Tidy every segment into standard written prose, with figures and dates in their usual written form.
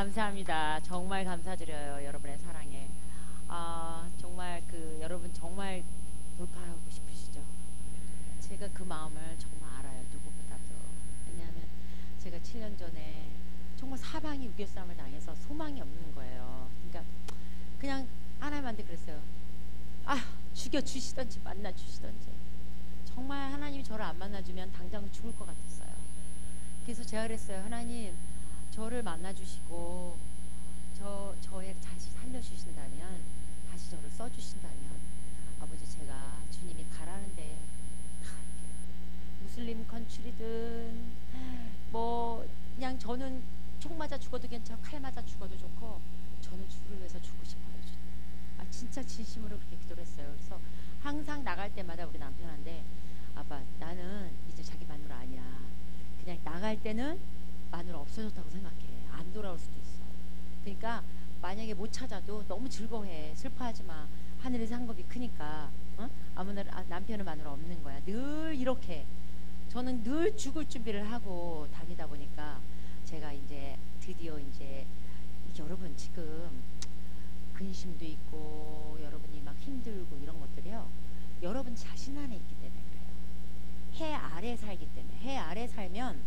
감사합니다. 정말 감사드려요. 여러분의 사랑에. 정말 여러분 정말 돌파하고 싶으시죠? 제가 그 마음을 정말 알아요. 누구보다도. 왜냐하면 제가 7년 전에 정말 사방이 우겨싸움을 당해서 소망이 없는 거예요. 그러니까 그냥 하나님한테 그랬어요. 죽여주시던지 만나주시던지. 정말 하나님이 저를 안 만나주면 당장 죽을 것 같았어요. 그래서 제가 그랬어요. 하나님, 저를 만나주시고 저에 다시 살려주신다면, 다시 저를 써주신다면, 아버지, 제가 주님이 가라는 데에 갈게요. 무슬림 컨트리든 뭐 그냥 저는 총 맞아 죽어도 괜찮고 칼 맞아 죽어도 좋고, 저는 주를 위해서 죽고 싶어요. 진짜 진심으로 그렇게 기도를 했어요. 그래서 항상 나갈 때마다 우리 남편한테, 아빠, 나는 이제 자기 마누라 아니야. 그냥 나갈 때는 마누라 없어졌다고 생각해. 안 돌아올 수도 있어. 그러니까 만약에 못 찾아도 너무 즐거워해. 슬퍼하지 마. 하늘에서 한 겁이 크니까. 아무나 남편은 마누라 없는 거야. 늘 이렇게 저는 늘 죽을 준비를 하고 다니다 보니까, 제가 이제 드디어 이제 여러분, 지금 근심도 있고 여러분이 막 힘들고 이런 것들이요, 여러분 자신 안에 있기 때문에 그래요. 해 아래 살기 때문에. 해 아래 살면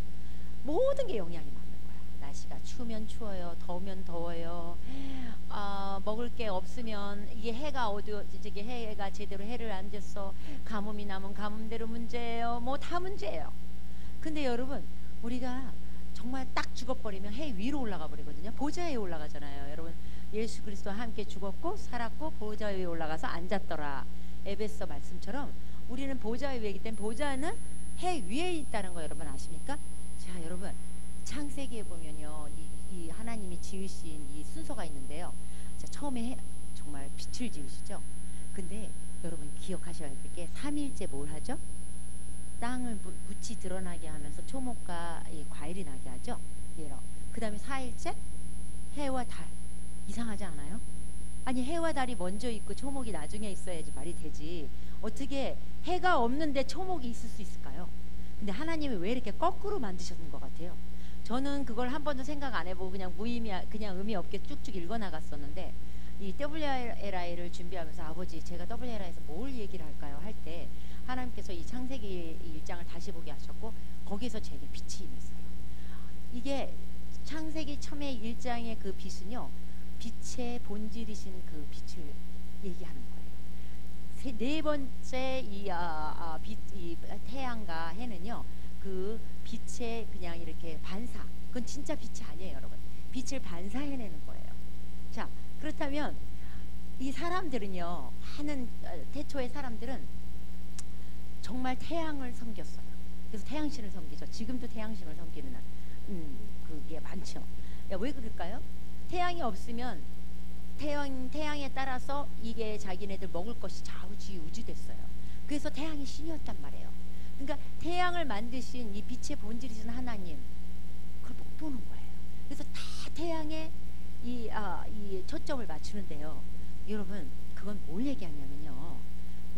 모든 게 영향이 많은 거야. 날씨가 추우면 추워요, 더우면 더워요. 먹을 게 없으면 이게 해가 이게 해가 제대로 해를 안 줬어. 가뭄이 나면 가뭄대로 문제예요. 뭐 다 문제예요. 근데 여러분, 우리가 정말 딱 죽어버리면 해 위로 올라가 버리거든요. 보좌에 올라가잖아요. 여러분, 예수 그리스도와 함께 죽었고 살았고 보좌 위에 올라가서 앉았더라. 에베소 말씀처럼 우리는 보좌 위이기 때문에, 보좌는 해 위에 있다는 거 여러분 아십니까? 자, 여러분, 창세기에 보면요, 이 하나님이 지으신 이 순서가 있는데요. 자, 처음에 정말 빛을 지으시죠. 근데 여러분 기억하셔야 될 게, 3일째 뭘 하죠? 땅을 묻이 드러나게 하면서 초목과 이 과일이 나게 하죠. 그 다음에 4일째 해와 달. 이상하지 않아요? 아니, 해와 달이 먼저 있고 초목이 나중에 있어야지 말이 되지. 어떻게 해가 없는데 초목이 있을 수 있을까요? 근데 하나님이 왜 이렇게 거꾸로 만드셨는 것 같아요? 저는 그걸 한 번도 생각 안 해보고 그냥 그냥 의미 없게 쭉쭉 읽어 나갔었는데, 이 WLI를 준비하면서, 아버지, 제가 WLI에서 뭘 얘기를 할까요? 할 때 하나님께서 이 창세기 1장을 다시 보게 하셨고, 거기서 제게 빛이 임했어요. 이게 창세기 처음에 1장의 그 빛은요, 빛의 본질이신 그 빛을 얘기하는 거예요. 네 번째 이 태양과 해는요, 그 빛의 그냥 이렇게 반사, 그건 진짜 빛이 아니에요, 여러분. 빛을 반사해내는 거예요. 자, 그렇다면 이 사람들은요, 태초의 사람들은 정말 태양을 섬겼어요. 그래서 태양신을 섬기죠. 지금도 태양신을 섬기는 그게 많죠. 왜 그럴까요? 태양이 없으면 태양에 따라서 이게 자기네들 먹을 것이 좌우지우지됐어요. 그래서 태양이 신이었단 말이에요. 그러니까 태양을 만드신 이 빛의 본질이신 하나님, 그걸 못 보는 거예요. 그래서 다 태양에 이 초점을 맞추는데요. 여러분, 그건 뭘 얘기하냐면요,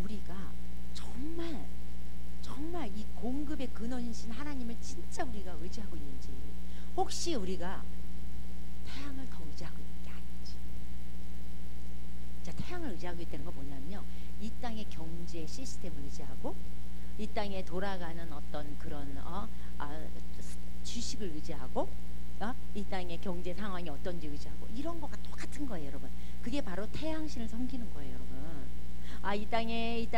우리가 정말 이 공급의 근원이신 하나님을 진짜 우리가 의지하고 있는지, 혹시 우리가 태양을 더 의지하고 있는 게 아닌지. 자, 태양을 의지하고 있다는 건 뭐냐면요, 이 땅의 경제 시스템을 의지하고, 이 땅에 돌아가는 어떤 그런 주식을 의지하고, 이 땅의 경제 상황이 어떤지 의지하고, 이런 거가 똑같은 거예요, 여러분. 그게 바로 태양신을 섬기는 거예요, 여러분. 이 땅에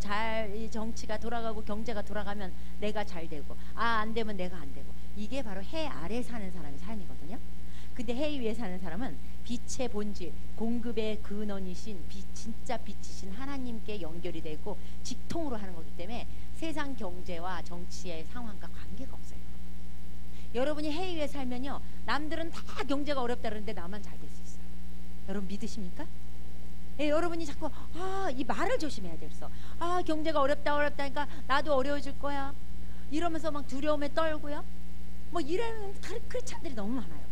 잘 정치가 돌아가고 경제가 돌아가면 내가 잘 되고, 안 되면 내가 안 되고. 이게 바로 해 아래 사는 사람의 삶이거든요. 근데 해 위에 사는 사람은 빛의 본질, 공급의 근원이신 진짜 빛이신 하나님께 연결이 되고 직통으로 하는 거기 때문에 세상 경제와 정치의 상황과 관계가 없어요. 여러분이 해 위에 살면요, 남들은 다 경제가 어렵다 그러는데 나만 잘 될 수 있어요. 여러분 믿으십니까? 예, 여러분이 자꾸 이 말을 조심해야 돼서, 경제가 어렵다니까 나도 어려워질 거야, 이러면서 막 두려움에 떨고요, 뭐 이런 크리스찬들이 너무 많아요.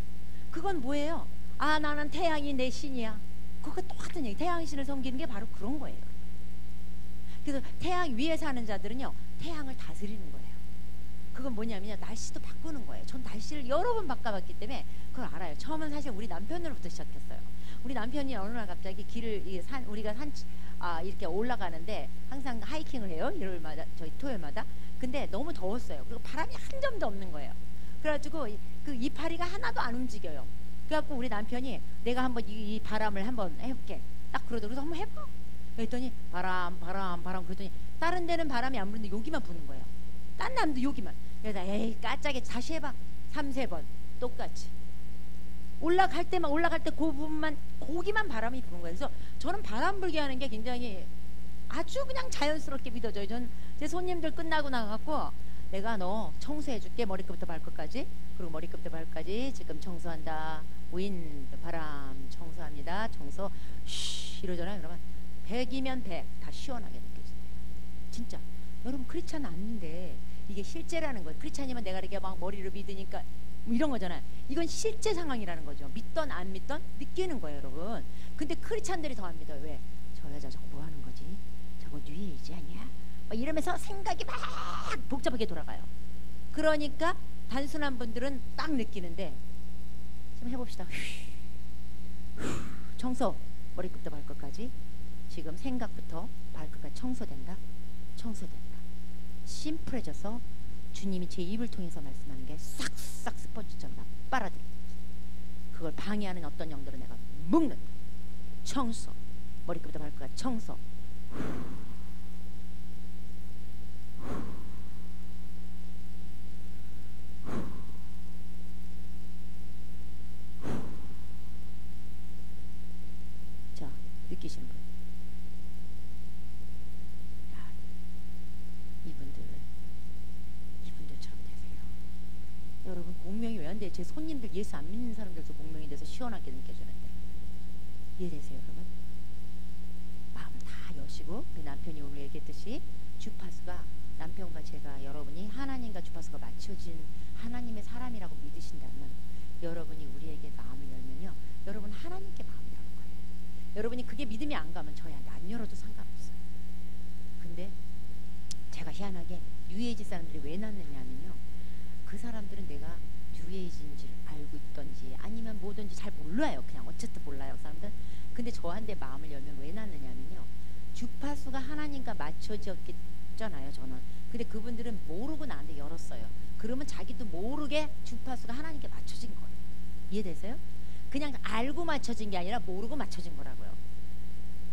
그건 뭐예요? 나는 태양이 내 신이야. 그거 똑같은 얘기. 태양신을 섬기는 게 바로 그런 거예요. 그래서 태양 위에 사는 자들은요, 태양을 다스리는 거예요. 그건 뭐냐면요, 날씨도 바꾸는 거예요. 전 날씨를 여러 번 바꿔봤기 때문에 그걸 알아요. 처음은 사실 우리 남편으로부터 시작했어요. 우리 남편이 어느 날 갑자기 길을 우리가 이렇게 올라가는데 항상 하이킹을 해요. 일요일마다, 저희 토요일마다. 근데 너무 더웠어요. 그리고 바람이 한 점도 없는 거예요. 그래가지고 그 이파리가 하나도 안 움직여요. 그래갖고 우리 남편이 내가 한번 이 바람을 한번 해볼게. 딱 그러더라고요. 한번 해봐. 그랬더니 바람 그랬더니 다른 데는 바람이 안 부는데 여기만 부는 거예요. 딴 남도 여기만. 그래서 에이 까짜게 다시 해봐. 3~4번 똑같이 올라갈 때 그 부분만 거기만 바람이 부는 거예요. 그래서 저는 바람 불게 하는 게 굉장히 아주 그냥 자연스럽게 믿어져요. 전 제 손님들 끝나고 나가갖고 내가 너 청소해줄게. 머리끝부터 발끝까지. 그리고 머리끝부터 발끝까지 지금 청소한다. 윈드 바람 청소합니다. 청소 쉬 이러잖아요. 그러면 100이면 100 다 시원하게 느껴진대요. 진짜 여러분 크리스찬 아닌데 이게 실제라는 거예요. 크리스찬이면 내가 이렇게 막 머리를 믿으니까 뭐 이런 거잖아요. 이건 실제 상황이라는 거죠. 믿던 안 믿던 느끼는 거예요, 여러분. 근데 크리스찬들이 더 안 믿어요. 왜? 저 여자 저거 뭐 하는 거지? 저거 뉴에이지 아니야? 막 이러면서 생각이 막 복잡하게 돌아가요. 그러니까 단순한 분들은 딱 느끼는데 좀 해봅시다. 청소 머리끝부터 발끝까지. 지금 생각부터 발끝까지 청소된다. 심플해져서 주님이 제 입을 통해서 말씀하는 게 싹싹 스펀지처럼 다 빨아들여. 그걸 방해하는 어떤 영들은 내가 묶는다. 청소 머리끝부터 발끝까지 청소. 자, 느끼시는 분. 야, 이분들처럼 되세요. 여러분 공명이 왜 안 돼? 제 손님들 예수 안 믿는 사람들도 공명이 돼서 시원하게 느껴지는데 이해되세요, 여러분? 마음을 다 여시고 우리 남편이 오늘 얘기했듯이 주파수가 남편과 제가 여러분이 하나님과 주파수가 맞춰진 하나님의 사람이라고 믿으신다면 여러분이 우리에게 마음을 열면요, 여러분 하나님께 마음을 여는 거예요. 여러분이 그게 믿음이 안 가면 저희한테 안 열어도 상관없어요. 근데 제가 희한하게 뉴에이지 사람들이 왜 낳느냐면요, 그 사람들은 내가 뉴에이지인지를 알고 있던지 아니면 뭐든지 잘 몰라요. 그냥 어쨌든 몰라요, 그 사람들. 근데 저한테 마음을 열면 왜 낳느냐면요, 주파수가 하나님과 맞춰졌잖아요, 저는. 근데 그분들은 모르고 나한테 열었어요. 그러면 자기도 모르게 주파수가 하나님께 맞춰진 거예요. 이해되세요? 그냥 알고 맞춰진 게 아니라 모르고 맞춰진 거라고요.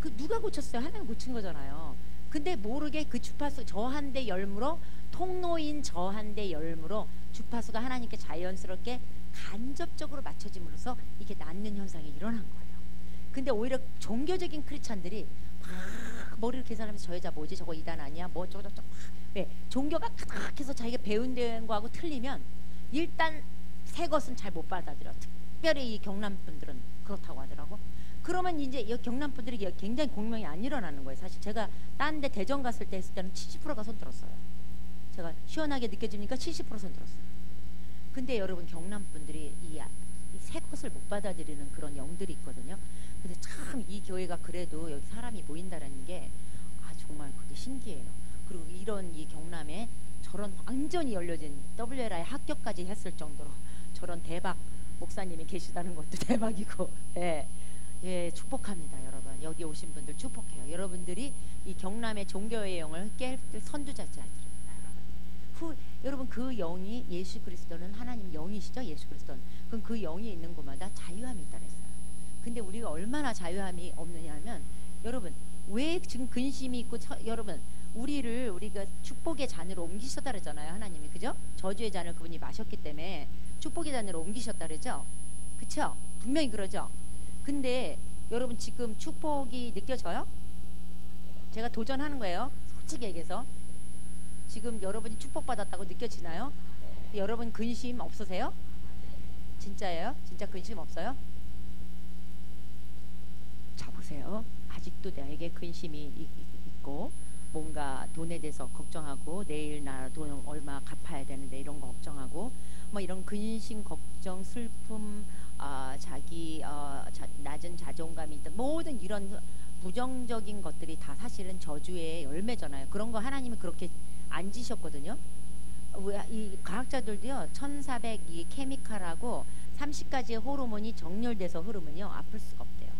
그 누가 고쳤어요? 하나님 고친 거잖아요. 근데 모르게 그 주파수 저한테 열므로, 통로인 저한테 열므로 주파수가 하나님께 자연스럽게 간접적으로 맞춰짐으로써 이게 낫는 현상이 일어난 거예요. 근데 오히려 종교적인 크리스찬들이 막 머리를 계산하면서 저 여자 뭐지? 저거 이단 아니야? 뭐 저거 왜? 종교가 크닥해서 자기가 배운 거하고 틀리면 일단 새 것은 잘 못 받아들여. 특별히 이 경남 분들은 그렇다고 하더라고. 그러면 이제 이 경남 분들이 굉장히 공명이 안 일어나는 거예요. 사실 제가 딴 데 대전 갔을 때 했을 때는 70%가 손 들었어요. 제가 시원하게 느껴지니까 70% 손 들었어요. 근데 여러분 경남 분들이 이 새 것을 못 받아들이는 그런 영들이 있거든요. 근데 참 이 교회가 그래도 여기 사람이 모인다라는 게 정말 그게 신기해요. 그리고 이런 이 경남에 저런 완전히 열려진 WLI 합격까지 했을 정도로 저런 대박 목사님이 계시다는 것도 대박이고, 예, 축복합니다, 여러분. 여기 오신 분들 축복해요. 여러분들이 이 경남의 종교의 영을 깰 선두자들입니다, 여러분. 여러분 그 영이 예수 그리스도는 하나님 영이시죠, 예수 그리스도는. 그럼 그 영이 있는 곳마다 자유함이 있다 그랬어요. 근데 우리가 얼마나 자유함이 없느냐 하면, 여러분 왜 지금 근심이 있고, 여러분 우리가 축복의 잔으로 옮기셨다 그러잖아요, 하나님이. 그죠? 저주의 잔을 그분이 마셨기 때문에 축복의 잔으로 옮기셨다 그러죠. 그쵸? 분명히 그러죠. 근데 여러분 지금 축복이 느껴져요? 제가 도전하는 거예요, 솔직히 얘기해서. 지금 여러분이 축복받았다고 느껴지나요? 여러분 근심 없으세요? 진짜예요? 진짜 근심 없어요? 자 보세요. 아직도 나에게 근심이 있고, 뭔가 돈에 대해서 걱정하고, 내일 나 돈 얼마 갚아야 되는데 이런 거 걱정하고, 뭐 이런 근심, 걱정, 슬픔, 자기 낮은 자존감이 있다, 모든 이런 부정적인 것들이 다 사실은 저주의 열매잖아요. 그런 거 하나님이 그렇게 안 지셨거든요. 이 과학자들도요 1400 이 케미칼하고 30가지의 호르몬이 정렬돼서 흐르면요 아플 수가 없대요.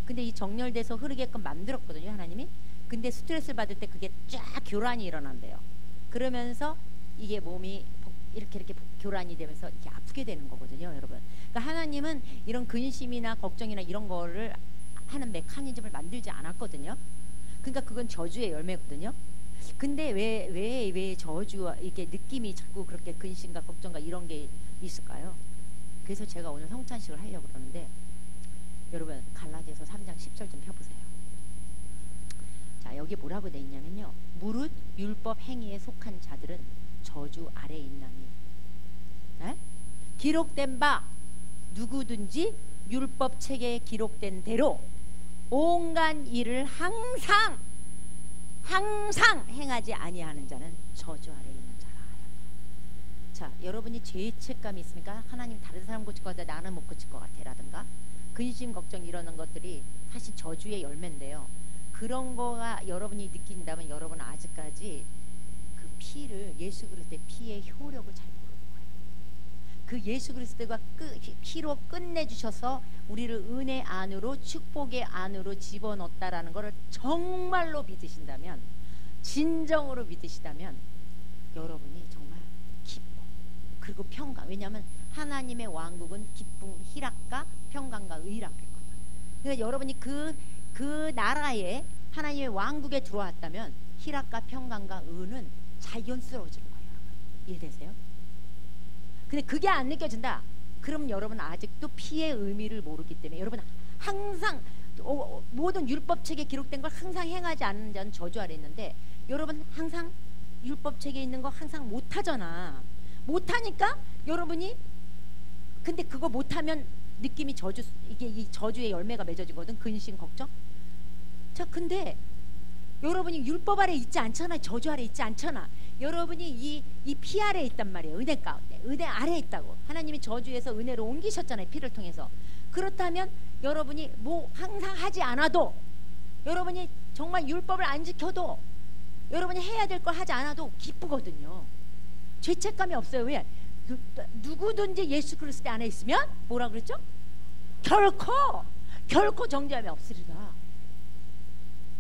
근데 이 정렬돼서 흐르게끔 만들었거든요 하나님이. 근데 스트레스를 받을 때 그게 쫙 교란이 일어난대요. 그러면서 이게 몸이 이렇게 교란이 되면서 이렇게 아프게 되는 거거든요 여러분. 그러니까 하나님은 이런 근심이나 걱정이나 이런 거를 하는 메커니즘을 만들지 않았거든요. 그러니까 그건 저주의 열매거든요. 근데 왜 저주와 이게 느낌이 자꾸 그렇게 근심과 걱정과 이런 게 있을까요? 그래서 제가 오늘 성찬식을 하려고 그러는데 여러분 갈라디아서 3장 10절 좀 펴보세요. 자 여기 뭐라고 돼 있냐면요. 무릇 율법 행위에 속한 자들은 저주 아래에 있나니 에? 기록된 바 누구든지 율법 책에 기록된 대로 온갖 일을 항상 행하지 아니하는 자는 저주 아래에 있는 자라. 자 여러분이 죄책감이 있습니까? 하나님 다른 사람 고칠 것 같아 나는 못 고칠 것 같아 라든가 근심 걱정 이러는 것들이 사실 저주의 열매인데요. 그런 거가 여러분이 느낀다면 여러분은 아직까지 그 피를 예수 그리스도의 피의 효력을 잘 모르는 거예요. 그 예수 그리스도가 피로 끝내주셔서 우리를 은혜 안으로 축복의 안으로 집어넣었다라는 것을 정말로 믿으신다면 진정으로 믿으시다면 여러분이 정말 기뻐 그리고 평강. 왜냐하면 하나님의 왕국은 기쁨 희락과 평강과 의락이거든요. 그러니까 여러분이 그 나라에 하나님의 왕국에 들어왔다면 희락과 평강과 의는 자연스러워지는 거예요. 이해되세요? 근데 그게 안 느껴진다. 그럼 여러분 아직도 피의 의미를 모르기 때문에 여러분 항상 모든 율법책에 기록된 걸 항상 행하지 않는 자는 저주 아래 있는데 여러분 항상 율법책에 있는 거 항상 못하잖아. 못하니까 여러분이 근데 그거 못하면 느낌이 이게 이 저주의 열매가 맺어지거든. 근심 걱정. 자 근데 여러분이 율법 아래 있지 않잖아. 저주 아래 있지 않잖아. 여러분이 이 피 아래 있단 말이에요. 은혜 가운데 은혜 아래 있다고. 하나님이 저주에서 은혜로 옮기셨잖아요. 피를 통해서. 그렇다면 여러분이 뭐 항상 하지 않아도 여러분이 정말 율법을 안 지켜도 여러분이 해야 될 걸 하지 않아도 기쁘거든요. 죄책감이 없어요. 왜? 누구든지 예수 그리스도 안에 있으면 뭐라 그랬죠? 결코 정죄함이 없으리라.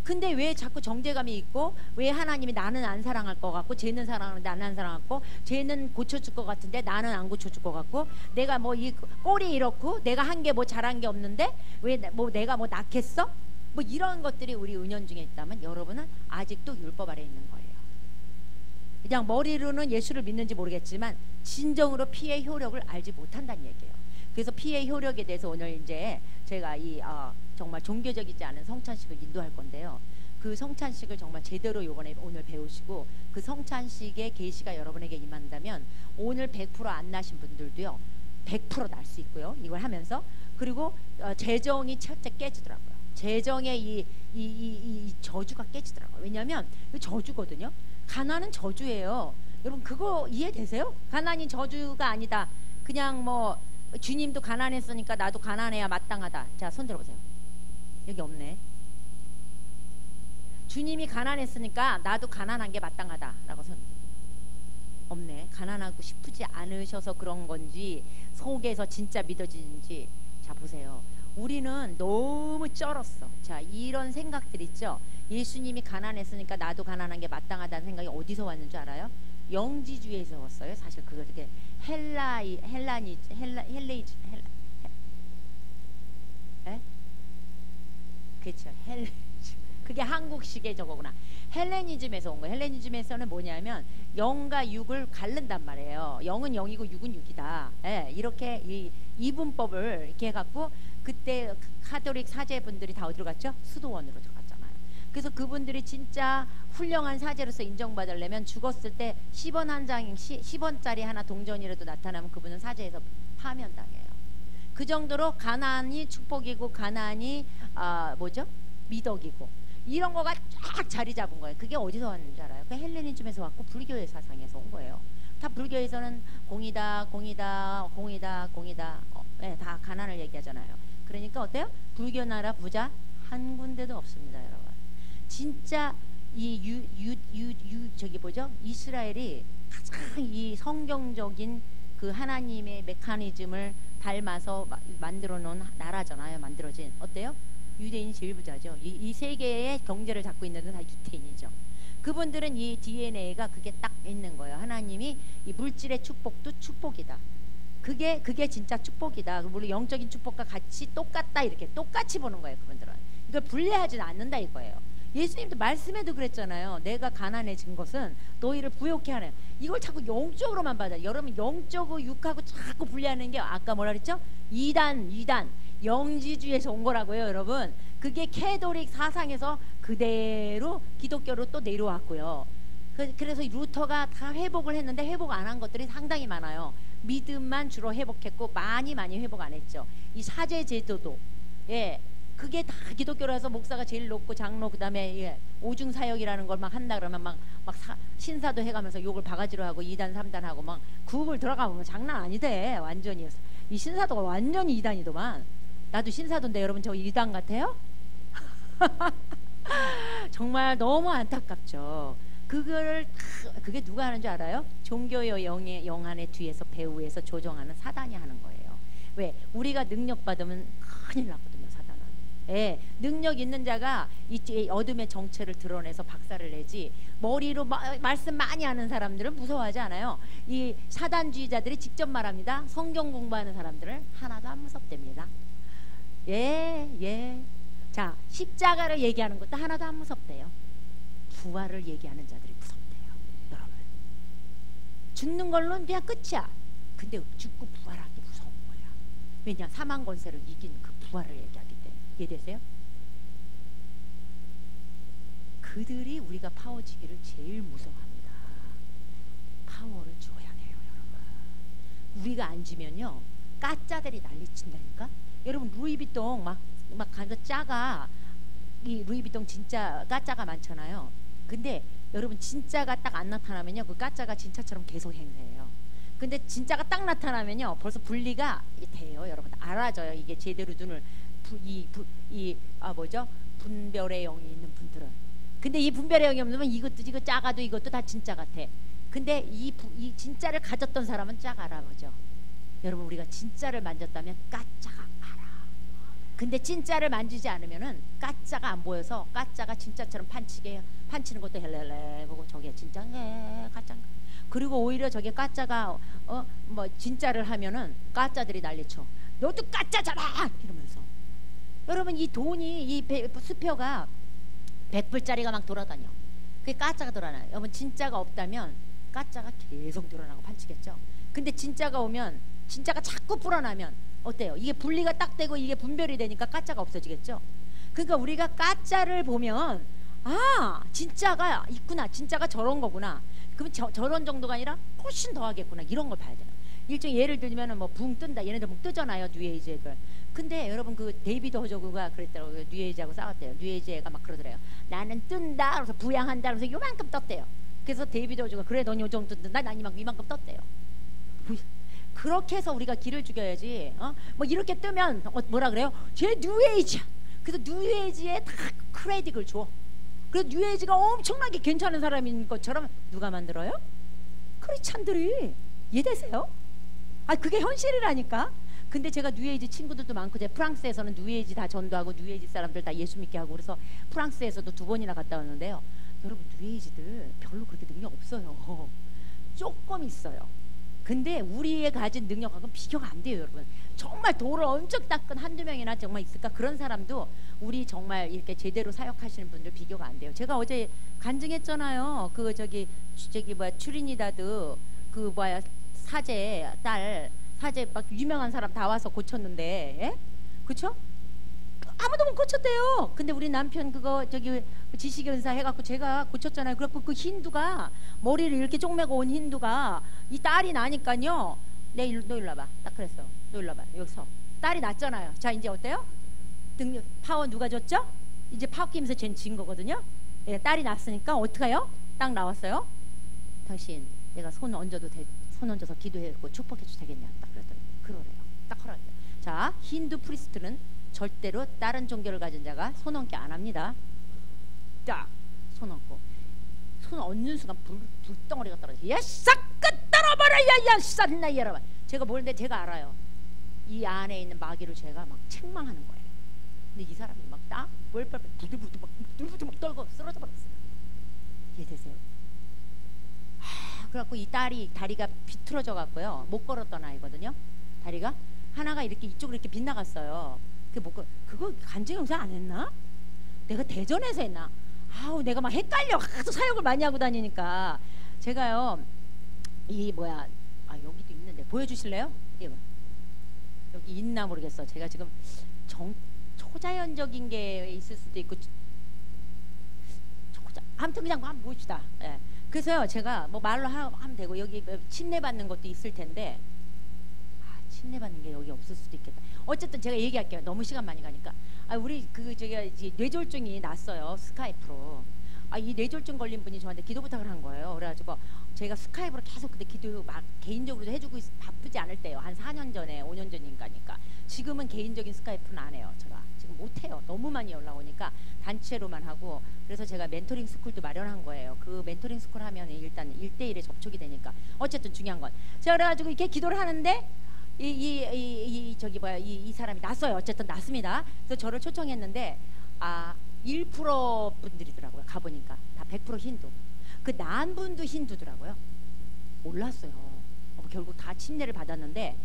근데 왜 자꾸 정죄감이 있고 왜 하나님이 나는 안 사랑할 것 같고 쟤는 사랑하는데 나는 안 사랑할 거 쟤는 고쳐줄 것 같은데 나는 안 고쳐줄 것 같고 내가 뭐 이 꼴이 이렇고 내가 한 게 뭐 잘한 게 없는데 왜 뭐 내가 뭐 낙했어? 뭐 이런 것들이 우리 은연 중에 있다면 여러분은 아직도 율법 아래 있는 거예요. 그냥 머리로는 예수를 믿는지 모르겠지만 진정으로 피의 효력을 알지 못한다는 얘기예요. 그래서 피의 효력에 대해서 오늘 이제 제가 정말 종교적이지 않은 성찬식을 인도할 건데요. 그 성찬식을 정말 제대로 요번에 오늘 배우시고 그 성찬식의 계시가 여러분에게 임한다면 오늘 100% 안 나신 분들도요 100% 날 수 있고요. 이걸 하면서 그리고 재정이 첫째 깨지더라고요. 재정의 이 저주가 깨지더라고요. 왜냐하면 저주거든요. 가난은 저주예요. 여러분 그거 이해되세요? 가난이 저주가 아니다. 그냥 뭐 주님도 가난했으니까 나도 가난해야 마땅하다. 자, 손 들어보세요. 여기 없네. 주님이 가난했으니까 나도 가난한 게 마땅하다 라고 손 없네. 가난하고 싶지 않으셔서 그런 건지 속에서 진짜 믿어지는지. 자 보세요. 우리는 너무 쩔었어. 자 이런 생각들 있죠. 예수님이 가난했으니까 나도 가난한 게 마땅하다는 생각이 어디서 왔는 줄 알아요? 영지주의에서 왔어요. 사실 그거 되게 그렇죠. 그게 한국식의 저거구나. 헬레니즘에서 온 거예요. 헬레니즘에서는 뭐냐면 영과 육을 가른단 말이에요. 영은 영이고 육은 육이다. 예, 이렇게 이분법을 이렇게 해갖고 그때 카톨릭 사제분들이 다 어디로 갔죠? 수도원으로 들어갔잖아요. 그래서 그분들이 진짜 훌륭한 사제로서 인정받으려면 죽었을 때 10원 한 장, 10원짜리 하나 동전이라도 나타나면 그분은 사제에서 파면당해요. 그 정도로 가난이 축복이고 가난이 뭐죠? 미덕이고 이런 거가 쫙 자리 잡은 거예요. 그게 어디서 왔는지 알아요? 그 헬레니즘에서 왔고 불교의 사상에서 온 거예요. 다 불교에서는 공이다, 공이다, 공이다, 공이다. 네, 다 가난을 얘기하잖아요. 그러니까 어때요? 불교 나라 부자 한 군데도 없습니다, 여러분. 진짜 저기 뭐죠? 이스라엘이 가장 이 성경적인 그 하나님의 메커니즘을 닮아서 만들어 놓은 나라잖아요. 만들어진. 어때요? 유대인이 제일 부자죠. 이 세계의 경제를 잡고 있는 건 다 유대인이죠. 그분들은 이 DNA가 그게 딱 있는 거예요. 하나님이 이 물질의 축복도 축복이다. 그게 진짜 축복이다. 물론 영적인 축복과 같이 똑같다. 이렇게 똑같이 보는 거예요. 그분들은. 이걸 분리하지는 않는다 이거예요. 예수님도 말씀에도 그랬잖아요. 내가 가난해진 것은 너희를 부욕해 하네. 이걸 자꾸 영적으로만 받아. 여러분 영적으로 육하고 자꾸 분리하는 게 아까 뭐라 그랬죠? 이단 영지주의에서 온 거라고요. 여러분 그게 캐톨릭 사상에서 그대로 기독교로 또 내려왔고요. 그래서 루터가 다 회복을 했는데 회복 안 한 것들이 상당히 많아요. 믿음만 주로 회복했고 많이 회복 안 했죠. 이 사제 제도도 그게 다 기독교라서 목사가 제일 높고 장로 그다음에 오중 사역이라는 걸 막 한다 그러면 막 신사도 해가면서 욕을 바가지로 하고 2단 3단 하고 막 구글 들어가보면 장난 아니대. 완전히 이 신사도가 완전히 2단이더만. 나도 신사도인데 여러분 저 2단 같아요? 정말 너무 안타깝죠. 그게 누가 하는 줄 알아요? 종교의 영안의 뒤에서 배후에서 조정하는 사단이 하는 거예요. 왜? 우리가 능력 받으면 큰일 나거든요. 사단은. 능력 있는 자가 이 어둠의 정체를 드러내서 박살을 내지 머리로 말씀 많이 하는 사람들은 무서워하지 않아요. 이 사단주의자들이 직접 말합니다. 성경 공부하는 사람들은 하나도 안 무섭답니다. 자, 십자가를 얘기하는 것도 하나도 안 무섭대요. 부활을 얘기하는 자들이 무섭대요. 여러분 죽는 걸로는 그냥 끝이야. 근데 죽고 부활하는 게 무서운 거야. 왜냐? 사망 권세를 이긴 그 부활을 얘기하기 때문에. 이해되세요? 그들이 우리가 파워지기를 제일 무서워합니다. 파워를 줘야 해요. 여러분 우리가 안 주면요 가짜들이 난리친다니까. 여러분 루이비통 막 가서 짜가 이 루이비통 진짜 가짜가 많잖아요. 근데 여러분 진짜가 딱 안 나타나면요 그 가짜가 진짜처럼 계속 행세해요. 근데 진짜가 딱 나타나면요 벌써 분리가 돼요. 여러분 알아져요. 이게 제대로 눈을 분별의 영이 있는 분들은. 근데 이 분별의 영이 없으면 이거 짜가도 이것도 다 진짜 같아. 근데 이 진짜를 가졌던 사람은 짝 알아보죠. 여러분 우리가 진짜를 만졌다면 가짜가 알아. 근데 진짜를 만지지 않으면은 가짜가 안 보여서 가짜가 진짜처럼 판치는 것도 헬렐레 보고 저게 진짜인가 가짜인가. 그리고 오히려 저게 가짜가 진짜를 하면은 가짜들이 난리쳐. 너도 가짜잖아 이러면서. 여러분 이 돈이 이 수표가 100불짜리가 막 돌아다녀. 그게 가짜가 돌아다녀요. 여러분 진짜가 없다면 가짜가 계속 늘어나고 판치겠죠. 근데 진짜가 오면 진짜가 자꾸 불어나면 어때요? 이게 분리가 딱 되고 이게 분별이 되니까 가짜가 없어지겠죠. 그러니까 우리가 가짜를 보면 아 진짜가 있구나. 진짜가 저런 거구나. 그럼 저런 정도가 아니라 훨씬 더 하겠구나. 이런 걸 봐야 돼요. 일종의 예를 들면 뭐 붕 뜬다. 얘네들 붕 뜨잖아요. 뉴에이지 애들. 근데 여러분 그 데이비드 허저그가 그랬더라고요. 뉴에이지하고 싸웠대요. 뉴에이지 애가 막 그러더래요. 나는 뜬다. 그래서 부양한다. 그래서 요만큼 떴대요. 그래서 데이비드 허저그가 그래 넌 요 정도 뜬다. 난 이만큼 떴대요. 그렇게 해서 우리가 기를 죽여야지. 뭐 이렇게 뜨면 뭐라 그래요? 쟤 뉴에이지야. 그래서 뉴에이지에 다 크레딧을 줘. 그래서 뉴에이지가 엄청나게 괜찮은 사람인 것처럼 누가 만들어요? 크리스찬들이. 이해되세요? 아 그게 현실이라니까. 근데 제가 뉴에이지 친구들도 많고 제 프랑스에서는 뉴에이지 다 전도하고 뉴에이지 사람들 다 예수 믿게 하고 그래서 프랑스에서도 2번이나 갔다 왔는데요. 여러분 뉴에이지들 별로 그렇게 능력 없어요. 조금 있어요. 근데 우리의 가진 능력하고는 비교가 안 돼요. 여러분 정말 돌을 엄청 닦은 한두 명이나 정말 있을까? 그런 사람도 우리 정말 이렇게 제대로 사역하시는 분들 비교가 안 돼요. 제가 어제 간증했잖아요. 그 저기 추리니다드 그 사제 딸 사제 막 유명한 사람 다 와서 고쳤는데 그쵸? 아무도 못 고쳤대요. 근데 우리 남편 그거 저기 지식연사 해갖고 제가 고쳤잖아요. 그래갖고 그 힌두가 머리를 이렇게 쪽매고 온 힌두가 이 딸이 나니까요. 너 일로 와봐. 딱 그랬어. 너 일로 와봐. 여기서 딸이 났잖아요. 자 이제 어때요? 능력 파워 누가 줬죠? 이제 파워 끼면서 쟨 진 거거든요. 딸이 났으니까 어떡해요? 딱 나왔어요. 당신 내가 손 얹어서 기도했고 축복해도 되겠냐? 딱 그랬더니 그러래요. 딱 허락해요. 자 힌두 프리스트는 절대로 다른 종교를 가진 자가 손 얹기 안 합니다. 딱 손 얹고 손 얹는 순간 불덩어리가 떨어져. 야 싹 떨어버려 야야 싼나 여러분. 제가 모르는데 제가 알아요. 이 안에 있는 마귀를 제가 막 책망하는 거예요. 근데 이 사람이 막 딱 부들부들 막 떨고 쓰러져 버렸어요. 이해되세요? 그래갖고 이 딸이 다리가 비틀어져 갖고요 못 걸었던 아이거든요. 다리가 하나가 이렇게 이쪽으로 이렇게 빗나갔어요. 그거 간증영상 안 했나? 내가 대전에서 했나? 아우 내가 막 헷갈려. 하도 사역을 많이 하고 다니니까 제가요 이 뭐야 여기도 있는데 보여주실래요? 이거 여기 있나 모르겠어. 제가 지금 초자연적인 게 있을 수도 있고 아무튼 그냥 한번 봅시다. 예. 그래서요 제가 뭐 말로 하면 되고 여기 침례받는 것도 있을 텐데 침례받는 게 여기 없을 수도 있겠다. 어쨌든 제가 얘기할게요. 너무 시간 많이 가니까. 우리 저기 뇌졸중이 났어요. 스카이프로. 이 뇌졸중 걸린 분이 저한테 기도 부탁을 한 거예요. 그래가지고 제가 스카이프로 계속 그때 기도 막 개인적으로도 해주고 바쁘지 않을 때요. 한 4년 전에 5년 전인가니까. 지금은 개인적인 스카이프는 안 해요. 제가 지금 못 해요. 너무 많이 연락 오니까 단체로만 하고. 그래서 제가 멘토링 스쿨도 마련한 거예요. 그 멘토링 스쿨 하면 일단 1대1에 접촉이 되니까. 어쨌든 중요한 건 제가 그래가지고 이렇게 기도를 하는데 이 사람이 났어요. 어쨌든 났습니다. 그래서 저를 초청했는데 1% 분들이더라고요. 가보니까 다 100% 힌두. 그 난 분도 힌두더라고요. 몰랐어요. 결국 다 침례를 받았는데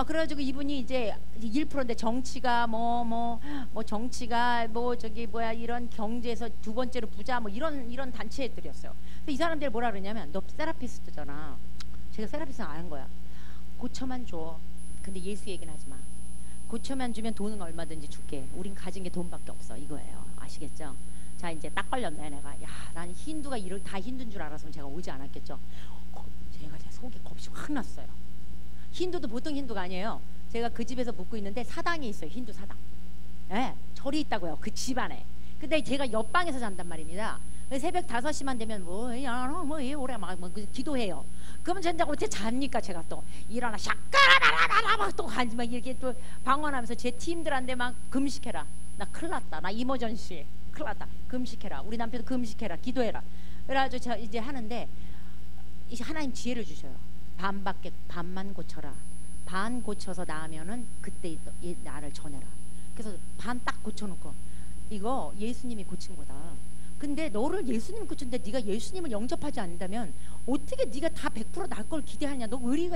그래가지고 이분이 이제 1%인데 정치가 정치가 저기 뭐야 이런 경제에서 두 번째로 부자 이런 단체 애들이었어요. 근데 이 사람들이 뭐라 그러냐면 너 세라피스트잖아. 제가 세라피스트 아는 거야. 고쳐만 줘. 근데 예수 얘기는 하지 마. 고쳐만 주면 돈은 얼마든지 줄게. 우린 가진 게 돈밖에 없어. 이거예요. 아시겠죠? 자 이제 딱 걸렸네 내가. 난 힌두가 다 힌두인 줄 알았으면 제가 오지 않았겠죠. 제가 속에 겁이 확 났어요. 힌두도 보통 힌두가 아니에요. 제가 그 집에서 묵고 있는데 사당이 있어요. 힌두 사당. 네, 절이 있다고요. 그 집안에. 근데 제가 옆방에서 잔단 말입니다. 새벽 5시만 되면 오래 막 기도해요. 그러면 전자고 어떻게 잡니까? 제가 또 일어나 샤까라라라라 막 또 이렇게 또 방언하면서 제 팀들한테 막 금식해라. 나 큰일 났다. 나 이머전시 큰일 났다. 금식해라. 우리 남편도 금식해라. 기도해라. 그래가지고 저 이제 하는데 이제 하나님 지혜를 주셔요. 반만 고쳐라. 반 고쳐서 나으면은 그때 나를 전해라. 그래서 반 딱 고쳐놓고 이거 예수님이 고친 거다. 근데 너를 예수님이 고쳤는데 네가 예수님을 영접하지 않는다면 어떻게 네가 다 100% 날 걸 기대하냐. 너 의리가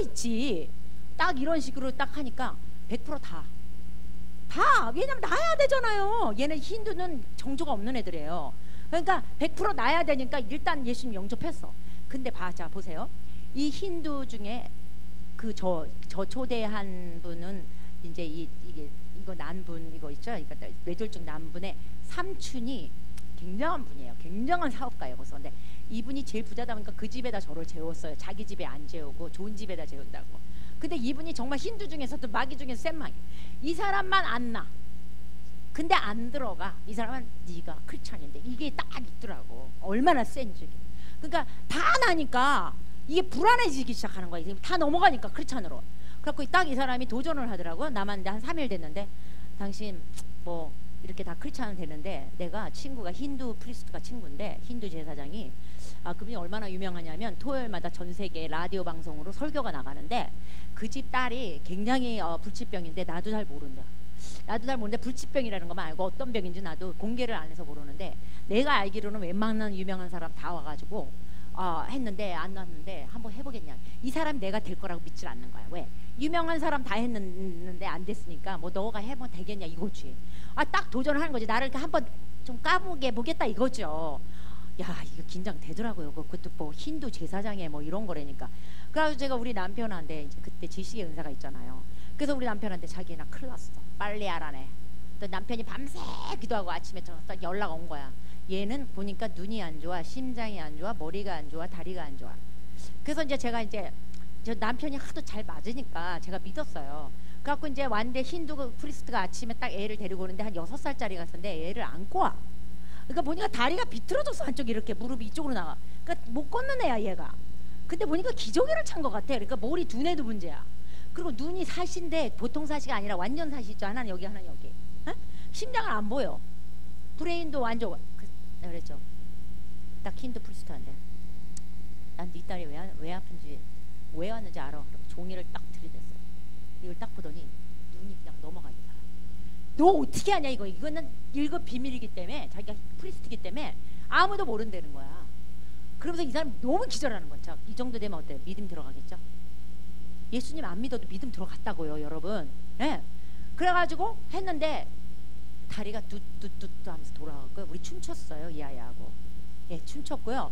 있지. 딱 이런 식으로 딱 하니까 100% 다. 왜냐면 나야 되잖아요. 얘는 힌두는 정조가 없는 애들이에요. 그러니까 100% 나야 되니까 일단 예수님 영접했어. 근데 자 보세요. 이 힌두 중에 저 초대한 분은 이제 이거 난분 이거 있죠. 그러니까 뇌졸중 난분의 삼촌이 굉장한 분이에요. 굉장한 사업가예요. 벌써. 근데 이분이 제일 부자다 보니까 그 집에다 저를 재웠어요. 자기 집에 안 재우고 좋은 집에다 재운다고. 근데 이분이 정말 힌두 중에서도 마귀 중에서 센 마귀. 이 사람만 안 나. 근데 안 들어가. 이 사람은 네가 크리스찬인데 이게 딱 있더라고. 얼마나 센지. 그러니까 다 나니까 이게 불안해지기 시작하는 거야. 다 넘어가니까 크리스찬으로. 그래갖고 딱 이 사람이 도전을 하더라고요. 남았는데 한 3일 됐는데 당신 뭐 이렇게 다 크리스찬은 되는데 내가 친구가 힌두 프리스트가 친구인데 힌두 제사장이 그분이 얼마나 유명하냐면 토요일마다 전 세계 라디오 방송으로 설교가 나가는데 그 집 딸이 굉장히 불치병인데 나도 잘 모른다. 나도 잘 모르는데 불치병이라는 것만 알고 어떤 병인지 나도 공개를 안 해서 모르는데 내가 알기로는 웬만한 유명한 사람 다 와가지고 했는데 안 났는데 한번 해보겠냐. 이 사람이 내가 될 거라고 믿질 않는 거야. 왜? 유명한 사람 다 했는데 안 됐으니까 뭐 너가 해보면 되겠냐 이거지. 딱 도전을 하는 거지. 나를 이렇게 한번 좀 까보게 보겠다 이거죠. 야 이거 긴장되더라고요. 그것도 뭐 힌두 제사장에 뭐 이런 거라니까. 그래서 제가 우리 남편한테 이제 그때 지식의 은사가 있잖아요. 그래서 우리 남편한테 자기 나 큰일 났어. 빨리 하라네. 또 남편이 밤새 기도하고 아침에 딱 연락 온 거야. 얘는 보니까 눈이 안 좋아, 심장이 안 좋아, 머리가 안 좋아, 다리가 안 좋아. 그래서 이제 제가 저 남편이 하도 잘 맞으니까 제가 믿었어요. 그래갖고 이제 왔는데 힌두 프리스트가 아침에 딱 애를 데리고 오는데 한 6살짜리 같은데 애를 안고 와. 그러니까 보니까 다리가 비틀어져서 한쪽이 이렇게 무릎이 이쪽으로 나가. 그러니까 못 걷는 애야 얘가. 근데 보니까 기저귀를 찬 것 같아. 그러니까 머리 두뇌도 문제야. 그리고 눈이 사시인데 보통 사시가 아니라 완전 사시 있죠. 하나는 여기 하나는 여기. 심장은 안 보여. 브레인도 완전 그랬죠. 딱 힌두 프리스트한테 난 네 딸이 왜 아픈지 왜 왔는지 알아. 종이를 딱 들이댔어요. 이걸 딱 보더니 눈이 그냥 넘어갑니다. 너 어떻게 하냐 이거. 이거는 1급 비밀이기 때문에 자기가 프리스트이기 때문에 아무도 모른다는 거야. 그러면서 이 사람이 너무 기절하는 거야. 자, 이 정도 되면 어때요? 믿음 들어가겠죠? 예수님 안 믿어도 믿음 들어갔다고요, 여러분. 네. 그래가지고 했는데 다리가 뚜뚜뚜뚜 하면서 돌아가고 우리 춤췄어요, 이 아이하고. 예, 춤췄고요.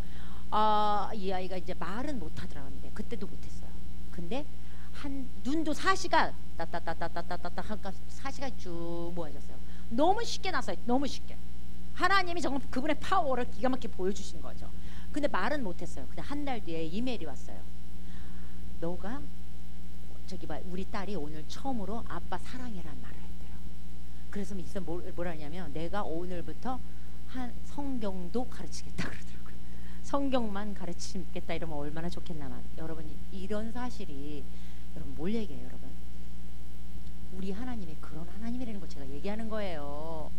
이 아이가 이제 말은 못하더라는데 그때도 못했어요. 근데 한 눈도 4시간 따따따따따따따 하니까 4시간 쭉 모아졌어요. 너무 쉽게 났어요. 너무 쉽게. 하나님이 정말 그분의 파워를 기가 막히게 보여주신 거죠. 근데 말은 못했어요. 그냥 한 달 뒤에 이메일이 왔어요. 너가 저기 우리 딸이 오늘 처음으로 아빠 사랑해라는 말을 했대요. 그래서 있어 뭐라 하냐면 내가 오늘부터 한 성경도 가르치겠다 그러더라고요. 성경만 가르치겠다 이러면 얼마나 좋겠나만. 여러분 이런 사실이 여러분 뭘 얘기해요, 여러분? 우리 하나님이 그런 하나님이라는 거 제가 얘기하는 거예요.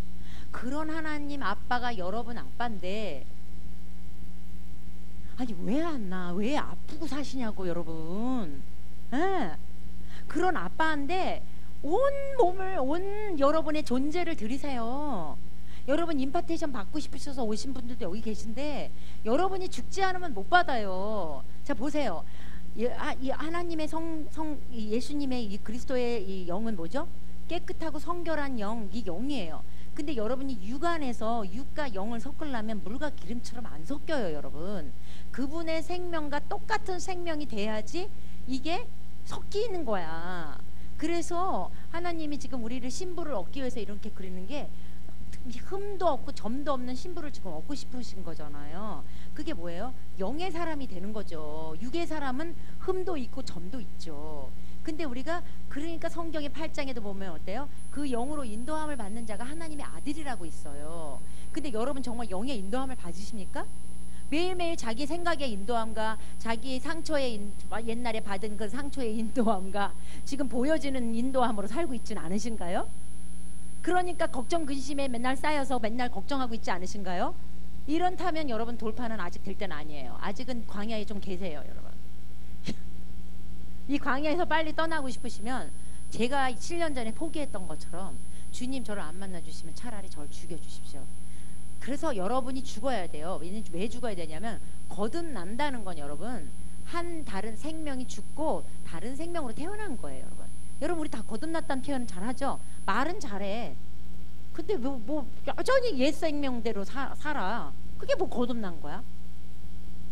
그런 하나님 아빠가 여러분 아빠인데 아니 왜 안 나? 왜 아프고 사시냐고 여러분. 예. 그런 아빠인데 온 몸을 온 여러분의 존재를 들이세요. 여러분 임파테이션 받고 싶으셔서 오신 분들도 여기 계신데 여러분이 죽지 않으면 못 받아요. 자 보세요. 이 하나님의 예수님의 이 그리스도의 이 영은 뭐죠? 깨끗하고 성결한 영, 이 영이에요. 근데 여러분이 육안에서 육과 영을 섞으려면 물과 기름처럼 안 섞여요, 여러분. 그분의 생명과 똑같은 생명이 돼야지 이게 섞이는 거야. 그래서 하나님이 지금 우리를 신부를 얻기 위해서 이렇게 그리는 게 흠도 없고 점도 없는 신부를 지금 얻고 싶으신 거잖아요. 그게 뭐예요? 영의 사람이 되는 거죠. 육의 사람은 흠도 있고 점도 있죠. 근데 우리가 그러니까 성경의 8장에도 보면 어때요? 그 영으로 인도함을 받는 자가 하나님의 아들이라고 있어요. 근데 여러분 정말 영의 인도함을 받으십니까? 매일매일 자기 생각의 인도함과 자기 상처의 옛날에 받은 그 상처의 인도함과 지금 보여지는 인도함으로 살고 있지는 않으신가요? 그러니까 걱정 근심에 맨날 쌓여서 맨날 걱정하고 있지 않으신가요? 이렇다면 여러분 돌파는 아직 될 때는 아니에요. 아직은 광야에 좀 계세요, 여러분. 이 광야에서 빨리 떠나고 싶으시면 제가 7년 전에 포기했던 것처럼 주님 저를 안 만나주시면 차라리 저를 죽여주십시오. 그래서 여러분이 죽어야 돼요. 왜 죽어야 되냐면 거듭난다는 건 여러분 한 다른 생명이 죽고 다른 생명으로 태어난 거예요, 여러분. 여러분 우리 다 거듭났다는 표현 잘하죠? 말은 잘해. 근데 뭐 여전히 옛 생명대로 살아. 그게 뭐 거듭난 거야?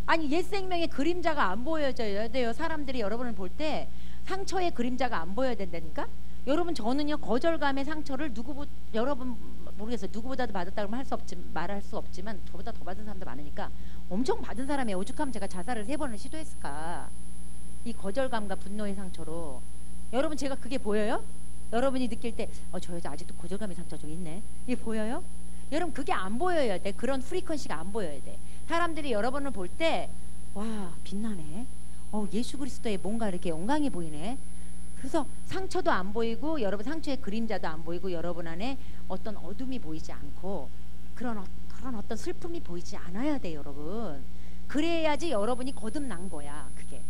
아니 옛 생명의 그림자가 안 보여져야 돼요. 사람들이 여러분을 볼 때 상처의 그림자가 안 보여야 된다니까. 여러분 저는요 거절감의 상처를 여러분 모르겠어요. 누구보다도 받았다고 말할 수 없지만 저보다 더 받은 사람도 많으니까 엄청 받은 사람이 오죽하면 제가 자살을 3번을 시도했을까. 이 거절감과 분노의 상처로. 여러분 제가 그게 보여요? 여러분이 느낄 때 저 여자 아직도 거절감의 상처 좀 있네. 이게 보여요? 여러분 그게 안 보여야 돼. 그런 프리퀀시가 안 보여야 돼. 사람들이 여러분을 볼 때 와 빛나네. 예수 그리스도의 뭔가 이렇게 영광이 보이네. 그래서 상처도 안 보이고 여러분 상처의 그림자도 안 보이고 여러분 안에 어떤 어둠이 보이지 않고 그런 어떤 슬픔이 보이지 않아야 돼, 여러분. 그래야지 여러분이 거듭난 거야. 그게.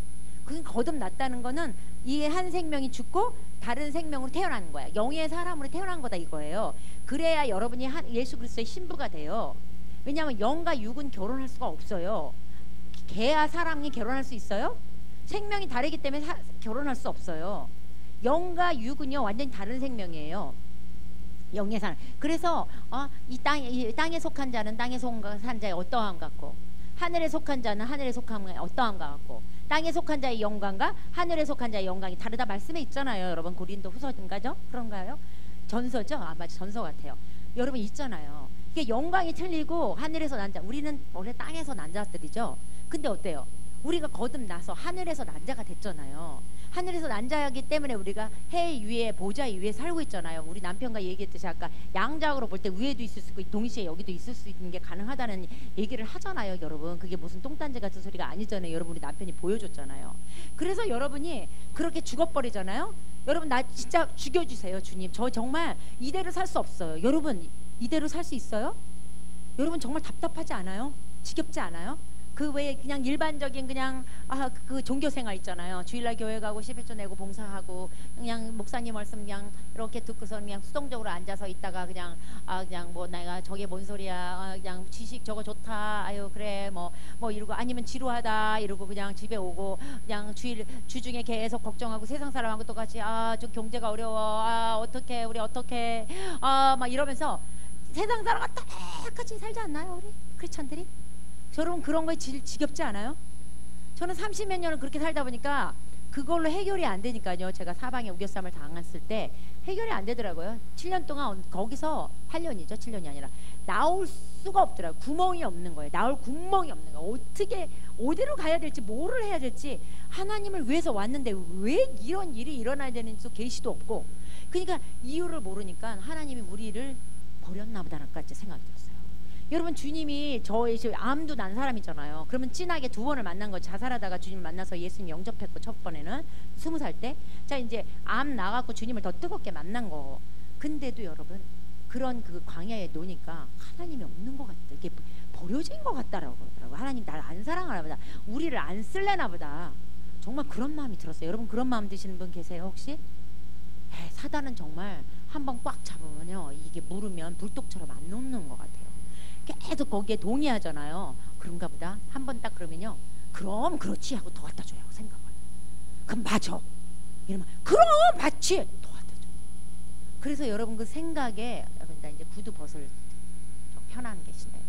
거듭났다는 거는 이 한 생명이 죽고 다른 생명으로 태어나는 거야. 영의 사람으로 태어난 거다 이거예요. 그래야 여러분이 예수 그리스도의 신부가 돼요. 왜냐하면 영과 육은 결혼할 수가 없어요. 개와 사람이 결혼할 수 있어요? 생명이 다르기 때문에 결혼할 수 없어요. 영과 육은요 완전히 다른 생명이에요. 영의 사람. 그래서 이 땅에 속한 자는 땅에 속한 자의 어떠함 같고 하늘에 속한 자는 하늘에 속한 어떠함 같고 땅에 속한 자의 영광과 하늘에 속한 자의 영광이 다르다 말씀에 있잖아요. 여러분 고린도 후서인가죠? 그런가요? 전서죠? 맞아 전서 같아요. 여러분 있잖아요. 이게 영광이 틀리고 하늘에서 난 자. 우리는 원래 땅에서 난 자들이죠. 근데 어때요? 우리가 거듭나서 하늘에서 난 자가 됐잖아요. 하늘에서 난 자이기 때문에 우리가 해 위에 보좌 위에 살고 있잖아요. 우리 남편과 얘기했듯이 아까 양자적으로 볼 때 위에도 있을 수 있고 동시에 여기도 있을 수 있는 게 가능하다는 얘기를 하잖아요, 여러분. 그게 무슨 똥단지 같은 소리가 아니잖아요. 여러분 우리 남편이 보여줬잖아요. 그래서 여러분이 그렇게 죽어버리잖아요. 여러분 나 진짜 죽여주세요, 주님. 저 정말 이대로 살 수 없어요. 여러분 이대로 살 수 있어요? 여러분 정말 답답하지 않아요? 지겹지 않아요? 그 외에 그냥 일반적인 그냥 그 종교 생활 있잖아요. 주일날 교회 가고 11조 내고 봉사하고 그냥 목사님 말씀 그냥 이렇게 듣고서 그냥 수동적으로 앉아서 있다가 그냥 그냥 뭐 내가 저게 뭔 소리야, 그냥 지식 저거 좋다, 아유 그래 뭐 이러고, 아니면 지루하다 이러고 그냥 집에 오고 그냥 주중에 계속 걱정하고 세상 사람하고 똑같이 저 경제가 어려워, 어떻게 우리 어떻게 막 이러면서 세상 사람과 똑같이 살지 않나요, 우리 크리스찬들이? 여러분 그런 거에 지겹지 않아요? 저는 30몇 년을 그렇게 살다 보니까 그걸로 해결이 안 되니까요. 제가 사방에 우겨쌈을 당했을 때 해결이 안 되더라고요. 7년 동안 거기서 8년이죠. 7년이 아니라 나올 수가 없더라고요. 구멍이 없는 거예요. 나올 구멍이 없는 거예요. 어떻게 어디로 가야 될지 뭐를 해야 될지, 하나님을 위해서 왔는데 왜 이런 일이 일어나야 되는지 계시도 없고, 그러니까 이유를 모르니까 하나님이 우리를 버렸나 보다라까지 생각이 들었어요. 여러분 주님이 저희 암도 난 사람이잖아요. 그러면 진하게 두 번을 만난 거, 자살하다가 주님 만나서 예수님 영접했고, 첫 번에는 20살 때, 자 이제 암 나갖고 주님을 더 뜨겁게 만난 거. 근데도 여러분 그런 그 광야에 노니까 하나님이 없는 것 같다, 이게 버려진 것 같다라고 그러더라고요. 하나님 날 안 사랑하나 보다, 우리를 안 쓸래나 보다. 정말 그런 마음이 들었어요. 여러분 그런 마음 드시는 분 계세요 혹시? 사단은 정말 한번 꽉 잡으면요, 이게 물으면 불독처럼 안 녹는 것 같아요. 계속 거기에 동의하잖아요. 그런가 보다. 한 번 딱 그러면요, 그럼 그렇지 하고 더 갖다 줘요. 생각을. 그럼 맞아 이러면 그럼 맞지 더 갖다 줘. 그래서 여러분 그 생각에, 여러분 나 이제 구두 벗을 좀 편한 게 신나요.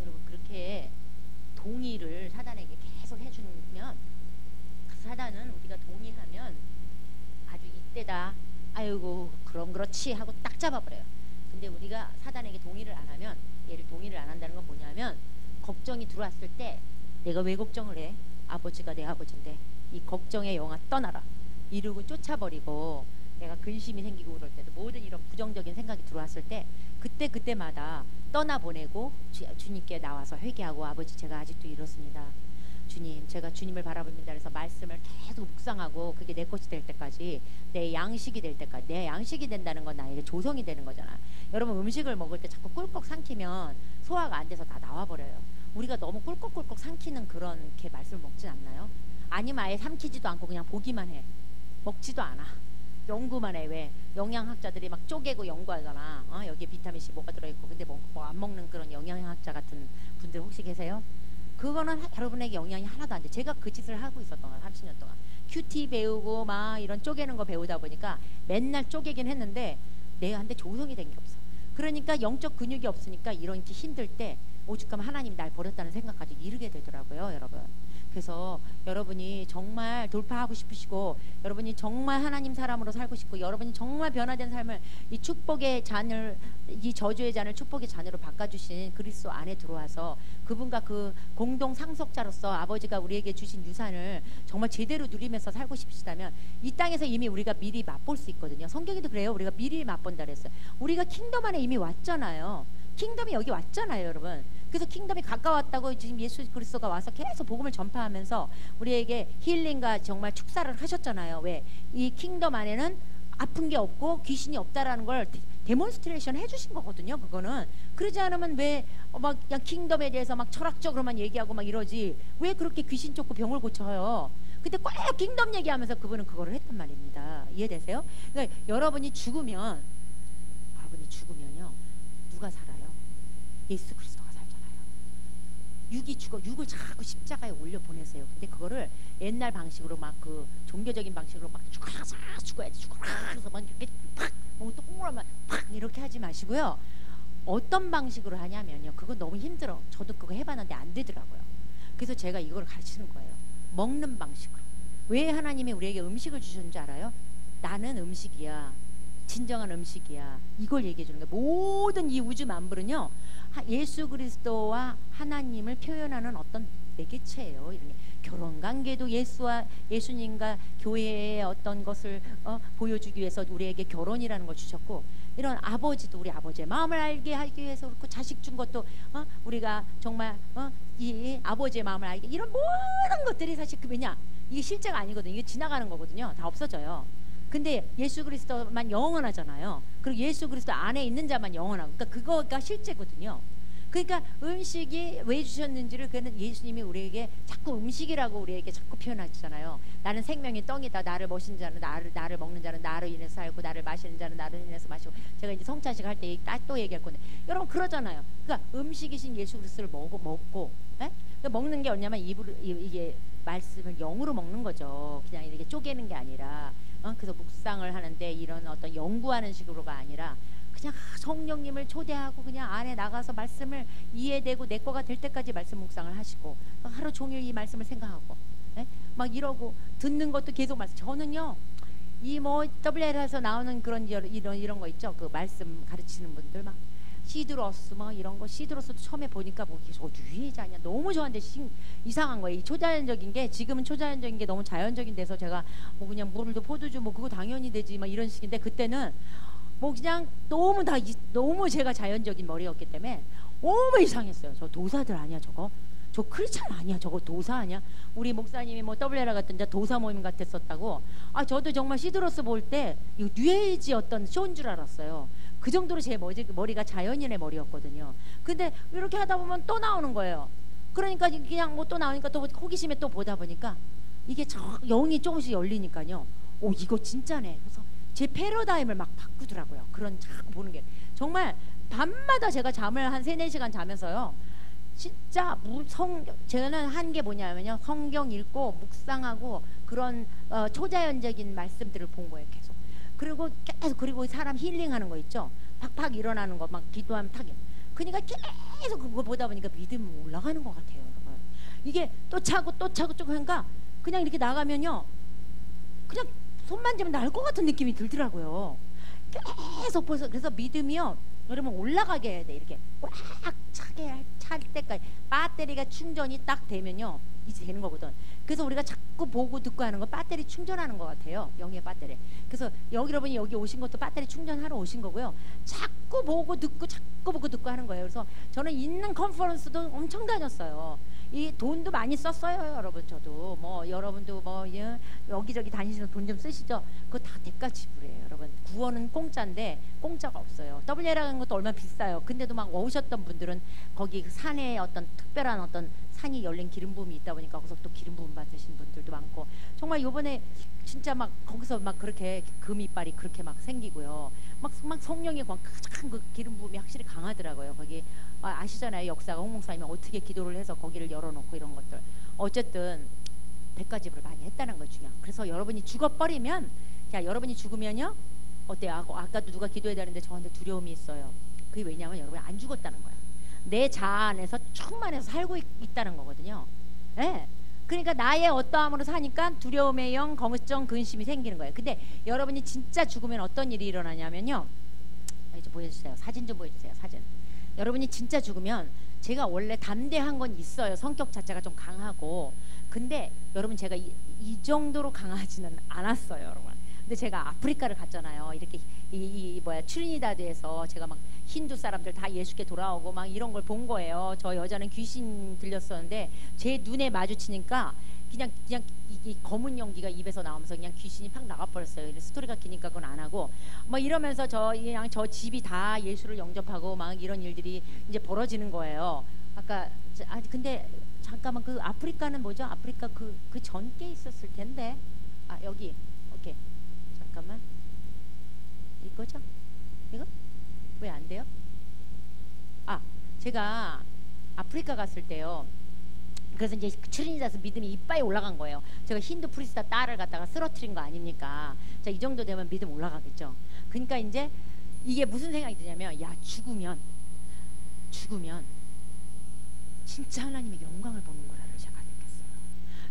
여러분 그렇게 동의를 사단에게 계속 해주면, 사단은 우리가 동의하면 아주 이때다, 아이고 그럼 그렇지 하고 딱 잡아버려요. 근데 우리가 사단에게 동의를 안 하면, 얘를 동의를 안 한다는 건 뭐냐면, 걱정이 들어왔을 때 내가 왜 걱정을 해? 아버지가 내 아버지인데 이 걱정의 영아 떠나라 이러고 쫓아버리고, 내가 근심이 생기고 그럴 때도 모든 이런 부정적인 생각이 들어왔을 때 그때마다 떠나보내고 주님께 나와서 회개하고, 아버지 제가 아직도 이렇습니다. 주님, 제가 주님을 바라봅니다. 그래서 말씀을 계속 묵상하고 그게 내 것이 될 때까지, 내 양식이 될 때까지. 내 양식이 된다는 건 나에게 조성이 되는 거잖아. 여러분 음식을 먹을 때 자꾸 꿀꺽 삼키면 소화가 안 돼서 다 나와버려요. 우리가 너무 꿀꺽꿀꺽 삼키는 그런 게 말씀을 먹진 않나요? 아니면 아예 삼키지도 않고 그냥 보기만 해. 먹지도 않아. 연구만 해. 왜? 영양학자들이 막 쪼개고 연구하잖아. 여기에 비타민C 뭐가 들어있고. 근데 뭐 안 먹는 그런 영양학자 같은 분들 혹시 계세요? 그거는 여러분에게 영향이 하나도 안 돼. 제가 그 짓을 하고 있었던 거야 30년 동안. 큐티 배우고 막 이런 쪼개는 거 배우다 보니까 맨날 쪼개긴 했는데 내한테 조성이 된 게 없어. 그러니까 영적 근육이 없으니까 이렇게 힘들 때 오죽하면 하나님이 날 버렸다는 생각까지 이르게 되더라고요, 여러분. 그래서 여러분이 정말 돌파하고 싶으시고, 여러분이 정말 하나님 사람으로 살고 싶고, 여러분이 정말 변화된 삶을, 이 축복의 잔을, 이 저주의 잔을 축복의 잔으로 바꿔주신 그리스도 안에 들어와서 그분과 그 공동 상속자로서 아버지가 우리에게 주신 유산을 정말 제대로 누리면서 살고 싶으시다면, 이 땅에서 이미 우리가 미리 맛볼 수 있거든요. 성경에도 그래요. 우리가 미리 맛본다 그랬어요. 우리가 킹덤 안에 이미 왔잖아요. 킹덤이 여기 왔잖아요, 여러분. 그래서 킹덤이 가까웠다고 지금 예수 그리스도가 와서 계속 복음을 전파하면서 우리에게 힐링과 정말 축사를 하셨잖아요. 왜? 이 킹덤 안에는 아픈 게 없고 귀신이 없다라는 걸 데몬스트레이션 해주신 거거든요. 그거는. 그러지 않으면 왜 막 그냥 킹덤에 대해서 막 철학적으로만 얘기하고 막 이러지, 왜 그렇게 귀신 쫓고 병을 고쳐요? 근데 꼭 킹덤 얘기하면서 그분은 그거를 했단 말입니다. 이해되세요? 그러니까 여러분이 죽으면요, 누가 살아요? 예수 그리스도가 살잖아요. 육이 죽어, 육을 자꾸 십자가에 올려 보내세요. 근데 그거를 옛날 방식으로 막 그 종교적인 방식으로 막 죽어야지 그래서 막 이렇게 팍 동그라면 팍 이렇게 하지 마시고요. 어떤 방식으로 하냐면요, 그건 너무 힘들어. 저도 그거 해봤는데 안 되더라고요. 그래서 제가 이걸 가르치는 거예요. 먹는 방식으로. 왜 하나님이 우리에게 음식을 주셨는지 알아요? 나는 음식이야, 진정한 음식이야, 이걸 얘기해 주는 거예요. 모든 이 우주 만물은요, 예수 그리스도와 하나님을 표현하는 어떤 매개체예요. 이런 게. 결혼 관계도 예수님과 교회의 어떤 것을 보여주기 위해서 우리에게 결혼이라는 걸 주셨고, 이런 아버지도 우리 아버지의 마음을 알게 하기 위해서 그렇고, 자식 준 것도 우리가 정말 이 아버지의 마음을 알게, 이런 모든 것들이 사실 그 왜냐, 이게 실제가 아니거든요. 이게 지나가는 거거든요. 다 없어져요. 근데 예수 그리스도만 영원하잖아요. 그리고 예수 그리스도 안에 있는 자만 영원하고, 그러니까 그거가 실제거든요. 그러니까 음식이 왜 주셨는지를, 그는 예수님이 우리에게 자꾸 음식이라고 우리에게 자꾸 표현하시잖아요. 나는 생명의 떡이다. 나를 머신 자는 나를 먹는 자는 나로 인해서 살고, 나를 마시는 자는 나로 인해서 마시고. 제가 이제 성찬식 할 때 또 얘기할 건데, 여러분 그러잖아요. 그러니까 음식이신 예수 그리스도를 먹고, 네? 그러니까 먹는 게 뭐냐면 이게 말씀을 영으로 먹는 거죠. 그냥 이렇게 쪼개는 게 아니라, 그래서 묵상을 하는데 이런 어떤 연구하는 식으로가 아니라 그냥 성령님을 초대하고 그냥 안에 나가서 말씀을 이해되고 내 거가 될 때까지 말씀 묵상을 하시고, 하루 종일 이 말씀을 생각하고, 네? 막 이러고 듣는 것도 계속 말씀. 저는요, 이 뭐 WL에서 나오는 그런 이런 거 있죠. 그 말씀 가르치는 분들 막 시드로스 뭐 이런 거, 시드로스도 처음에 보니까 뭐 계속 유해자냐 너무 저한테 이상한 거예요. 이 초자연적인 게, 지금은 초자연적인 게 너무 자연적인 데서 제가 뭐 그냥 물도 포도주 뭐 그거 당연히 되지 막 이런 식인데, 그때는 뭐 그냥 너무 제가 자연적인 머리였기 때문에 너무 이상했어요. 저 도사들 아니야 저거? 저 크리스찬 아니야 저거? 도사 아니야? 우리 목사님이 뭐 WLA 같은 데 도사 모임 같았었다고. 저도 정말 시드로스 볼 때 이거 뉴에이지 어떤 쇼인 줄 알았어요. 그 정도로 제 머리가 자연인의 머리였거든요. 근데 이렇게 하다 보면 또 나오는 거예요. 그러니까 그냥 뭐 또 나오니까 또 호기심에 또 보다 보니까 이게 영이 조금씩 열리니까요. 오, 이거 진짜네. 그래서 제 패러다임을 막 바꾸더라고요. 그런 자꾸 보는 게. 정말 밤마다 제가 잠을 한 3-4시간 자면서요, 진짜 저는 한 게 뭐냐면요, 성경 읽고 묵상하고 그런 초자연적인 말씀들을 본 거예요. 계속. 그리고 계속, 그리고 사람 힐링하는 거 있죠. 팍팍 일어나는 거, 막 기도하면 탁. 그러니까 계속 그거 보다 보니까 믿음이 올라가는 것 같아요, 여러분. 이게 또 차고 쭉 하니까 그냥 이렇게 나가면요, 그냥 손만 잡으면 날 것 같은 느낌이 들더라고요. 계속 벌써. 그래서 믿음이요, 여러분 올라가게 해야 돼. 이렇게 꽉 찰 때까지 배터리가 충전이 딱 되면요, 이제 되는 거거든. 그래서 우리가 자꾸 보고 듣고 하는 거 배터리 충전하는 것 같아요. 영의 배터리. 그래서 여러분이 여기 오신 것도 배터리 충전하러 오신 거고요. 자꾸 보고 듣고 하는 거예요. 그래서 저는 있는 컨퍼런스도 엄청 다녔어요. 이 돈도 많이 썼어요, 여러분. 저도 뭐 여러분도 뭐 여기저기 다니시는 돈 좀 쓰시죠. 그거 다 대가 지불이에요, 여러분. 구원은 공짜인데 공짜가 없어요. WL라는 것도 얼마나 비싸요. 근데도 막 오셨던 분들은 거기 산에 어떤 특별한 어떤 산이 열린 기름 부음이 있다 보니까 거기서 또 기름 부음 받으신 분들도 많고, 정말 요번에 진짜 막 거기서 막 그렇게 금이빨이 그렇게 막 생기고요. 막 성령의 가장 그 기름 부음이 확실히 강하더라고요. 거기 아시잖아요. 역사가 홍 목사님이 어떻게 기도를 해서 거기를 열어놓고 이런 것들. 어쨌든 대가지불을 많이 했다는 걸 중요한. 그래서 여러분이 죽어버리면, 자, 여러분이 죽으면요, 어때요? 아까도 누가 기도해야 되는데 저한테 두려움이 있어요. 그게 왜냐하면 여러분이 안 죽었다는 거야. 내 자아 안에서 충만해서 살고 있다는 거거든요. 네. 그러니까 나의 어떠함으로 사니까 두려움의 영, 걱정, 근심이 생기는 거예요. 근데 여러분이 진짜 죽으면 어떤 일이 일어나냐면요, 이제 보여주세요. 사진 좀 보여주세요. 사진. 여러분이 진짜 죽으면, 제가 원래 담대한 건 있어요. 성격 자체가 좀 강하고. 근데 여러분, 제가 이 정도로 강하지는 않았어요, 여러분. 근데 제가 아프리카를 갔잖아요. 이렇게 트리니다드에서 제가 막 힌두 사람들 다 예수께 돌아오고 막 이런 걸 본 거예요. 저 여자는 귀신 들렸었는데 제 눈에 마주치니까 그냥 이 검은 연기가 입에서 나오면서 그냥 귀신이 팍 나가버렸어요. 스토리가 기니까 그건 안 하고, 뭐 이러면서 저 집이 다 예수를 영접하고 막 이런 일들이 이제 벌어지는 거예요. 근데 잠깐만, 그 아프리카는 뭐죠? 아프리카 그 전께 있었을 텐데. 여기. 오케이. 잠깐만. 이거죠? 이거? 왜 안 돼요? 제가 아프리카 갔을 때요, 그래서 이제 트리니다에서 믿음이 이빠이 올라간 거예요. 제가 힌두 프리스타 딸을 갖다가 쓰러뜨린 거 아닙니까? 자, 이 정도 되면 믿음 올라가겠죠. 그러니까 이제 이게 무슨 생각이 드냐면, 야, 죽으면 진짜 하나님의 영광을 보는 거라를 제가 느꼈어요.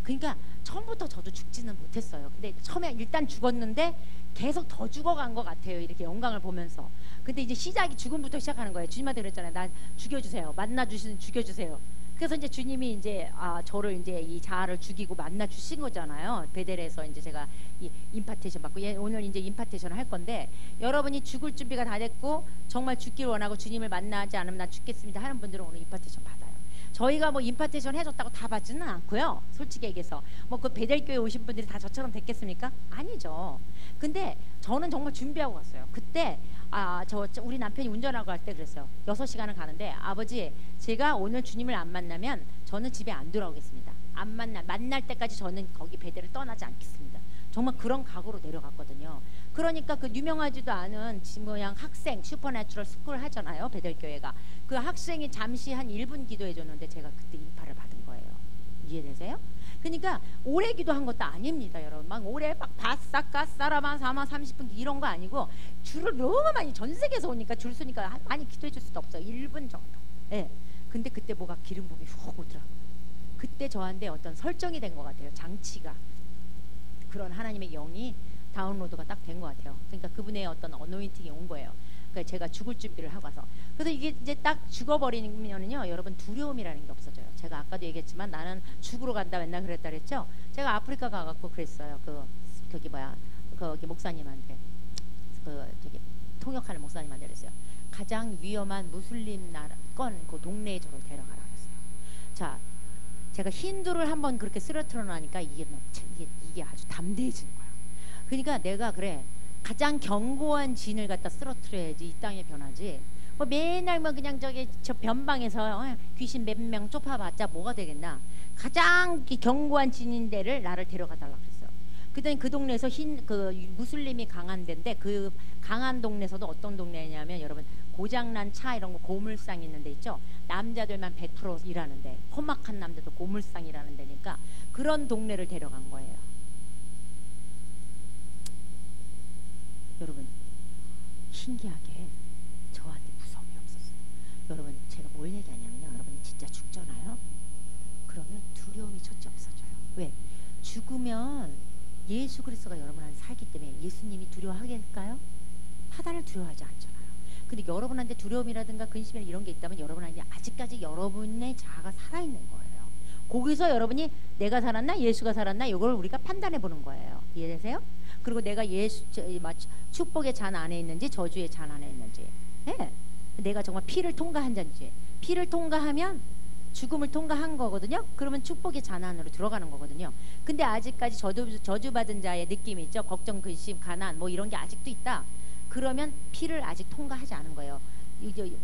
그러니까 처음부터 저도 죽지는 못했어요. 근데 처음에 일단 죽었는데 계속 더 죽어간 것 같아요. 이렇게 영광을 보면서. 근데 이제 시작이 죽음부터 시작하는 거예요. 주님한테 그랬잖아요. 난 죽여주세요. 만나주시는 죽여주세요. 그래서 이제 주님이 이제 저를 이제 이 자아를 죽이고 만나 주신 거잖아요. 베델에서 이제 제가 이 임파테이션 받고, 오늘 이제 임파테이션을 할 건데, 여러분이 죽을 준비가 다 됐고 정말 죽기를 원하고 주님을 만나지 않으면 난 죽겠습니다 하는 분들은 오늘 임파테이션 받아요. 저희가 뭐 임파테이션 해줬다고 다 받지는 않고요. 솔직히 얘기해서 뭐 그 베델교회 오신 분들이 다 저처럼 됐겠습니까? 아니죠. 근데 저는 정말 준비하고 갔어요. 그때 우리 남편이 운전하고 갈 때 그랬어요. 6시간을 가는데 아버지 제가 오늘 주님을 안 만나면 저는 집에 안 돌아오겠습니다. 안 만날 때까지 저는 거기 베델을 떠나지 않겠습니다. 정말 그런 각오로 내려갔거든요. 그러니까 그 유명하지도 않은 모양 학생 슈퍼내추럴 스쿨 하잖아요. 베델교회가. 그 학생이 잠시 한 1분 기도해 줬는데 제가 그때 인파를 받은 거예요. 이해되세요? 그러니까 오래 기도한 것도 아닙니다, 여러분. 막 오래 막 바싹 사라만 4만 30분 이런 거 아니고 줄을 너무 많이 전 세계에서 오니까 줄 서니까 많이 기도해 줄 수도 없어요. 1분 정도. 예. 근데 그때 뭐가 기름 부음이 훅 오더라고요. 그때 저한테 어떤 설정이 된 것 같아요. 장치가. 그런 하나님의 영이 다운로드가 딱 된 것 같아요. 그러니까 그분의 어떤 어노인팅이 온 거예요. 그러니까 제가 죽을 준비를 하고 와서. 그래서 이게 이제 딱 죽어버리면은요, 여러분 두려움이라는 게 없어져요. 제가 아까도 얘기했지만 나는 죽으러 간다 맨날 그랬다 그랬죠. 제가 아프리카 가갖고 그랬어요. 거기 목사님한테 저기 통역하는 목사님한테 그랬어요. 가장 위험한 무슬림 나라 그 동네에 저를 데려가라 그랬어요. 자, 제가 힌두를 한번 그렇게 쓰러뜨려 놔니까 이게 아주 담대해지는 거야. 그러니까 내가 그래 가장 견고한 진을 갖다 쓰러뜨려야지 이 땅에 변하지. 뭐 맨날 뭐 그냥 저 변방에서 귀신 몇 명 쫓아봤자 뭐가 되겠나. 가장 견고한 진인 데를 나를 데려가달라 그랬어요. 그랬더니 그 동네에서 그 무슬림이 강한 데인데 그 강한 동네에서도 어떤 동네냐면 여러분 고장난 차 이런 거 고물상 있는 데 있죠. 남자들만 100% 일하는데 험악한 남자도 고물상 일하는 데니까 그런 동네를 데려간 거예요. 여러분 신기하게 저한테 무서움이 없었어요. 여러분 제가 뭘 얘기하냐면요. 여러분이 진짜 죽잖아요. 그러면 두려움이 첫째 없어져요. 왜? 죽으면 예수 그리스도가 여러분 안에 살기 때문에 예수님이 두려워하겠을까요? 하나를 두려워하지 않잖아요. 근데 여러분한테 두려움이라든가 근심이나 이런 게 있다면 여러분한테 아직까지 여러분의 자아가 살아있는 거예요. 거기서 여러분이 내가 살았나 예수가 살았나 이걸 우리가 판단해 보는 거예요. 이해되세요? 그리고 내가 축복의 잔 안에 있는지 저주의 잔 안에 있는지, 네. 내가 정말 피를 통과한 잔지. 피를 통과하면 죽음을 통과한 거거든요. 그러면 축복의 잔 안으로 들어가는 거거든요. 근데 아직까지 저주받은 자의 느낌이 있죠. 걱정, 근심, 가난 뭐 이런 게 아직도 있다. 그러면 피를 아직 통과하지 않은 거예요. 이게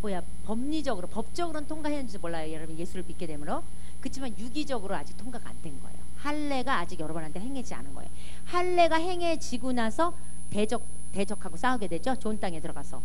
법리적으로 법적으로는 통과했는지 몰라요. 여러분 예수를 믿게 되므로. 그렇지만 유기적으로 아직 통과가 안 된 거예요. 할례가 아직 여러분한테 행해지지 않은 거예요. 할례가 행해지고 나서 대적하고 싸우게 되죠. 좋은 땅에 들어가서.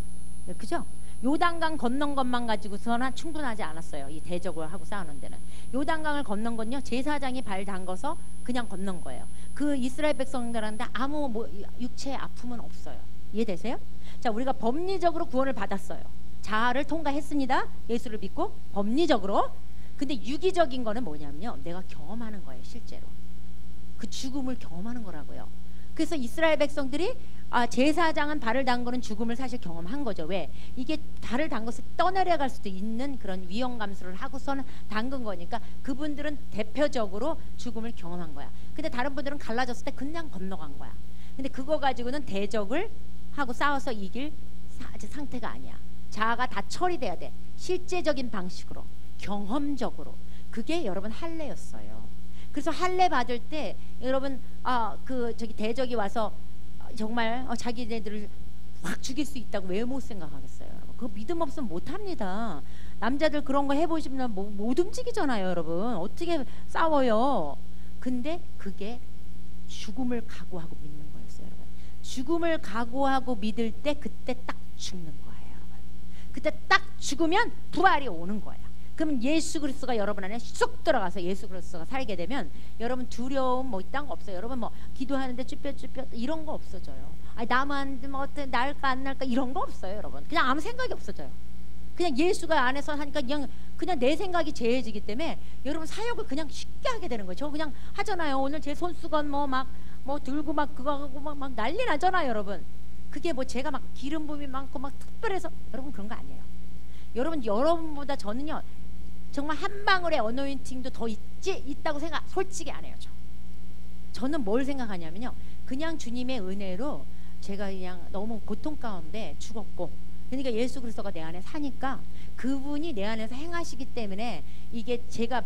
그죠? 요단강 건넌 것만 가지고서는 충분하지 않았어요. 이 대적을 하고 싸우는 데는. 요단강을 건넌 건요. 제사장이 발 담궈서 그냥 건넌 거예요. 그 이스라엘 백성들한테 아무 육체의 아픔은 없어요. 이해되세요? 자, 우리가 법리적으로 구원을 받았어요. 자아를 통과했습니다. 예수를 믿고 법리적으로. 근데 유기적인 거는 뭐냐면요. 내가 경험하는 거예요. 실제로. 그 죽음을 경험하는 거라고요. 그래서 이스라엘 백성들이 제사장은 발을 담그는 죽음을 사실 경험한 거죠. 왜? 이게 발을 담궈서 떠내려갈 수도 있는 그런 위험 감수를 하고서는 담근 거니까 그분들은 대표적으로 죽음을 경험한 거야. 근데 다른 분들은 갈라졌을 때 그냥 건너간 거야. 근데 그거 가지고는 대적을 하고 싸워서 이길 상태가 아니야. 자아가 다 처리돼야 돼. 실제적인 방식으로, 경험적으로. 그게 여러분 할례였어요. 그래서 할례 받을 때 여러분 대적이 와서 정말 자기네들을 확 죽일 수 있다고 왜 못 생각하겠어요? 여러분 그거 믿음 없으면 못합니다. 남자들 그런 거 해보시면 못 움직이잖아요. 여러분 어떻게 싸워요? 근데 그게 죽음을 각오하고 믿는 거였어요. 여러분 죽음을 각오하고 믿을 때 그때 딱 죽는 거예요. 여러분 그때 딱 죽으면 부활이 오는 거예요. 그럼 예수 그리스도가 여러분 안에 쑥 들어가서 예수 그리스도가 살게 되면 여러분 두려움 뭐 이딴 거 없어요. 여러분 뭐 기도하는데 쭈뼛쭈뼛 이런 거 없어져요. 아니 나만 뭐 어때 날까 안 날까 이런 거 없어요. 여러분 그냥 아무 생각이 없어져요. 그냥 예수가 안에서 하니까 그냥 내 생각이 제해지기 때문에 여러분 사역을 그냥 쉽게 하게 되는 거예요. 저 그냥 하잖아요. 오늘 제 손수건 뭐 들고 막 그거 하고 막 난리 나잖아요. 여러분 그게 뭐 제가 막 기름 부음이 많고 막 특별해서 여러분 그런 거 아니에요. 여러분보다 저는요 정말 한 방울의 어노인팅도 더 있다고 솔직히 안 해요. 저는 뭘 생각하냐면요. 그냥 주님의 은혜로 제가 그냥 너무 고통 가운데 죽었고 그러니까 예수 그리스도가 내 안에 사니까 그분이 내 안에서 행하시기 때문에 이게 제가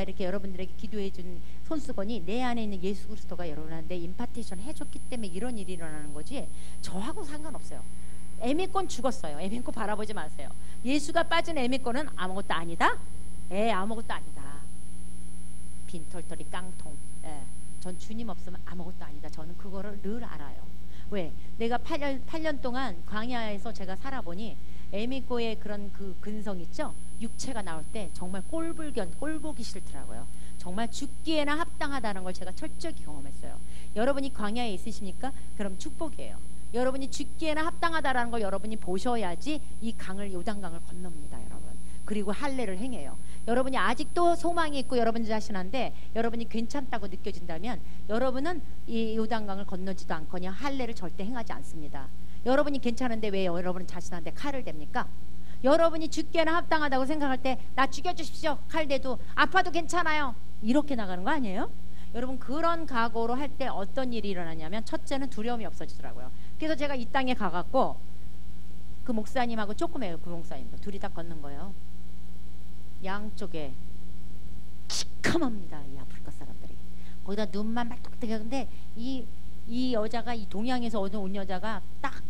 이렇게 여러분들에게 기도해 준 손수건이 내 안에 있는 예수 그리스도가 여러분한테 임파테이션 해줬기 때문에 이런 일이 일어나는 거지 저하고 상관없어요. 에미권 죽었어요. 에미권 바라보지 마세요. 예수가 빠진 에미권은 아무것도 아니다. 아무것도 아니다. 빈털터리 깡통. 전 주님 없으면 아무것도 아니다. 저는 그거를 늘 알아요. 왜? 내가 8년 동안 광야에서 제가 살아보니 에미고의 그런 그 근성 있죠? 육체가 나올 때 정말 꼴보기 싫더라고요. 정말 죽기에나 합당하다는 걸 제가 철저히 경험했어요. 여러분이 광야에 있으십니까? 그럼 축복이에요. 여러분이 죽기에나 합당하다라는 걸 여러분이 보셔야지 이 요단강을 건넙니다, 여러분. 그리고 할례를 행해요. 여러분이 아직도 소망이 있고 여러분 자신한테 여러분이 괜찮다고 느껴진다면 여러분은 이 요단강을 건너지도 않거나 할례를 절대 행하지 않습니다. 여러분이 괜찮은데 왜 여러분 자신한테 칼을 댑니까? 여러분이 죽기에나 합당하다고 생각할 때 나 죽여주십시오. 칼 대도 아파도 괜찮아요. 이렇게 나가는 거 아니에요? 여러분 그런 각오로 할 때 어떤 일이 일어나냐면 첫째는 두려움이 없어지더라고요. 그래서 제가 이 땅에 가갖고 그 목사님하고 조그매요. 그 목사님도 둘이 다 걷는 거예요. 양쪽에 시커멉니다. 이 아프리카 사람들이. 거기다 눈만 말뚝ጥ하는데 이 여자가 이 동양에서 온 여자가 딱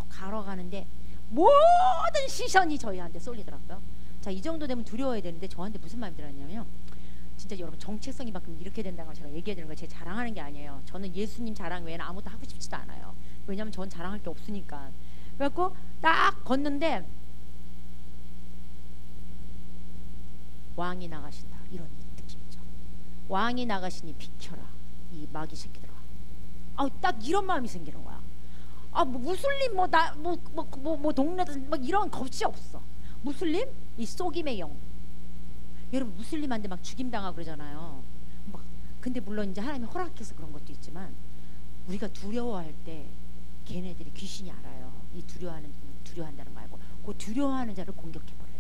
걸어가는데 모든 시선이 저희한테 쏠리더라고요. 자, 이 정도 되면 두려워야 되는데 저한테 무슨 마음이 들었냐면요. 진짜 여러분 정체성이 만큼 이렇게 된다는 걸 제가 얘기해 드리는 거예요. 제가 자랑하는 게 아니에요. 저는 예수님 자랑 외에는 아무것도 하고 싶지도 않아요. 왜냐면 전 자랑할 게 없으니까. 그래갖고 딱 걷는데 왕이 나가신다 이런 느낌이죠. 왕이 나가시니 비켜라 이 마귀 새끼들아. 딱 이런 마음이 생기는 거야. 뭐 무슬림 뭐 동네도 뭐 이런 겁이 없어. 무슬림 이 속임의 영. 여러분 무슬림한테 막 죽임 당하고 그러잖아요. 근데 물론 이제 하나님이 허락해서 그런 것도 있지만 우리가 두려워할 때 걔네들이 귀신이 알아요. 이 두려워한다는 거 알고 그 두려워하는 자를 공격해 버려요.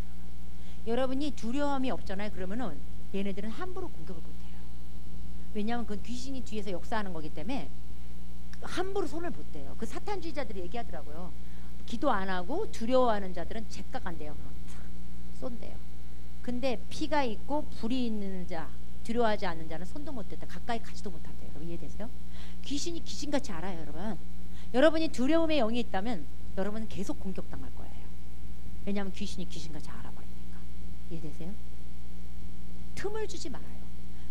여러분이 두려움이 없잖아요. 그러면은 얘네들은 함부로 공격을 못 해요. 왜냐하면 그 귀신이 뒤에서 역사하는 거기 때문에 함부로 손을 못 대요. 그 사탄주의자들이 얘기하더라고요. 기도 안 하고 두려워하는 자들은 제깍 안 돼요. 그럼 쏜대요. 근데 피가 있고 불이 있는 자, 두려워하지 않는 자는 손도 못 댔다. 가까이 가지도 못한대요. 여러분 이해되세요? 귀신이 귀신같이 알아요, 여러분. 여러분이 두려움의 영이 있다면 여러분은 계속 공격당할 거예요. 왜냐하면 귀신이 귀신같이 알아버리니까. 이해되세요? 틈을 주지 말아요.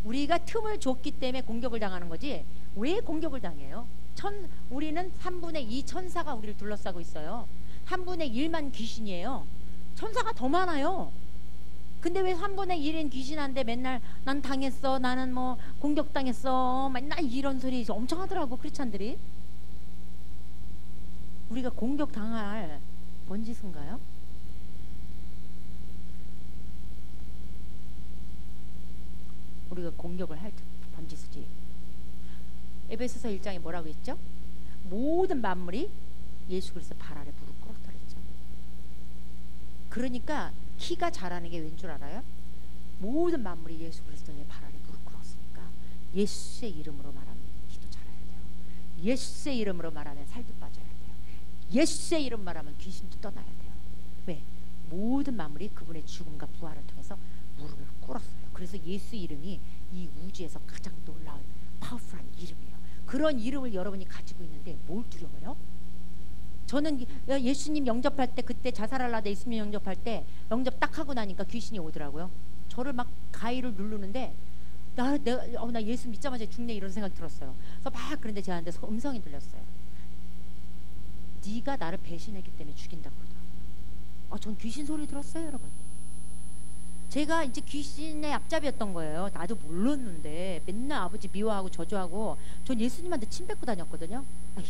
우리가 틈을 줬기 때문에 공격을 당하는 거지 왜 공격을 당해요? 우리는 3분의 2 천사가 우리를 둘러싸고 있어요. 3분의 1만 귀신이에요. 천사가 더 많아요. 근데 왜 3분의 1인 귀신한테 맨날 난 당했어, 나는 뭐 공격당했어, 맨날 이런 소리 엄청 하더라고 크리스찬들이. 우리가 공격당할 번짓인가요? 우리가 공격을 할 번짓이지. 에베소서 1장에 뭐라고 했죠? 모든 만물이 예수 그리스도 발 아래 무릎 꿇었다 그랬죠. 그러니까 키가 자라는 게 왠 줄 알아요? 모든 만물이 예수 그리스도의 발 아래 무릎 꿇었으니까 예수의 이름으로 말하면 키도 자라야 돼요. 예수의 이름으로 말하면 살도 빠져야 돼요. 예수의 이름 말하면 귀신도 떠나야 돼요. 왜? 모든 만물이 그분의 죽음과 부활을 통해서 무릎을 꿇었어요. 그래서 예수 이름이 이 우주에서 가장 놀라운 파워풀한 이름이에요. 그런 이름을 여러분이 가지고 있는데 뭘 두려워요? 저는 예수님 영접할 때 그때 자살하려다 예수님 영접할 때 영접 딱 하고 나니까 귀신이 오더라고요. 저를 막 가위를 누르는데 나 예수 믿자마자 죽네 이런 생각이 들었어요. 그래서 막 그런데 저한테 음성이 들렸어요. 네가 나를 배신했기 때문에 죽인다고 그러더라고요. 전 귀신 소리 들었어요, 여러분. 제가 이제 귀신의 앞잡이였던 거예요. 나도 몰랐는데 맨날 아버지 미워하고 저주하고 전 예수님한테 침 뱉고 다녔거든요.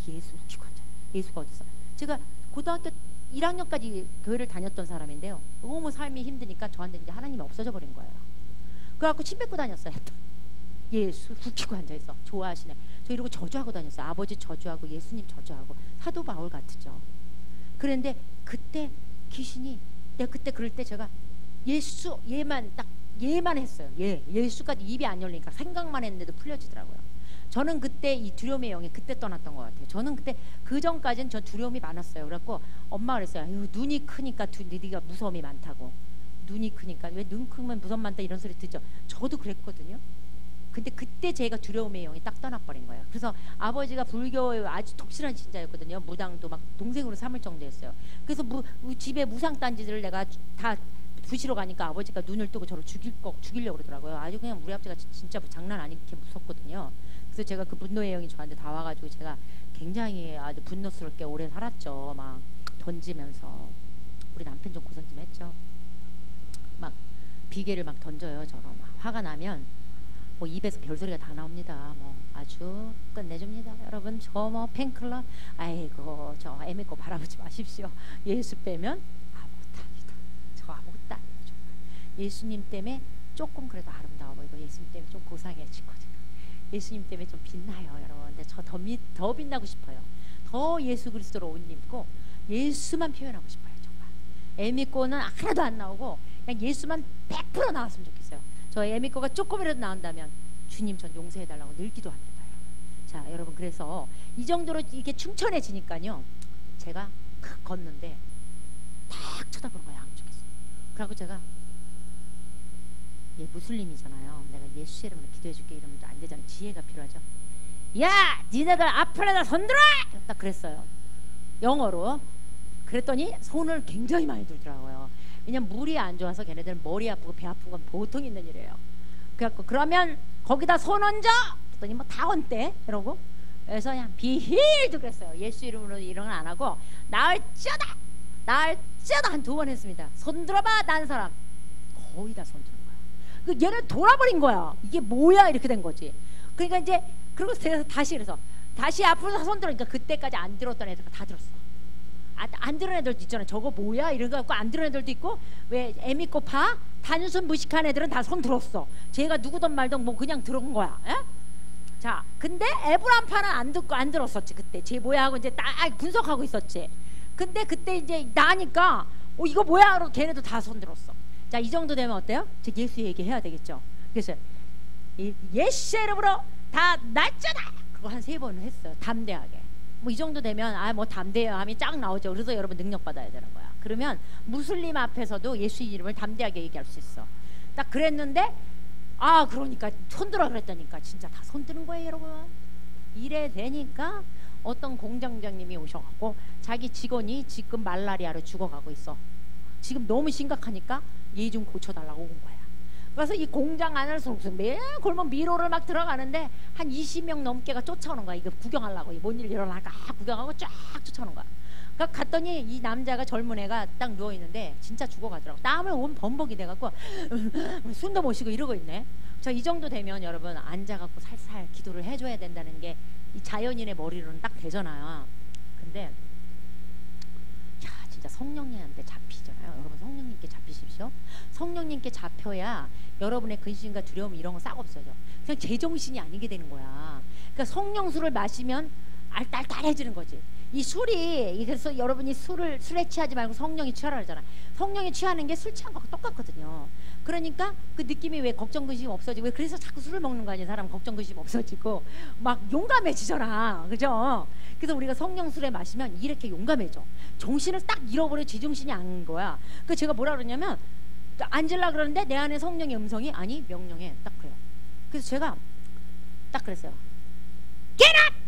예수 웃기고 앉아. 예수가 어딨어? 제가 고등학교 1학년까지 교회를 다녔던 사람인데요. 너무 삶이 힘드니까 저한테 이제 하나님이 없어져 버린 거예요. 그래갖고 침 뱉고 다녔어요. 예수 웃기고 앉아있어. 좋아하시네. 저 이러고 저주하고 다녔어요. 아버지 저주하고 예수님 저주하고 사도 바울 같으죠. 그런데 그때 귀신이 내가 그때 그럴 때 제가 예수 얘만 했어요. 예수까지 입이 안 열리니까 생각만 했는데도 풀려지더라고요. 저는 그때 이 두려움의 영이 그때 떠났던 것 같아요. 저는 그때 그 전까지는 저 두려움이 많았어요. 그래갖고 엄마가 그랬어요. 눈이 크니까 네가 무서움이 많다고. 눈이 크니까 왜 눈 크면 무서움 많다 이런 소리 듣죠. 저도 그랬거든요. 근데 그때 제가 두려움의 영이 딱 떠나버린 거예요. 그래서 아버지가 불교의 아주 독실한 신자였거든요. 무당도 막 동생으로 삼을 정도였어요. 그래서 집에 무상단지들을 내가 다 부시러 가니까 아버지가 눈을 뜨고 저를 죽이려고 그러더라고요. 아주 그냥 우리 아버지가 진짜 장난 아니게 무섭거든요. 그래서 제가 그 분노의 영이 저한테 다 와가지고 제가 굉장히 아주 분노스럽게 오래 살았죠. 막 던지면서 우리 남편 좀 고생 좀 했죠. 막 비계를 막 던져요. 저로 막 화가 나면 뭐 입에서 별소리가 다 나옵니다. 뭐 아주 끝내줍니다. 여러분 저 뭐 팬클럽 아이고 저 애미고 바라보지 마십시오. 예수 빼면 아무것도 아니다. 저 아무것도 아니에요. 정말 예수님 때문에 조금 그래도 아름다워 보이고 예수님 때문에 좀 고상해지고 예수님 때문에 좀 빛나요. 여러분 근데 저 더 빛나고 싶어요. 더 예수 그리스도로 옷 입고 예수만 표현하고 싶어요. 정말 애미고는 하나도 안 나오고 그냥 예수만 100% 나왔으면 좋겠어요. 저 애미거가 조금이라도 나온다면 주님 전 용서해달라고 늘 기도합니다. 자 여러분 그래서 이 정도로 이게 충천해지니까요. 제가 걷는데 딱 쳐다보는 거예요. 양쪽에서. 그래갖고 제가 얘 무슬림이잖아요. 내가 예수 이름으로 기도해줄게 이러면 안 되잖아요. 지혜가 필요하죠. 야 니네들 앞으로다 손들어! 딱 그랬어요. 영어로. 그랬더니 손을 굉장히 많이 들더라고요. 왜냐면 물이 안 좋아서 걔네들은 머리 아프고 배 아픈 건 보통 있는 일이에요. 그래갖고 그러면 거기다 손 얹어! 그랬더니 뭐 다 얹대 이러고. 그래서 그냥 비힐도 그랬어요. 예수 이름으로 이런 건 안 하고 나을지어다! 나을지어다! 한 2번 했습니다. 손 들어봐! 난 사람 거의 다 손 들은 거야. 그 얘는 돌아버린 거야. 이게 뭐야 이렇게 된 거지. 그러니까 이제 그리고 다시 그래서 다시 앞으로 손 들으니까 그때까지 안 들었던 애들 다 들었어. 안 들은 애들도 있잖아. 저거 뭐야 이런 거 갖고 안 들은 애들도 있고 왜 애미꼬 파 단순 무식한 애들은 다 손 들었어. 제가 누구든 말든 뭐 그냥 들은 거야. 에? 자 근데 에브람파는 안 듣고 안 들었었지. 그때 쟤 뭐야 하고 이제 딱 분석하고 있었지. 근데 그때 이제 나니까 이거 뭐야 하고 걔네도 다 손 들었어. 자 이 정도 되면 어때요? 제 예수 얘기해야 되겠죠. 그래서 예수 이름으로 다 날짜다 그거 한 3번을 했어요. 담대하게. 뭐 이 정도 되면 뭐 담대해요 함이 쫙 나오죠. 그래서 여러분 능력 받아야 되는 거야. 그러면 무슬림 앞에서도 예수 이름을 담대하게 얘기할 수 있어. 딱 그랬는데 그러니까 손들어 그랬다니까 진짜 다 손드는 거예요 여러분. 이래 되니까 어떤 공장장님이 오셔갖고 자기 직원이 지금 말라리아로 죽어가고 있어. 지금 너무 심각하니까 얘 좀 고쳐달라고 온 거야. 그래서 이 공장 안에서 매일 골목 미로를 막 들어가는데 한 20명 넘게가 쫓아오는 거야. 이거 구경하려고 뭔 일 일어날까 구경하고 쫙 쫓아오는 거야. 그러니까 갔더니 이 남자가 젊은 애가 딱 누워있는데 진짜 죽어가더라고. 땀을 온 범벅이 돼갖고 숨도 못 쉬고 이러고 있네. 자 이 정도 되면 여러분 앉아갖고 살살 기도를 해줘야 된다는 게 이 자연인의 머리로는 딱 되잖아요. 근데 진짜 성령님한테 잡히잖아요. 여러분 성령님께 잡히십시오. 성령님께 잡혀야 여러분의 근심과 두려움 이런 거 싹 없어져. 그냥 제정신이 아니게 되는 거야. 그러니까 성령술을 마시면 알딸딸해지는 거지. 이 술이 그래서 여러분이 술에 취하지 말고 성령이 취하라 그러잖아. 성령이 취하는 게 술 취한 거하고 똑같거든요. 그러니까 그 느낌이 왜 걱정 근심 없어지고 왜 그래서 자꾸 술을 먹는 거 아니야. 사람 걱정 근심 없어지고 막 용감해지잖아. 그죠? 그래서 우리가 성령술에 마시면 이렇게 용감해져. 정신을 딱 잃어버려 제정신이 아닌 거야. 그 제가 뭐라 그러냐면 앉으려 그러는데 내 안에 성령의 음성이 아니 명령해 딱 그래요. 그래서 제가 딱 그랬어요. Get up!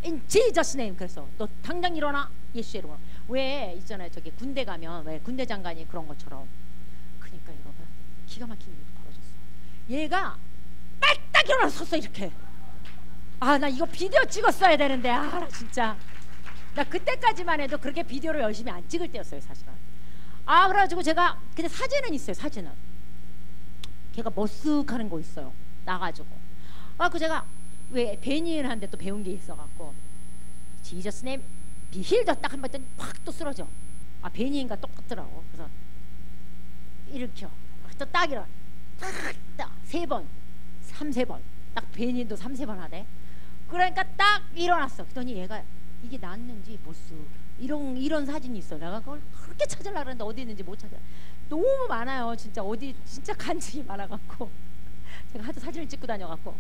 In Jesus name. 그래서 너 당장 일어나 예수의 이름으로. 왜 있잖아요 저기 군대 가면 왜 군대 장관이 그런 것처럼. 그러니까 여러분 기가 막힌 일이 벌어졌어. 얘가 빨딱 일어나서 섰어 이렇게. 나 이거 비디오 찍었어야 되는데 나 진짜 나 그때까지만 해도 그렇게 비디오를 열심히 안 찍을 때였어요 사실은. 그래가지고 제가 근데 사진은 있어요. 사진은 걔가 머쓱하는 거 있어요. 나가지고 그 제가 왜 베니엘한테 또 배운 게 있어갖고 지저스 네임 비힐더 딱 한 번 했더니 확 또 쓰러져. 베니인가 똑같더라고. 그래서 일으켜 또 딱 일어나 딱 3번 3-3번 딱 베니도 3-3번 하대. 그러니까 딱 일어났어. 그랬더니 얘가 이게 낫는지 모습 이런 사진이 있어. 내가 그걸 그렇게 찾으려고 그랬는데 어디 있는지 못 찾아. 너무 많아요 진짜. 어디 진짜 간증이 많아갖고 제가 하도 사진을 찍고 다녀갖고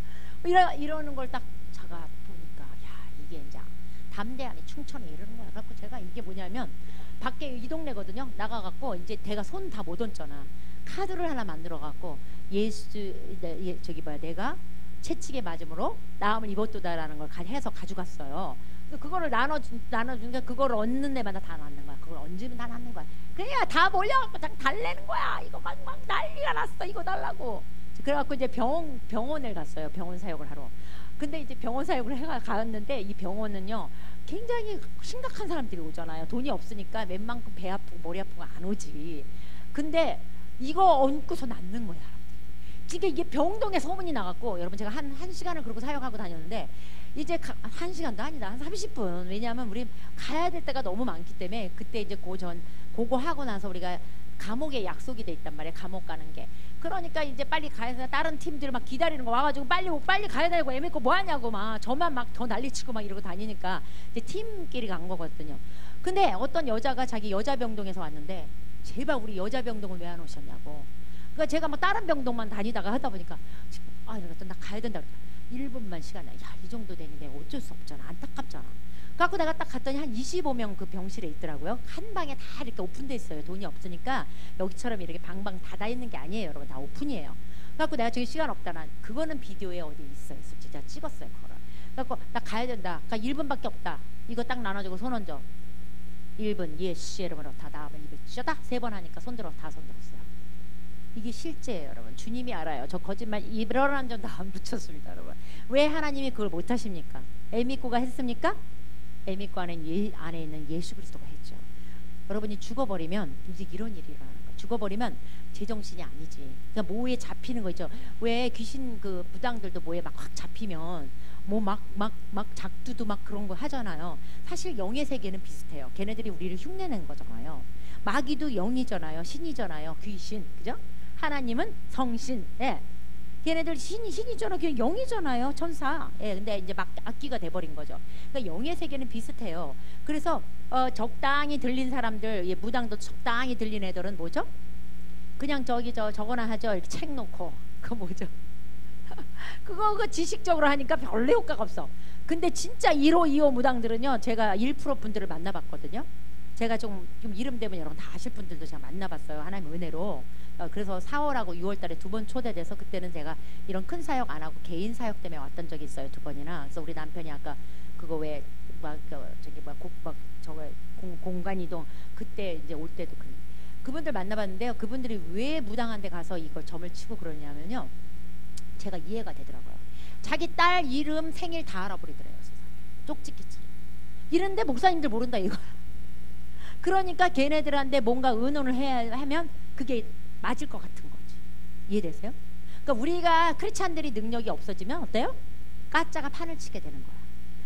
이러는 걸 딱 제가 보니까 야 이게 이제 담대하니 충천이 이러는 거야. 그래갖고 제가 이게 뭐냐면 밖에 이 동네거든요. 나가갖고 이제 내가 손 다 못 얹잖아. 카드를 하나 만들어갖고 저기 뭐야 내가 채찍에 맞음으로 나음을 입었도다라는 걸 해서 가져갔어요. 그거를 나눠주니까 그걸 얹는 데마다 다 낫는 거야. 그걸 얹으면 다 낫는 거야. 그냥 다 몰려갖고 다 달래는 거야. 이거 막 난리가 났어. 이거 달라고. 그래갖고 이제 병원을 갔어요. 병원 사역을 하러. 근데 이제 병원 사역을 갔는데 이 병원은요 굉장히 심각한 사람들이 오잖아요. 돈이 없으니까 웬만큼 배 아프고 머리 아프고 안 오지. 근데 이거 얹고서 낫는 거야. 그러니까 이게 병동에 소문이 나갔고 여러분 제가 한 시간을 그러고 사역하고 다녔는데 이제 한 시간도 아니다 한 30분 왜냐하면 우리 가야 될 때가 너무 많기 때문에 그때 이제 그거 하고 나서 우리가 감옥에 약속이 돼 있단 말이에요. 감옥 가는 게. 그러니까 이제 빨리 가야 다른 팀들 막 기다리는 거 와가지고 빨리 가야 되고 애매고 뭐 하냐고 막 저만 막 더 난리치고 막 이러고 다니니까 이제 팀끼리 간 거거든요. 근데 어떤 여자가 자기 여자 병동에서 왔는데 제발 우리 여자 병동을 왜 안 오셨냐고. 그러니까 제가 뭐 다른 병동만 다니다가 하다 보니까 이러니까 나 가야 된다 그러니까 1분만 시간이야. 이 정도 되는데 어쩔 수 없잖아. 안타깝잖아. 그래갖고 내가 딱 갔더니 한 25명 그 병실에 있더라고요. 한 방에 다 이렇게 오픈돼 있어요. 돈이 없으니까 여기처럼 이렇게 방방 닫아 있는 게 아니에요. 여러분 다 오픈이에요. 그래갖고 내가 저기 시간 없다. 난 그거는 비디오에 어디 있어요. 진짜 찍었어요. 그거를. 그래갖고 나 가야 된다. 그러니까 1분밖에 없다. 이거 딱 나눠주고 손 얹어. 1분 예시 여러분 다 나오면 입에 딱 3번 하니까 손들어 다 손들었어요. 이게 실제예요. 여러분 주님이 알아요. 저 거짓말 이러한 점 다 안 붙였습니다. 여러분 왜 하나님이 그걸 못하십니까? 에미꼬가 했습니까? 에미꼬 안에 있는 예수 그리스도가 했죠. 여러분이 죽어버리면 이제 이런 일이 일어나는 거예요. 죽어버리면 제정신이 아니지. 그러니까 모에 잡히는 거 있죠. 왜 귀신 그 무당들도 모에 막 확 잡히면 뭐 막 작두도 막 그런 거 하잖아요. 사실 영의 세계는 비슷해요. 걔네들이 우리를 흉내낸 거잖아요. 마귀도 영이잖아요. 신이잖아요. 귀신 그죠? 하나님은 성신. 예. 걔네들 신이잖아. 그냥 영이잖아요. 천사. 예. 근데 이제 막 악기가 돼버린 거죠. 그러니까 영의 세계는 비슷해요. 그래서 적당히 들린 사람들, 예, 무당도 적당히 들린 애들은 뭐죠? 그냥 저거나 하죠. 이렇게 책 놓고 그거 뭐죠? 그거 지식적으로 하니까 별로 효과가 없어. 근데 진짜 1호, 2호 무당들은요. 제가 1% 분들을 만나봤거든요. 제가 좀 이름 되면 여러분 다 아실 분들도 제가 만나봤어요. 하나님 은혜로. 그래서 4월하고 6월 달에 2번 초대돼서 그때는 제가 이런 큰 사역 안 하고 개인 사역 때문에 왔던 적이 있어요. 2번이나. 그래서 우리 남편이 아까 그거 왜 공간 이동 그때 이제 올 때도 그분들 만나봤는데요. 그분들이 왜 무당한 데 가서 이걸 점을 치고 그러냐면요. 제가 이해가 되더라고요. 자기 딸 이름 생일 다 알아버리더래요. 세상에. 쪽집게처럼. 이런데 목사님들 모른다 이거야. 그러니까 걔네들한테 뭔가 의논을 해야 하면 그게 맞을 것 같은 거지. 이해되세요? 그러니까 우리가 크리스찬들이 능력이 없어지면 어때요? 가짜가 판을 치게 되는 거야.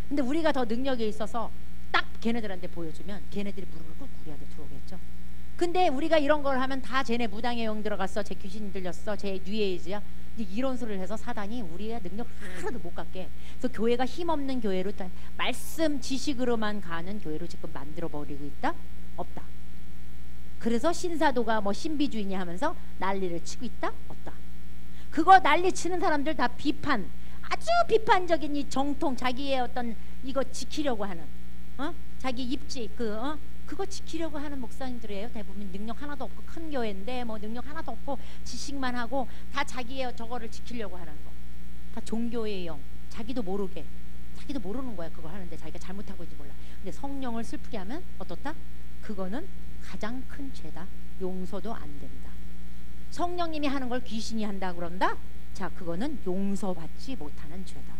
근데 우리가 더 능력이 있어서 딱 걔네들한테 보여주면 걔네들이 무릎을 꿇고 우리한테 들어오겠죠. 근데 우리가 이런 걸 하면 다 쟤네 무당의 영 들어갔어. 쟤 귀신 들렸어. 쟤 뉴에이지야. 이런 소리를 해서 사단이 우리의 능력 하나도 못 갖게. 그래서 교회가 힘없는 교회로 말씀 지식으로만 가는 교회로 지금 만들어버리고 있다? 없다. 그래서 신사도가 뭐 신비주의냐 하면서 난리를 치고 있다? 없다. 그거 난리 치는 사람들 다 비판, 아주 비판적인 이 정통 자기의 어떤 이거 지키려고 하는 자기 입지 그거 지키려고 하는 목사님들이에요. 대부분 능력 하나도 없고 큰 교회인데 뭐 능력 하나도 없고 지식만 하고 다 자기의 저거를 지키려고 하는 거. 다 종교의 영. 자기도 모르게. 자기도 모르는 거야. 그거 하는데 자기가 잘못하고 있는지 몰라. 근데 성령을 슬프게 하면 어떻다? 그거는 가장 큰 죄다. 용서도 안 된다. 성령님이 하는 걸 귀신이 한다 그런다? 자, 그거는 용서받지 못하는 죄다.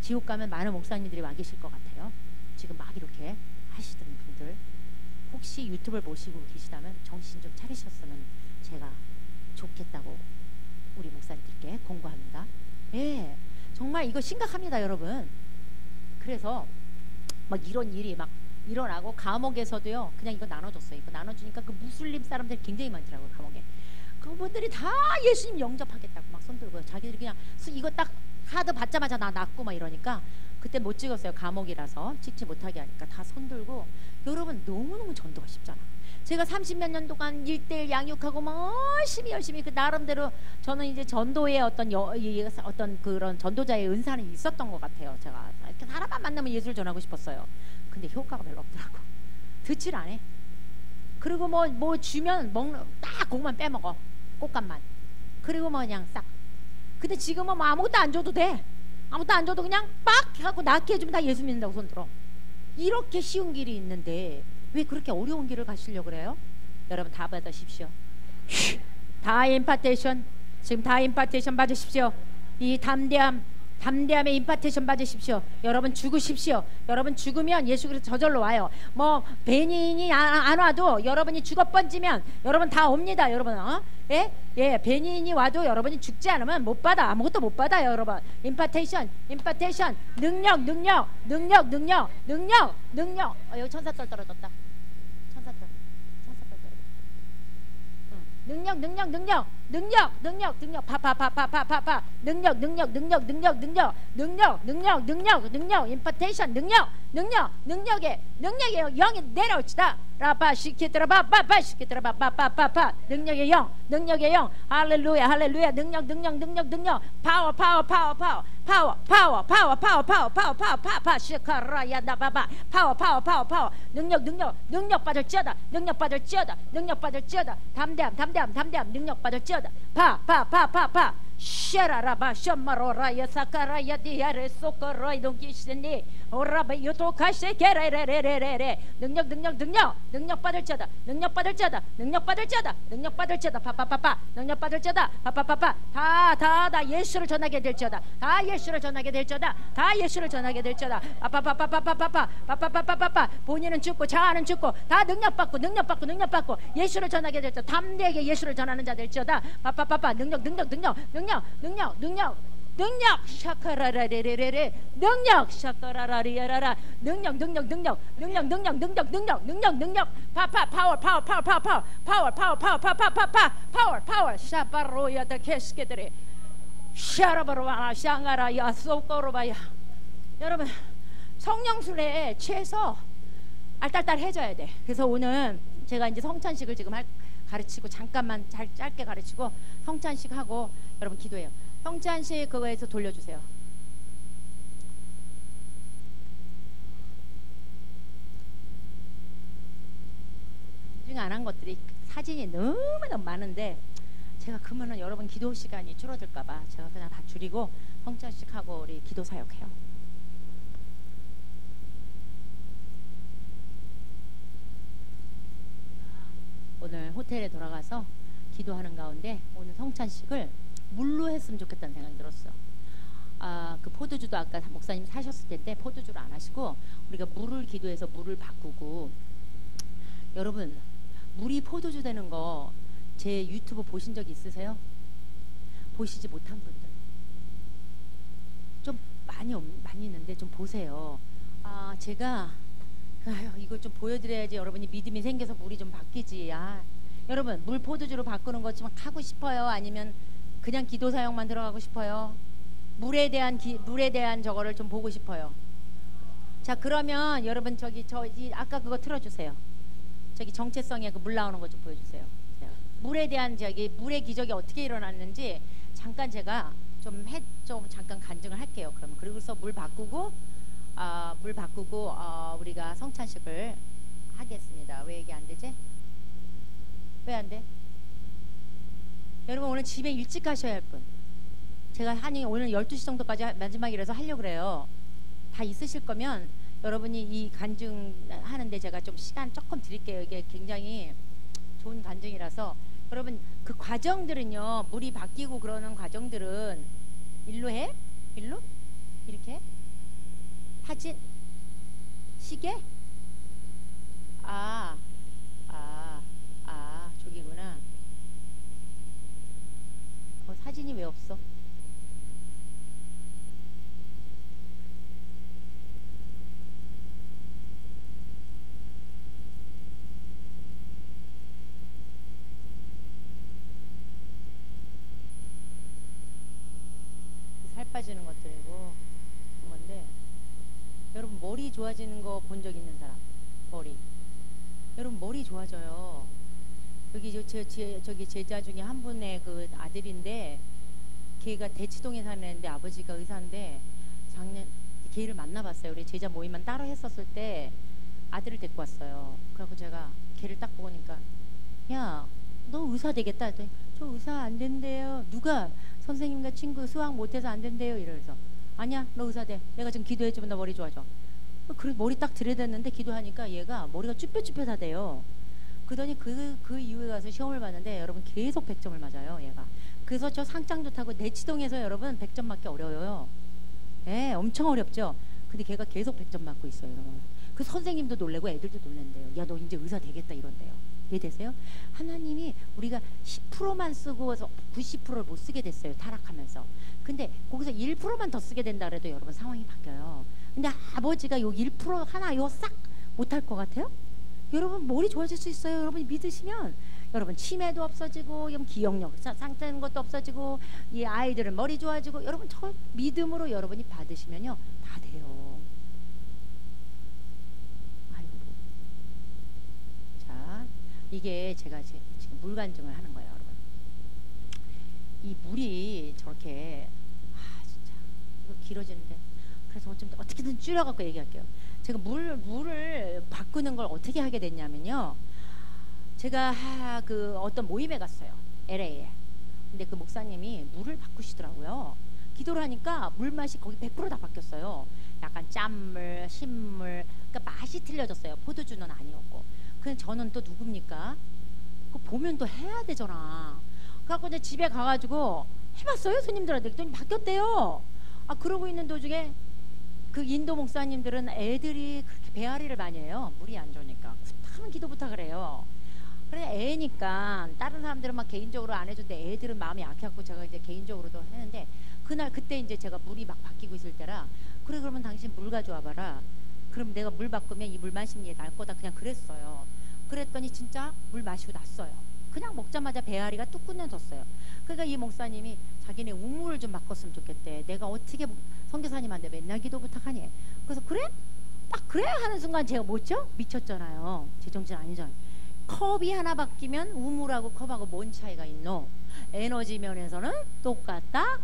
지옥 가면 많은 목사님들이 와 계실 것 같아요. 지금 막 이렇게 하시던 분들 혹시 유튜브를 보시고 계시다면 정신 좀 차리셨으면 제가 좋겠다고 우리 목사님들께 공고합니다. 예, 정말 이거 심각합니다, 여러분. 그래서 막 이런 일이 막 일어나고 감옥에서도요. 그냥 이거 나눠줬어요. 이거 나눠주니까 그 무슬림 사람들이 굉장히 많더라고요. 감옥에. 그분들이 다 예수님 영접하겠다고 막 손들고요. 자기들이 그냥 이거 딱 카드 받자마자 나 낫고 막 이러니까 그때 못 찍었어요. 감옥이라서 찍지 못하게 하니까 다 손들고. 여러분 너무너무 전도가 쉽잖아. 제가 30몇 년 동안 1대1 양육하고 뭐 열심히 그 나름대로 저는 이제 전도의 어떤 그런 전도자의 은사는 있었던 것 같아요. 제가 이렇게 사람만 만나면 예수를 전하고 싶었어요. 근데 효과가 별로 없더라고. 듣질 않아. 그리고 뭐 주면 먹는 딱 그것만 빼먹어. 꽃감만. 그리고 뭐 그냥 싹. 근데 지금은 뭐 아무것도 안 줘도 돼. 아무것도 안 줘도 그냥 빡 하고 낫게 해주면 다 예수 믿는다고 손들어. 이렇게 쉬운 길이 있는데 왜 그렇게 어려운 길을 가시려고 그래요? 여러분 다 받으십시오. 다 임파테이션. 지금 다 임파테이션 받으십시오. 이 담대함의 임파테이션 받으십시오. 여러분 죽으십시오. 여러분 죽으면 예수 그리스도 저절로 와요. 뭐 베니인이 안 와도 여러분이 죽어 번지면 여러분 다 옵니다. 여러분 예, 베니인이 와도 여러분이 죽지 않으면 못 받아. 아무것도 못 받아요. 여러분 임파테이션 능력 여기 천사떨 떨어졌다. 천사떨 떨어졌다. 능력 파파파파파파 능력 임파테이션 능력에 영이 내려오시다. 라바 시키더라 바바바 시키더라 바바바바바 능력의 영 할렐루야 능력 파워 시카라야 나바바 파워 능력 받을지어다 담대함 능력 받을지어다 파파파파파 샤라라바 셔마로라야 사카라야 디아레 소코로이 동기시니 오라바 요토카시 게레레레레레 능력 받을지어다 파파파파 능력 받을지어다 파파파파 다 예수를 전하게 될지어다 다 예수를 전하게 될지어다 파파파파파파파 본인은 죽고 자아는 죽고 다 능력 받고 예수를 전하게 될지어다 담대하게 예수를 전하는 자 될지어다 파파파파 능력 샤카라라레레레 능력 샤카라라리야라라 능력 파파 파워 샤바로야다 캐스케들이 샤라바로와 샹가라야 소코로바야. 여러분 성령순례에 취해서 알딸딸해져야 돼. 그래서 오늘 제가 이제 성찬식을 지금 가르치고 잠깐만 짧게 가르치고 성찬식 하고 여러분 기도해요. 성찬식 그거에서 돌려주세요. 인증 안 한 것들이 사진이 너무너무 많은데 제가 그러면은 여러분 기도 시간이 줄어들까봐 제가 그냥 다 줄이고 성찬식 하고 우리 기도 사역해요. 오늘 호텔에 돌아가서 기도하는 가운데 오늘 성찬식을 물로 했으면 좋겠다는 생각이 들었어요. 그 포도주도 아까 목사님 사셨을 텐데 포도주를 안 하시고 우리가 물을 기도해서 물을 바꾸고. 여러분 물이 포도주 되는 거 제 유튜브 보신 적 있으세요? 보시지 못한 분들 좀 많이 있는데 좀 보세요. 제가 이걸 좀 보여드려야지 여러분이 믿음이 생겨서 물이 좀 바뀌지. 여러분 물 포도주로 바꾸는 것 좀 하고 싶어요? 아니면 그냥 기도 사역만 들어가고 싶어요? 물에 대한 저거를 좀 보고 싶어요. 자 그러면 여러분 저기 아까 그거 틀어주세요. 저기 정체성에 그 물 나오는 거 좀 보여주세요. 물에 대한 물의 기적이 어떻게 일어났는지 잠깐 제가 좀 잠깐 간증을 할게요. 그러면 그리고서 물 바꾸고 우리가 성찬식을 하겠습니다. 왜 이게 안 되지? 왜 안 돼? 여러분 오늘 집에 일찍 가셔야 할 분. 제가 오늘 12시 정도까지 마지막이라서 하려고 그래요. 다 있으실 거면 여러분이 이 간증 하는데 제가 좀 시간 조금 드릴게요. 이게 굉장히 좋은 간증이라서 여러분 그 과정들은요, 물이 바뀌고 그러는 과정들은 일로 해? 일로? 이렇게? 사진? 시계? 저기구나. 사진이 왜 없어? 살 빠지는 것들이고 그런 건데, 여러분 머리 좋아지는 거 본 적 있는 사람? 머리. 여러분 머리 좋아져요. 여기 저기 제자 중에 한 분의 그 아들인데 걔가 대치동에 사는 애인데 아버지가 의사인데 작년 걔를 만나봤어요. 우리 제자 모임만 따로 했었을 때 아들을 데리고 왔어요. 그래갖고 제가 걔를 딱 보니까 야, 너 의사 되겠다 했더니 저 의사 안 된대요. 누가? 선생님과 친구 수학 못해서 안 된대요. 이러면서 아니야, 너 의사 돼. 내가 지금 기도해주면 너 머리 좋아져. 그래 머리 딱 들여댔는데 기도하니까 얘가 머리가 쭈뼛쭈뼛하대요. 그러더니 그 이후에 가서 시험을 봤는데 여러분 계속 100점을 맞아요 얘가. 그래서 저 상장도 타고 내치동에서 여러분 100점 맞기 어려워요. 예, 엄청 어렵죠. 근데 걔가 계속 100점 맞고 있어요 여러분. 그 선생님도 놀래고 애들도 놀랜대요. 야, 너 이제 의사 되겠다 이런대요. 이해되세요? 하나님이 우리가 10%만 쓰고 90%를 못 쓰게 됐어요. 타락하면서. 근데 거기서 1%만 더 쓰게 된다 그래도 여러분 상황이 바뀌어요. 근데 아버지가 요 1% 하나 요 싹 못할 것 같아요? 여러분 머리 좋아질 수 있어요. 여러분이 믿으시면 여러분 치매도 없어지고 기억력 상태는 것도 없어지고 이 아이들은 머리 좋아지고 여러분 저 믿음으로 여러분이 받으시면요 다 돼요. 아이고. 자, 이게 제가 지금 물 간증을 하는 거예요 여러분. 이 물이 저렇게 진짜 이거 길어지는데 그래서 좀 어떻게든 줄여갖고 얘기할게요. 제가 물을 바꾸는 걸 어떻게 하게 됐냐면요. 제가 그 어떤 모임에 갔어요. LA에. 근데 그 목사님이 물을 바꾸시더라고요. 기도를 하니까 물 맛이 거기 100% 다 바뀌었어요. 약간 짠물, 신물, 그러니까 맛이 틀려졌어요. 포도주는 아니었고. 근데 저는 또 누굽니까? 그거 보면 또 해야 되잖아. 그래갖고 이제 집에 가가지고 해봤어요. 스님들한테. 그랬더니 바뀌었대요. 그러고 있는 도중에 그 인도 목사님들은 애들이 그렇게 배앓이를 많이 해요. 물이 안 좋으니까. 부탁하면 기도 부탁을 해요. 그래 애니까 다른 사람들은 막 개인적으로 안 해준대. 애들은 마음이 약해갖고 제가 이제 개인적으로도 했는데 그때 이제 제가 물이 막 바뀌고 있을 때라 그래 그러면 당신 물 가져와 봐라. 그럼 내가 물 바꾸면 이 물 마시는 게 나을 거다 그냥 그랬어요. 그랬더니 진짜 물 마시고 났어요. 그냥 먹자마자 배앓이가 뚝 끊어졌어요. 그러니까 이 목사님이 자기네 우물을 좀 바꿨으면 좋겠대. 내가 어떻게 선교사님한테 맨날 기도 부탁하니. 그래서 그래? 딱 그래 하는 순간 제가 뭐죠? 미쳤잖아요. 제정신 아니잖아요. 컵이 하나 바뀌면 우물하고 컵하고 뭔 차이가 있노? 에너지 면에서는 똑같다?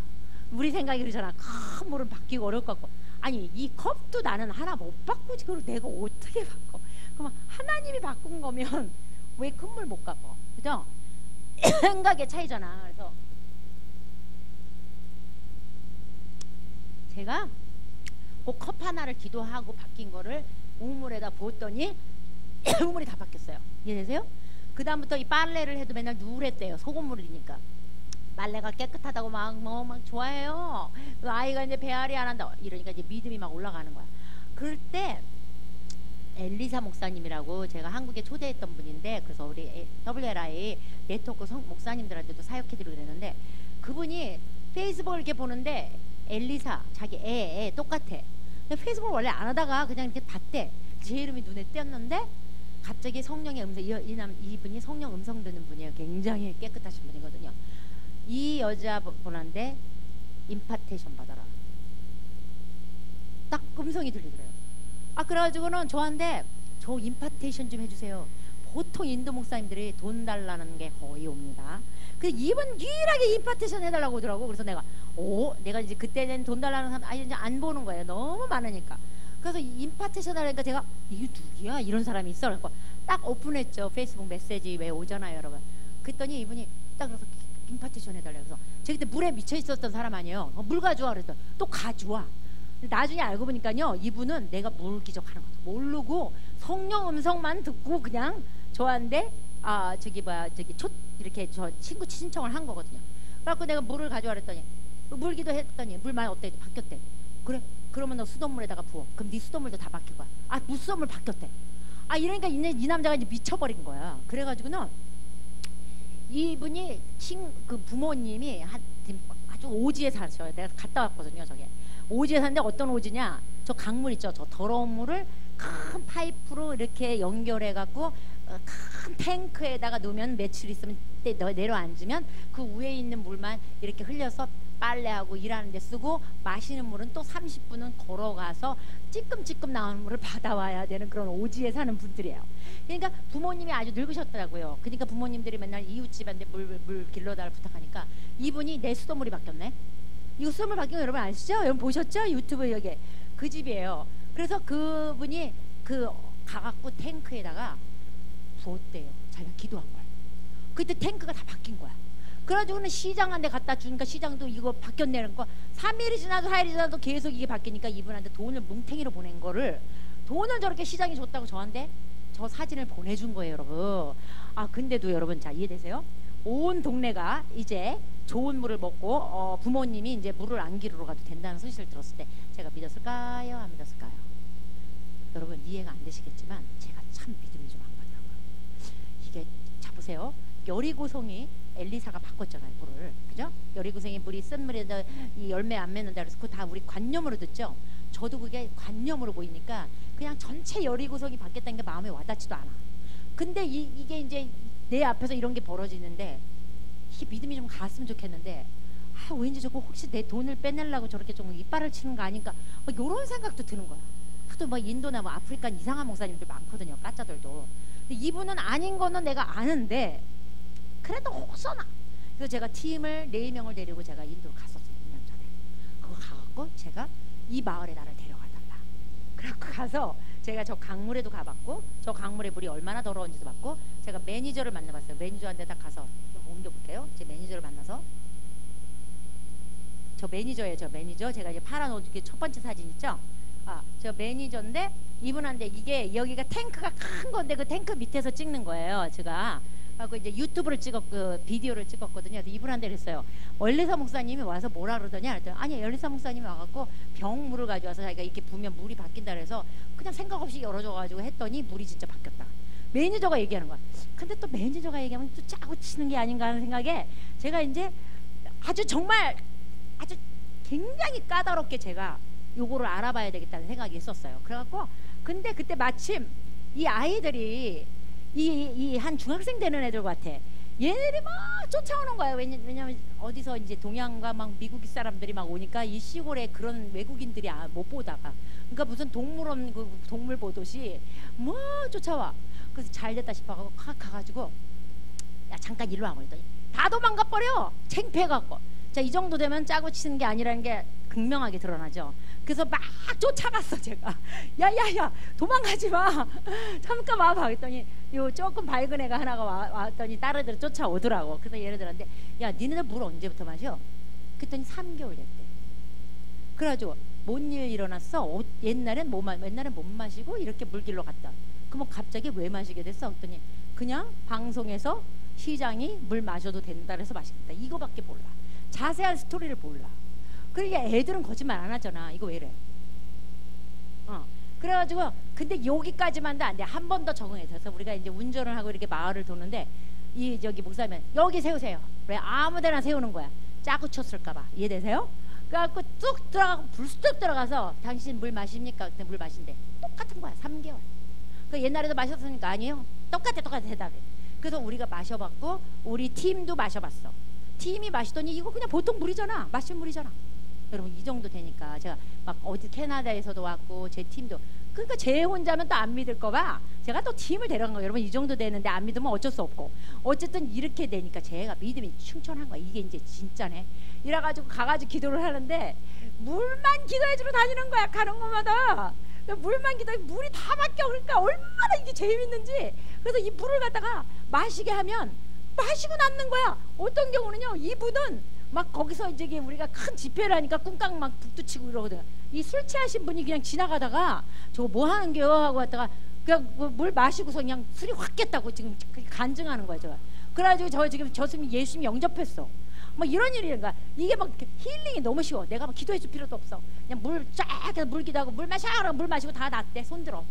우리 생각이 그러잖아. 큰 물은 바뀌고 어려울 것 같고. 아니 이 컵도 나는 하나 못 바꾸지. 그걸 내가 어떻게 바꿔? 그럼 하나님이 바꾼 거면 왜 큰 물 못 바꿔? 그죠? 생각의 차이잖아. 그래서 제가 그 컵 하나를 기도하고 바뀐 거를 우물에다 부었더니 우물이 다 바뀌었어요. 이해되세요? 그 다음부터 이 빨래를 해도 맨날 누랬대요. 소금물이니까. 빨래가 깨끗하다고 막 좋아해요. 그 아이가 이제 배앓이 안 한다. 이러니까 이제 믿음이 막 올라가는 거야. 그럴 때 엘리사 목사님이라고 제가 한국에 초대했던 분인데 그래서 우리 WLI 네트워크 목사님들한테도 사역해드리고 그랬는데 그분이 페이스북을 이렇게 보는데 엘리사 자기 애 똑같아. 근데 페이스북을 원래 안 하다가 그냥 이렇게 봤대. 제 이름이 눈에 띄었는데 갑자기 성령의 음성 이분이 성령 음성 듣는 분이에요. 굉장히 깨끗하신 분이거든요. 이 여자분한테 임파테이션 받아라. 딱 음성이 들리더래요. 그래가지고는 저한테 저 임파테이션 좀 해주세요. 보통 인도 목사님들이 돈 달라는 게 거의 옵니다. 근데 이분 유일하게 임파테이션 해달라고 하더라고. 그래서 내가 이제 그때는 돈 달라는 사람 이제 안 보는 거예요. 너무 많으니까. 그래서 임파테이션 하려니까 제가 이게 누구야 이런 사람이 있어. 그러니까 딱 오픈했죠. 페이스북 메시지 왜 오잖아요 여러분. 그랬더니 이분이 딱 그래서 임파테이션 해달라고 해서 제가 그때 물에 미쳐 있었던 사람 아니에요. 물 가져와 그랬더니 또 가져와. 나중에 알고 보니까요 이분은 내가 물 기적하는 것도 모르고 성령 음성만 듣고 그냥 저한테 이렇게 저 친구 신청을 한 거거든요. 그래갖고 내가 물을 가져와 그랬더니 물 기도했더니 물 많이 어때? 바뀌었대. 그래? 그러면 너 수돗물에다가 부어. 그럼 네 수돗물도 다 바뀔 거야. 무수돗물 바뀌었대. 이러니까 이 남자가 이제 미쳐버린 거야. 그래가지고는 이분이 그 부모님이 아주 오지에 사셔요. 내가 갔다 왔거든요. 저게 오지에 사는데 어떤 오지냐? 저 강물 있죠. 저 더러운 물을 큰 파이프로 이렇게 연결해 갖고 큰 탱크에다가 놓으면 며칠 있으면 내려앉으면 그 위에 있는 물만 이렇게 흘려서 빨래하고 일하는 데 쓰고, 마시는 물은 또 30분은 걸어가서 찌끔찌끔 나오는 물을 받아와야 되는 그런 오지에 사는 분들이에요. 그러니까 부모님이 아주 늙으셨더라고요. 그러니까 부모님들이 맨날 이웃집한테 물 길러달라 부탁하니까 이분이 내 수돗물이 바뀌었네. 이거 수돗물 바뀐 거 여러분 아시죠? 여러분 보셨죠? 유튜브 여기 그 집이에요. 그래서 그분이 그 가갖고 탱크에다가 부었대요. 자기가 기도한 걸. 그때 탱크가 다 바뀐 거야. 그래가지고는 시장한테 갖다 주니까 시장도 이거 바뀌었네는 거. 3일이 지나도 4일이 지나도 계속 이게 바뀌니까 이분한테 돈을 뭉탱이로 보낸 거를, 돈을 저렇게 시장이 줬다고 저한테 저 사진을 보내준 거예요, 여러분. 아 근데도 여러분 자 이해되세요? 온 동네가 이제 좋은 물을 먹고 부모님이 이제 물을 안 기르러 가도 된다는 소식을 들었을 때 제가 믿었을까요? 안 믿었을까요? 여러분 이해가 안 되시겠지만 제가 참 믿음이 좀 안 가더라고요. 이게 자 보세요. 여리고성이 엘리사가 바꿨잖아요, 물을. 그죠? 여리고성이 물이 쓴 물에다 이 열매 안 맺는다 그래서 그거 다 우리 관념으로 듣죠. 저도 그게 관념으로 보이니까 그냥 전체 여리고성이 바뀌었다는 게 마음에 와닿지도 않아. 근데 이게 이제 내 앞에서 이런 게 벌어지는데 이게 믿음이 좀 갔으면 좋겠는데, 아 왠지 저거 혹시 내 돈을 빼내려고 저렇게 좀 이빨을 치는 거 아닌가, 막 이런 생각도 드는 거야. 하도 막 인도나 뭐 아프리카 이상한 목사님들 많거든요, 까짜들도. 근데 이분은 아닌 거는 내가 아는데 그래도 혹서나. 그래서 제가 팀을 4명을 데리고 제가 인도로 갔었어요. 2년 전에. 그거 가갖고 제가 이 마을에 나를 데려가달라. 그래갖고 가서 제가 저 강물에도 가봤고, 저 강물에 물이 얼마나 더러운지도 봤고, 제가 매니저를 만나봤어요. 매니저한테 딱 가서 좀 옮겨볼게요. 제 매니저를 만나서, 저 매니저예요. 저 매니저. 제가 이제 팔아놓은 첫 번째 사진 있죠? 아, 저 매니저인데 이분한테 이게 여기가 탱크가 큰 건데 그 탱크 밑에서 찍는 거예요. 제가 하고 이제 유튜브를 그 비디오를 찍었거든요. 이분한테 그랬어요. 열리사 목사님이 와서 뭐라 그러더냐 그랬더니, 아니 열리사 목사님이 와갖고 병물을 가져와서 자기가 이렇게 부으면 물이 바뀐다 그래서 그냥 생각 없이 열어줘가지고 했더니 물이 진짜 바뀌었다. 매니저가 얘기하는 거야. 근데 또 매니저가 얘기하면 또 짜고 치는 게 아닌가 하는 생각에 제가 이제 아주 정말 아주 굉장히 까다롭게 제가 요거를 알아봐야 되겠다는 생각이 있었어요. 그래갖고 근데 그때 마침 이 아이들이 이 한 중학생 되는 애들 같아. 얘네들이 막 쫓아오는 거야. 왜냐면 어디서 이제 동양과 막 미국 사람들이 막 오니까 이 시골에 그런 외국인들이 못 보다가, 그러니까 무슨 동물원 그 동물 보듯이 뭐 쫓아와. 그래서 잘 됐다 싶어가지고 가가지고 야 잠깐 일로 와봐 그랬더니 다 도망가 버려. 창피해갖고. 자 이 정도 되면 짜고 치는 게 아니라는 게 극명하게 드러나죠. 그래서 막 쫓아갔어 제가. 야야야 도망가지 마. 잠깐 와봐 그랬더니 요 조금 밝은 애가 하나가 왔더니 다른 애들 쫓아오더라고. 그래서 얘네들한테 야 니네들 물 언제부터 마셔? 그랬더니 3개월 됐대. 그래가지고 뭔 일 일어났어? 옛날엔 못 마시고 이렇게 물 길러 갔다. 그럼 갑자기 왜 마시게 됐어? 그랬더니 그냥 방송에서 시장이 물 마셔도 된다 그래서 마시겠다. 이거밖에 몰라. 자세한 스토리를 몰라. 그러니까 애들은 거짓말 안 하잖아. 이거 왜 이래? 그래가지고 근데 여기까지만도 안 돼. 한 번 더 적응해서 우리가 이제 운전을 하고 이렇게 마을을 도는데 이 저기 목사님 여기 세우세요. 왜 아무데나 세우는 거야? 짜고 쳤을까봐. 이해되세요? 그래갖고 뚝 들어가고 불쑥 들어가서 당신 물 마십니까? 그때 물 마신대. 똑같은 거야. 3개월. 그 옛날에도 마셨으니까 아니에요. 똑같아 대답해. 그래서 우리가 마셔봤고 우리 팀도 마셔봤어. 팀이 마시더니 이거 그냥 보통 물이잖아. 마신 물이잖아. 여러분 이 정도 되니까 제가 막 어디 캐나다에서도 왔고 제 팀도, 그러니까 제 혼자면 또 안 믿을 거봐 제가 또 팀을 데려간 거예요. 여러분 이 정도 되는데 안 믿으면 어쩔 수 없고 어쨌든 이렇게 되니까 제가 믿음이 충천한 거야. 이게 이제 진짜네. 이래가지고 가가지고 기도를 하는데 물만 기도해주러 다니는 거야. 가는 곳마다 물만 기도해. 물이 다 바뀌어. 그러니까 얼마나 이게 재밌는지. 그래서 이 물을 갖다가 마시게 하면 마시고 남는 거야. 어떤 경우는요 이분은 막 거기서 이제 우리가 큰 집회를 하니까 꿍깍 막 북도 치고 이러거든. 이 술 취하신 분이 그냥 지나가다가 저거 뭐 하는 게요 하고 왔다가 그냥 물 마시고서 그냥 술이 확 깼다고 지금 간증하는 거야 제가. 그래가지고 저 지금 예수님 영접했어. 뭐 이런 일이니까 이게 막 힐링이 너무 쉬워. 내가 막 기도해줄 필요도 없어. 그냥 물 쫙 해서 물 기도하고 물 마셔라 물 마시고 다 낫대. 손들어.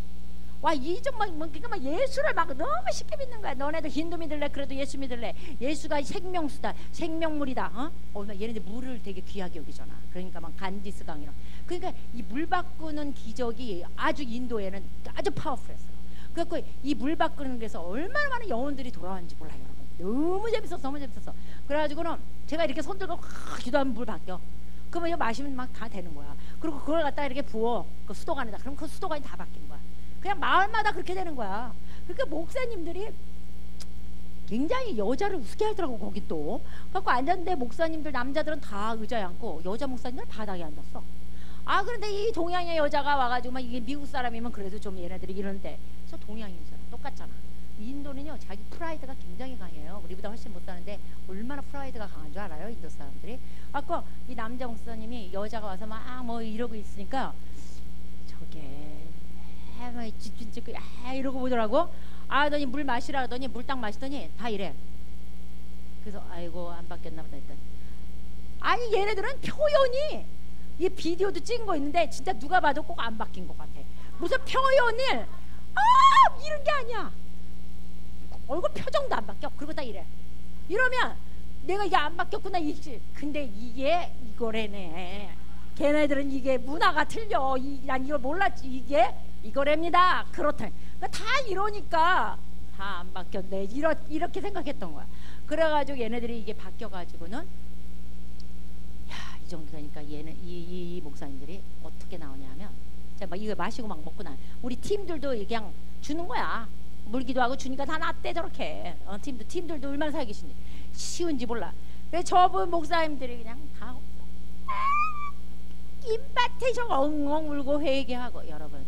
와 이좀 막 그러니까 막 예수를 막 너무 쉽게 믿는 거야. 너네도 힌두 믿을래? 그래도 예수 믿을래? 예수가 생명수다, 생명물이다. 얘네들 물을 되게 귀하게 여기잖아. 그러니까 막 간디스 강이랑. 그러니까 이 물 바꾸는 기적이 아주 인도에는 아주 파워풀했어요. 그래갖고 이 물 바꾸는 데서 얼마나 많은 영혼들이 돌아왔는지 몰라요, 여러분. 너무 재밌었어, 너무 재밌었어. 그래가지고는 제가 이렇게 손 들고 기도하면 물 바뀌어. 그러면 이거 마시면 막 다 되는 거야. 그리고 그걸 갖다가 이렇게 부어 그 수도관에다. 그럼 그 수도관이 다 바뀌는 거야. 그냥 마을마다 그렇게 되는 거야. 그러니까 목사님들이 굉장히 여자를 우습게 하더라고. 거기 또 갖고 앉았는데 목사님들 남자들은 다 의자에 앉고 여자 목사님들 바닥에 앉았어. 아 그런데 이 동양의 여자가 와가지고 막 이게 미국 사람이면 그래도 좀 얘네들이 이러는데 저 동양인이잖아. 똑같잖아. 인도는요 자기 프라이드가 굉장히 강해요. 우리보다 훨씬 못하는데 얼마나 프라이드가 강한 줄 알아요 인도 사람들이. 아까 이 남자 목사님이 여자가 와서 막 뭐 이러고 있으니까 저게 막 집중 찍고 이러고 보더라고. 아 너니 물 마시라 하더니 물 딱 마시더니 다 이래. 그래서 아이고 안 바뀌었나 보다 했더니 아니 얘네들은 표현이 이 비디오도 찍은 거 있는데 진짜 누가 봐도 꼭 안 바뀐 것 같아. 무슨 표현을 이런 게 아니야. 얼굴 표정도 안 바뀌어. 그리고 다 이래. 이러면 내가 이게 안 바뀌었구나 이지. 근데 이게 이거래네. 걔네들은 이게 문화가 틀려. 난 이걸 몰랐지. 이게 이거랍니다. 그렇다. 그러니까 다 이러니까 다 안 바뀌었네. 이렇게 생각했던 거야. 그래가지고 얘네들이 이게 바뀌어가지고는 야, 이 정도 되니까 얘는 이 목사님들이 어떻게 나오냐면 자, 막 이거 마시고 막 먹고 나. 우리 팀들도 그냥 주는 거야. 물기도 하고 주니까 다 낫대 저렇게. 팀들도 얼마나 살기 쉬운지 몰라. 그래서 저분 목사님들이 그냥 다 임바테이션 엉엉 울고 회개하고. 여러분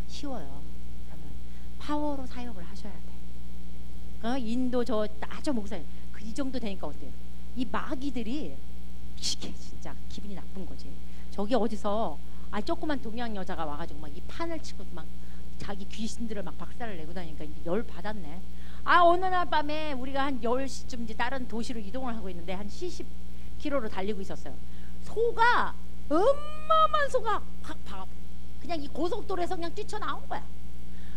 쉬워요. 여러분 파워로 사역을 하셔야 돼. 인도 저 목사님 이 정도 되니까 어때요? 이 마귀들이 이게 진짜 기분이 나쁜 거지. 저기 어디서 조그만 동양 여자가 와가지고 막 이 판을 치고 막 자기 귀신들을 막 박살을 내고 다니니까 이제 열 받았네. 어느 날 밤에 우리가 한 10시쯤 이제 다른 도시로 이동을 하고 있는데 한 70km로 달리고 있었어요. 소가 어마어마한 소가 확 그냥 이 고속도로에서 그냥 뛰쳐나온 거야.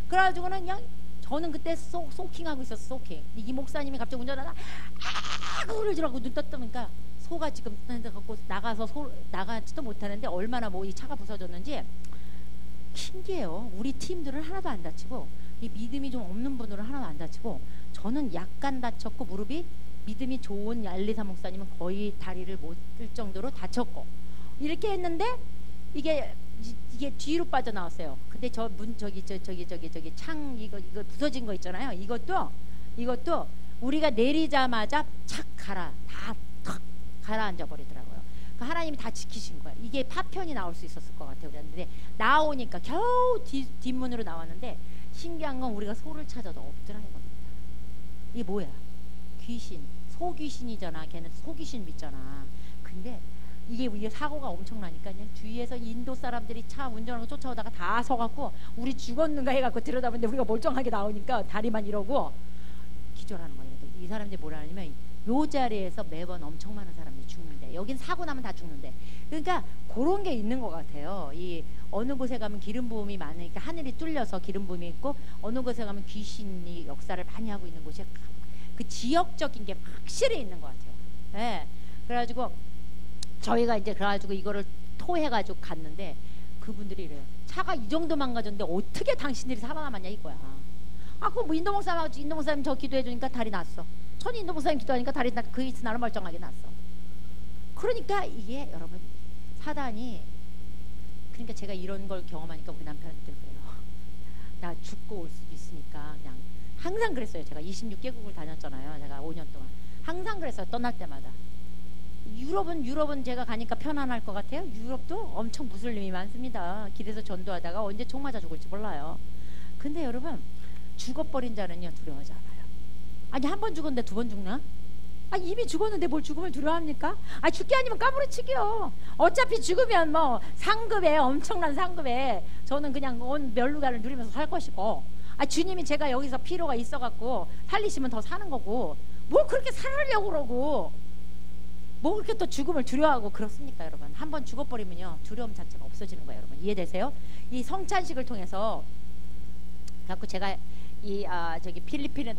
그래가지고는 그냥 저는 그때 소킹하고 있었어. 소킹. 이 목사님이 갑자기 운전하다 그걸 지라고 눈 떴다니까 소가 지금 갖고 나가서 나가지도 못하는데 얼마나 뭐 이 차가 부서졌는지 신기해요. 우리 팀들은 하나도 안 다치고 이 믿음이 좀 없는 분들은 하나도 안 다치고 저는 약간 다쳤고 무릎이 믿음이 좋은 알리사 목사님은 거의 다리를 못 들 정도로 다쳤고 이렇게 했는데 이게 뒤로 빠져나왔어요. 근데 저 문 저기 창 이거 부서진 거 있잖아요. 이것도 우리가 내리자마자 착 다 탁 가라앉아 버리더라고요. 그러니까 하나님이 다 지키신 거예요. 이게 파편이 나올 수 있었을 것 같아요. 그랬는데 나오니까 겨우 뒷문으로 나왔는데 신기한 건 우리가 소를 찾아도 없더라 이겁니다. 이게 뭐야? 귀신, 소귀신이잖아. 걔는 소귀신 믿잖아. 근데 이게 사고가 엄청나니까 그냥 뒤에서 인도 사람들이 차 운전하고 쫓아오다가 다 서갖고 우리 죽었는가 해갖고 들여다보는데 우리가 멀쩡하게 나오니까 다리만 이러고 기절하는 거예요. 이 사람들이 뭐라 하냐면 요 자리에서 매번 엄청 많은 사람들이 죽는데 여긴 사고 나면 다 죽는데 그러니까 그런 게 있는 것 같아요. 이 어느 곳에 가면 기름 부음이 많으니까 하늘이 뚫려서 기름 부음이 있고 어느 곳에 가면 귀신이 역사를 많이 하고 있는 곳이 그 지역적인 게 확실히 있는 것 같아요. 네. 그래가지고 저희가 이제 그래가지고 이거를 토해가지고 갔는데 그분들이 이래요. 차가 이 정도 망가졌는데 어떻게 당신들이 살아남았냐 이거야. 그럼 뭐 인도 목사님 저 기도해주니까 다리 났어. 전 인도 목사님 기도하니까 다리 그 이튿날은 멀쩡하게 났어. 그러니까 이게 여러분 사단이 그러니까 제가 이런 걸 경험하니까 우리 남편한테 그래요. 나 죽고 올 수도 있으니까 그냥 항상 그랬어요. 제가 26개국을 다녔잖아요. 제가 5년 동안 항상 그랬어요. 떠날 때마다. 유럽은 제가 가니까 편안할 것 같아요. 유럽도 엄청 무슬림이 많습니다. 길에서 전도하다가 언제 총 맞아 죽을지 몰라요. 근데 여러분 죽어버린 자는요 두려워하지 않아요. 아니 한 번 죽었는데 두 번 죽나? 이미 죽었는데 뭘 죽음을 두려워합니까? 죽기 아니면 까무러치기요. 어차피 죽으면 뭐 상급에 엄청난 상급에 저는 그냥 온 멸루가를 누리면서 살 것이고 주님이 제가 여기서 필요가 있어갖고 살리시면 더 사는 거고 뭘 그렇게 살으려고 그러고 뭐 그렇게 또 죽음을 두려워하고 그렇습니까 여러분? 한 번 죽어버리면요 두려움 자체가 없어지는 거예요. 여러분 이해되세요? 이 성찬식을 통해서 갖고 제가 저기 필리핀은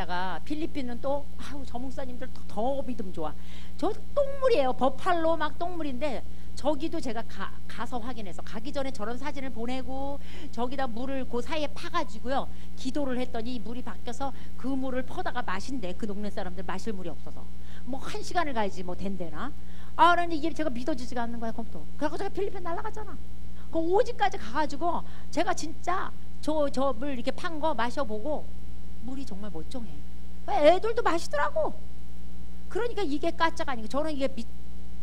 또 저 목사님들 더 믿음 좋아. 저 똥물이에요. 버팔로 막 똥물인데 저기도 제가 가서 확인해서 가기 전에 저런 사진을 보내고 저기다 물을 그 사이에 파가지고요 기도를 했더니 물이 바뀌어서 그 물을 퍼다가 마신대. 그 동네 사람들 마실 물이 없어서 뭐 1시간을 가야지 뭐 된대나. 아 그런데 이게 제가 믿어지지가 않는 거야. 그럼 또 그래서 제가 필리핀 날아갔잖아. 그 오지까지 가가지고 제가 진짜 저 물 이렇게 판 거 마셔보고 물이 정말 멀쩡해. 애들도 마시더라고. 그러니까 이게 가짜가 아니고 저는 이게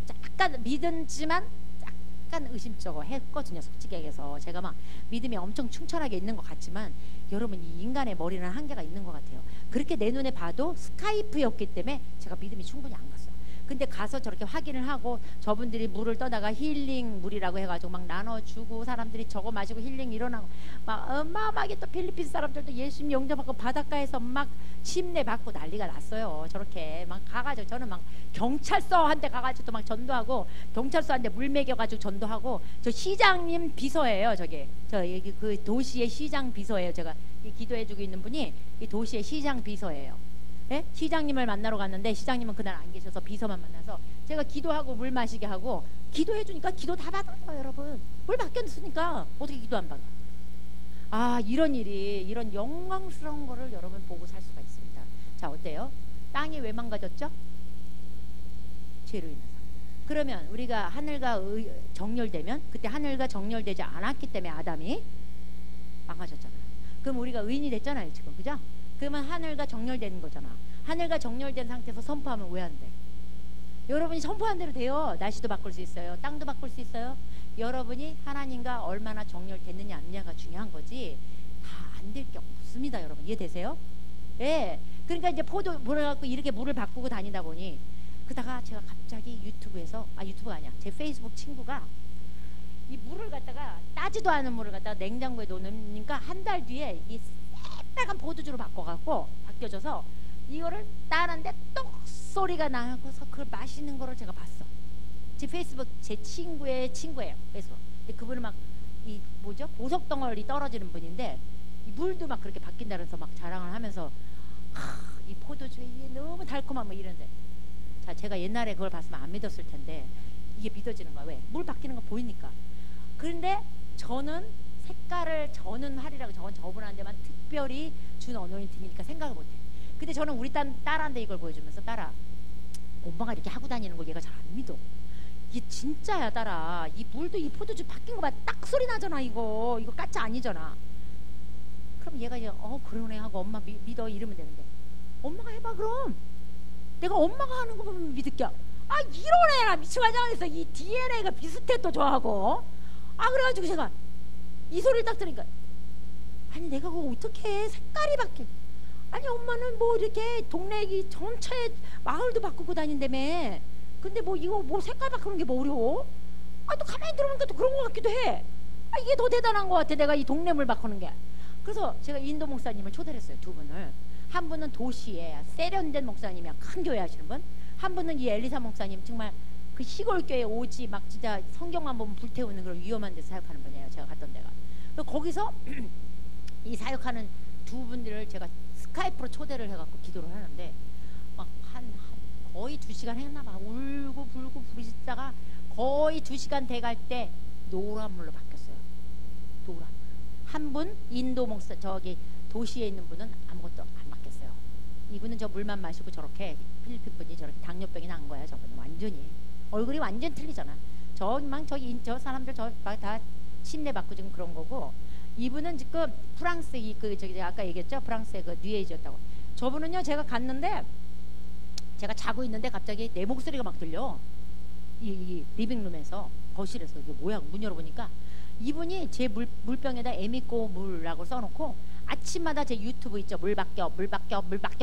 약간 믿은지만 약간 의심쩍어 했거든요. 솔직히 얘기해서 제가 막 믿음이 엄청 충천하게 있는 것 같지만 여러분 이 인간의 머리는 한계가 있는 것 같아요. 그렇게 내 눈에 봐도 스카이프였기 때문에 제가 믿음이 충분히 안 갔어요. 근데 가서 저렇게 확인을 하고 저분들이 물을 떠다가 힐링 물이라고 해가지고 막 나눠주고 사람들이 저거 마시고 힐링 일어나고 막 어마어마하게 또 필리핀 사람들도 예수님 영접하고 바닷가에서 막 침례 받고 난리가 났어요. 저렇게 막 가가지고 저는 막 경찰서한테 가가지고 또 막 전도하고 경찰서한테 물 먹여가지고 전도하고 저 시장님 비서예요. 저기 저 여기 그 도시의 시장 비서예요. 제가 이 기도해주고 있는 분이 이 도시의 시장 비서예요. 예? 시장님을 만나러 갔는데 시장님은 그날 안 계셔서 비서만 만나서 제가 기도하고 물 마시게 하고 기도해주니까 기도 다 받아요. 여러분 물 바뀌었으니까 어떻게 기도 안 받아. 아 이런 일이 이런 영광스러운 거를 여러분 보고 살 수가 있습니다. 자 어때요? 땅이 왜 망가졌죠? 죄로 인해서. 그러면 우리가 하늘과 정렬되면 그때 하늘과 정렬되지 않았기 때문에 아담이 망가졌잖아요. 그럼 우리가 의인이 됐잖아요 지금. 그죠? 그러면 하늘과 정렬되는 거잖아. 하늘과 정렬된 상태에서 선포하면 왜 안 돼? 여러분이 선포한 대로 돼요. 날씨도 바꿀 수 있어요. 땅도 바꿀 수 있어요. 여러분이 하나님과 얼마나 정렬됐느냐 아니냐가 중요한 거지 다 안 될 게 없습니다. 여러분 이해되세요? 예. 그러니까 이제 포도 보내갖고 이렇게 물을 바꾸고 다니다 보니 그러다가 제가 갑자기 유튜브에서 유튜브가 아니야 제 페이스북 친구가 이 물을 갖다가 따지도 않은 물을 갖다가 냉장고에 놓으니까 한 달 뒤에 이 새빨간 포도주로 바뀌어져서 이거를 따는데 똑 소리가 나고서 그걸 마시는 거를 제가 봤어. 제 페이스북 제 친구의 친구예요. 페이스북. 근데 그분은 막 이 뭐죠 보석 덩어리 떨어지는 분인데 이 물도 막 그렇게 바뀐다 그래서 막 자랑을 하면서 이 포도주에 이게 너무 달콤한 뭐 이런데 자 제가 옛날에 그걸 봤으면 안 믿었을 텐데 이게 믿어지는 거야. 왜? 물 바뀌는 거 보이니까. 그런데 저는 색깔을 저는 하리라고 저분한테만 특별히 준 어노인팅이니까 생각을 못해. 근데 저는 우리 딸한테 이걸 보여주면서 딸아 엄마가 이렇게 하고 다니는 거 얘가 잘 안 믿어. 이게 진짜야 딸아. 이 물도 이 포도주 바뀐 거 봐. 딱 소리 나잖아. 이거 가짜 아니잖아. 그럼 얘가 이제 그러네 하고 엄마 믿어 이러면 되는데 엄마가 해봐 그럼. 내가 엄마가 하는 거 보면 믿을게. 이런 애라 미치가자면서 이 DNA가 비슷해 또 저하고. 그래가지고 제가 이 소리를 딱 들으니까 아니 내가 그거 어떻게 해. 색깔이 바뀌어. 아니 엄마는 뭐 이렇게 동네 이 전체 마을도 바꾸고 다닌다며. 근데 뭐 이거 뭐 색깔 바꾸는 게 뭐 어려워? 또 가만히 들어보니까 또 그런 것 같기도 해. 이게 더 대단한 것 같아. 내가 이 동네물 바꾸는 게. 그래서 제가 인도 목사님을 초대를 했어요. 두 분을. 한 분은 도시에 세련된 목사님이야. 큰 교회 하시는 분. 한 분은 이 엘리사 목사님 정말 그 시골 교회 오지 막 진짜 성경만 보면 불태우는 그런 위험한 데서 사역하는 분이에요. 제가 갔던 데가. 거기서 이 사역하는 두 분들을 제가 스카이프로 초대를 해갖고 기도를 하는데 막 거의 2시간 했나 봐. 울고 불고 부르짖다가 거의 2시간 돼갈 때 노란 물로 바뀌었어요. 노란 물. 한 분 인도 목사 저기 도시에 있는 분은 아무것도 안 바뀌었어요. 이분은 저 물만 마시고 저렇게 필리핀 분이 저렇게 당뇨병이 난 거야. 저분은 완전히 얼굴이 완전 틀리잖아. 저 사람들 다 침례 받고 지금 그런 거고 이분은 지금 프랑스 저기 아까 얘기했죠. 프랑스의 그 뉴에이지였다고. 저분은요 제가 갔는데 제가 자고 있는데 갑자기 내 목소리가 막 들려. 이 리빙룸에서 거실에서 이게 뭐야 문 열어보니까 이분이 제 물병에다 에미꼬 물이라고 써놓고 아침마다 제 유튜브 있죠. 물 바뀌어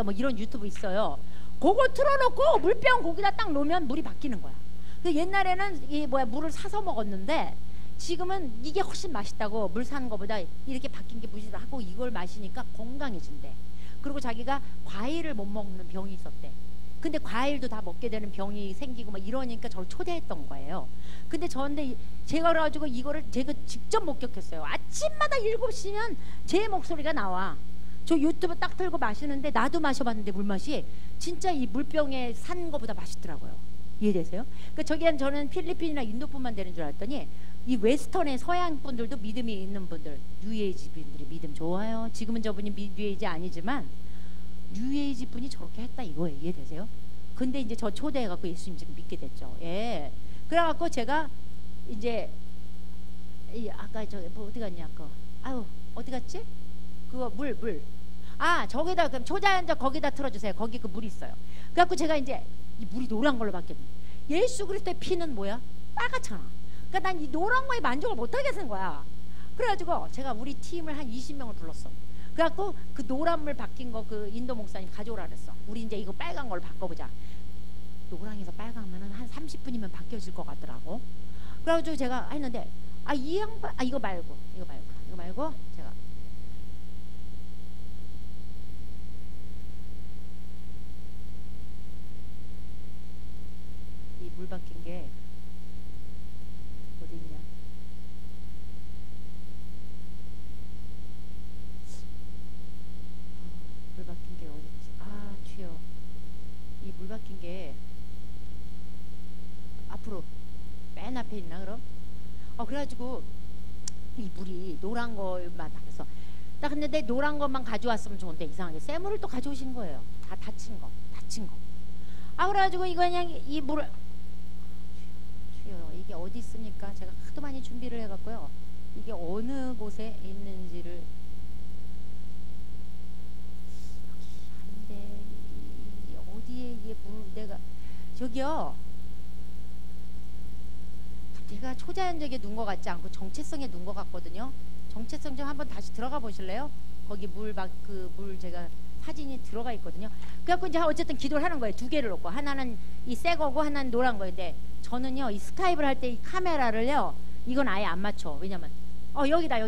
뭐 이런 유튜브 있어요. 그걸 틀어놓고 물병 거기다 딱 놓으면 물이 바뀌는 거야. 옛날에는 물을 사서 먹었는데 지금은 이게 훨씬 맛있다고 물 사는 거보다 이렇게 바뀐 게 무시를 하고 이걸 마시니까 건강해진대. 그리고 자기가 과일을 못 먹는 병이 있었대. 근데 과일도 다 먹게 되는 병이 생기고 막 이러니까 저를 초대했던 거예요. 근데 제가 그래가지고 이거를 제가 직접 목격했어요. 아침마다 7시면 제 목소리가 나와. 저 유튜브 딱 틀고 마시는데 나도 마셔봤는데 물맛이 진짜 이 물병에 산 거보다 맛있더라고요. 이해되세요? 그러니까 저는 필리핀이나 인도뿐만 되는 줄 알았더니 이 웨스턴의 서양 분들도 믿음이 있는 분들, 뉴에이지 분들이 믿음 좋아요. 지금은 저분이 뉴에이지 아니지만 뉴에이지 분이 저렇게 했다 이거예요. 이해되세요? 근데 이제 저 초대해갖고 예수님 지금 믿게 됐죠. 예. 그래갖고 제가 이제 아까 뭐 어디 갔냐 아까. 아유 어디 갔지? 그거 물. 아 저기다 그럼 초자연적 거기다 틀어주세요. 거기 그 물이 있어요. 그래갖고 제가 이제 이 물이 노란 걸로 바뀌었네. 예수 그리스도의 피는 뭐야? 빨갛잖아. 그러니까 난 이 노란 거에 만족을 못하겠는 거야. 그래가지고 제가 우리 팀을 한 20명을 불렀어. 그래갖고 그 노란 물 바뀐 거 그 인도 목사님 가져오라 그랬어. 우리 이제 이거 빨간 걸로 바꿔보자. 노랑에서 빨강면은 한 30분이면 바뀌어질 것 같더라고. 그래가지고 제가 했는데 이 양반 이거 말고 제가 이 물 바뀐 게 어디 있냐? 물 바뀐 게 어디 있지? 주여. 이 물 바뀐 게 앞으로 맨 앞에 있나 그럼? 그래가지고 이 물이 노란 것만 바뀌었어. 딱 근데 내 노란 것만 가져왔으면 좋은데 이상하게 쇠물을 또 가져오신 거예요. 다 다친 거. 그래가지고 이거 그냥 이 물을 주여 이게 어디 있습니까? 제가 하도 많이 준비를 해갖고요. 이게 어느 곳에 있는지를 여기 아닌데 어디에 이게 물 내가 저기요. 제가 초자연적에 눈 것 같지 않고 정체성에 눈 것 같거든요. 정체성 좀 한번 다시 들어가 보실래요? 거기 물 제가 사진이 들어가 있거든요. 그래갖고 이제 어쨌든 기도를 하는 거예요. 두 개를 놓고 하나는 이 새 거고 하나는 노란 거인데 저는요 이 스카이프를 할 때 이 카메라를요 이건 아예 안 맞춰. 왜냐면 여기다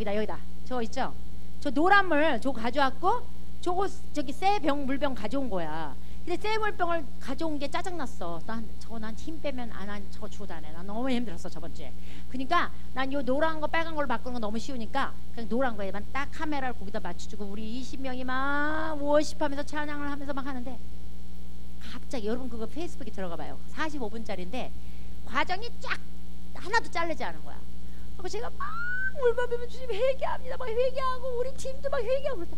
저거 있죠? 저 노란 물 저거 가져왔고 저기 새 물병 가져온 거야. 근데 새 물병을 가져온 게 짜증났어. 난 힘 빼면 저거 주다네. 난 너무 힘들었어 저번 주에. 그러니까 난 요 노란 거 빨간 걸로 바꾸는 거 너무 쉬우니까 그냥 노란 거에만 딱 카메라를 거기다 맞춰주고 우리 20명이 막 워십하면서 찬양을 하면서 막 하는데 갑자기 여러분 그거 페이스북에 들어가 봐요. 45분짜리인데 과정이 쫙 하나도 자르지 않은 거야. 그리고 제가 막 물밥이면 주님 회개합니다. 막 회개하고 우리 팀도 막 회개하고 그러다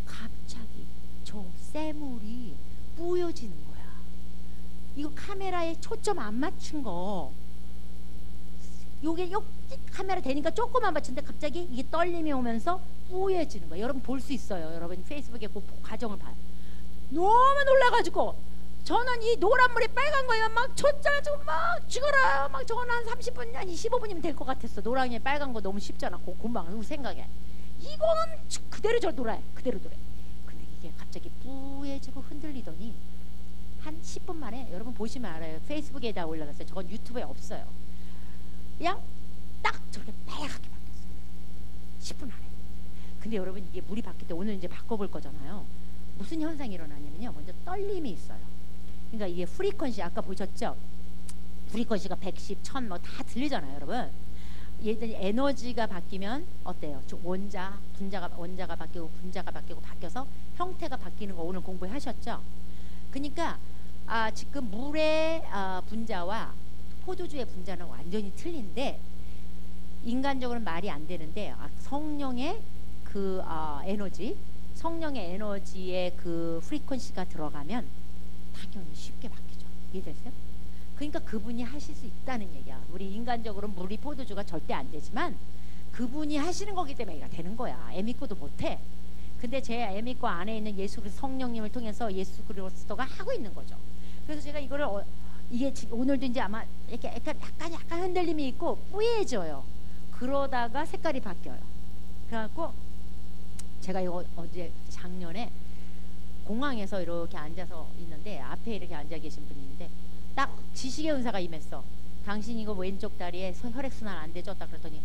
갑자기 저 쇠물이 뿌여지는 거야. 이거 카메라에 초점 안 맞춘 거. 요게 카메라 되니까 조금만 맞춘데 갑자기 이게 떨림이 오면서 뿌여지는 거야. 여러분 볼 수 있어요. 여러분 페이스북에 그 과정을 봐요. 너무 놀라가지고 저는 이 노란물이 빨간 거에 막 초짜가지고 막 죽어라 막 저거는 한 30분 한 25분이면 될 것 같았어. 노랑에 빨간 거 너무 쉽잖아. 금방 생각해. 이거는 그대로 저 놀아요. 그대로 놀아요. 근데 이게 갑자기 뿌얘지고 흔들리더니 한 10분 만에 여러분 보시면 알아요. 페이스북에다 올라갔어요. 저건 유튜브에 없어요. 그냥 딱 저렇게 빨갛게 바뀌었어요. 10분 안에. 근데 여러분 이게 물이 바뀔 때 오늘 이제 바꿔볼 거잖아요. 무슨 현상이 일어나냐면요. 먼저 떨림이 있어요. 그러니까 이게 프리퀀시 아까 보셨죠? 프리퀀시가 110, 1000 뭐 다 들리잖아요, 여러분. 얘들이 에너지가 바뀌면 어때요? 원자가 바뀌고 분자가 바뀌고 바뀌어서 형태가 바뀌는 거 오늘 공부하셨죠? 그러니까 지금 물의 분자와 포도주의 분자는 완전히 틀린데 인간적으로는 말이 안 되는데 성령의 그 성령의 에너지의 그 프리퀀시가 들어가면 당연히 쉽게 바뀌죠. 이해되세요? 그러니까 그분이 하실 수 있다는 얘기야. 우리 인간적으로는 물이 포도주가 절대 안 되지만 그분이 하시는 거기 때문에 얘가 되는 거야. 애미코도 못해. 근데 제 애미코 안에 있는 예수 그리스도 성령님을 통해서 예수 그리스도가 하고 있는 거죠. 그래서 제가 이거를 이게 오늘도 이제 아마 이렇게 약간 흔들림이 있고 뿌얘져요. 그러다가 색깔이 바뀌어요. 그래갖고 제가 이거 어제 작년에 공항에서 이렇게 앉아서 있는데 앞에 이렇게 앉아 계신 분이 있는데 딱 지식의 은사가 임했어. 당신 이거 왼쪽 다리에 혈액순환 안 되죠? 딱 그랬더니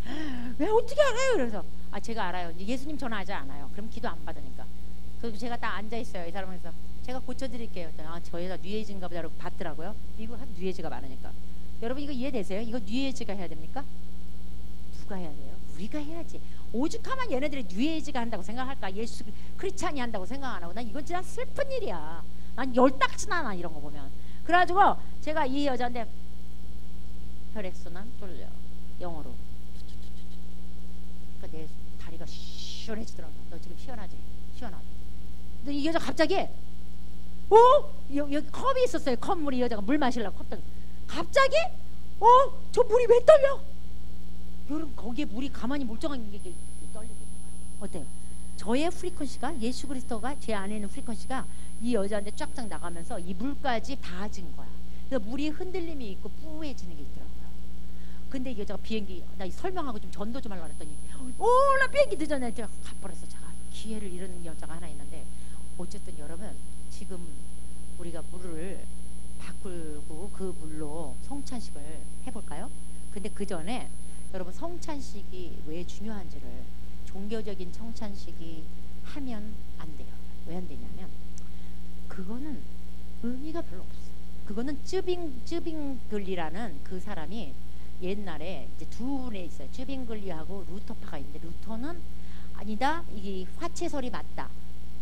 왜 어떻게 알아요? 그래서 제가 알아요. 예수님 전화하지 않아요. 그럼 기도 안 받으니까. 그리고 제가 딱 앉아 있어요. 이 사람은 그래서 제가 고쳐드릴게요. 저 여자 뉴에이지인가 보다 라고 받더라고요. 미국 한 뉴에이지가 많으니까. 여러분 이거 이해되세요? 이거 뉴에이지가 해야 됩니까? 누가 해야 돼요? 우리가 해야지. 오죽하면 얘네들이 뉴에이지가 한다고 생각할까? 예수 크리스찬이 한다고 생각 안 하고 난 이건 진짜 슬픈 일이야. 난 열딱지나 나 이런 거 보면. 그래가지고 제가 이 여자한테 혈액순환 뚫려 영어로. 그러니까 내 다리가 시원해지더라고. 너 지금 시원하지? 시원하다. 근데 이 여자 갑자기 여기 컵이 있었어요. 컵물이 이 여자가 물 마시려고 컵 갑자기 저 물이 왜 떨려? 여러분 거기에 물이 가만히 멀쩡한 게 떨리고 있는 거예요. 어때요? 저의 프리퀀시가 예수 그리스도가 제 안에 있는 프리퀀시가 이 여자한테 쫙쫙 나가면서 이 물까지 닿아진 거야. 그래서 물이 흔들림이 있고 뿌해지는 게 있더라고요. 근데 이 여자가 비행기 나 설명하고 좀 전도 좀 하려고 했더니 나 비행기 늦었네. 제가 가버렸어. 제가 기회를 잃은 여자가 하나 있는데 어쨌든 여러분 지금 우리가 물을 바꾸고 그 물로 성찬식을 해볼까요? 근데 그 전에 여러분 성찬식이 왜 중요한지를 종교적인 성찬식이 하면 안 돼요. 왜 안 되냐면 그거는 의미가 별로 없어요. 그거는 쯔빙글리라는 그 사람이 옛날에 이제 두 분에 있어요. 쯔빙글리하고 루터파가 있는데 루터는 아니다. 이게 화채설이 맞다.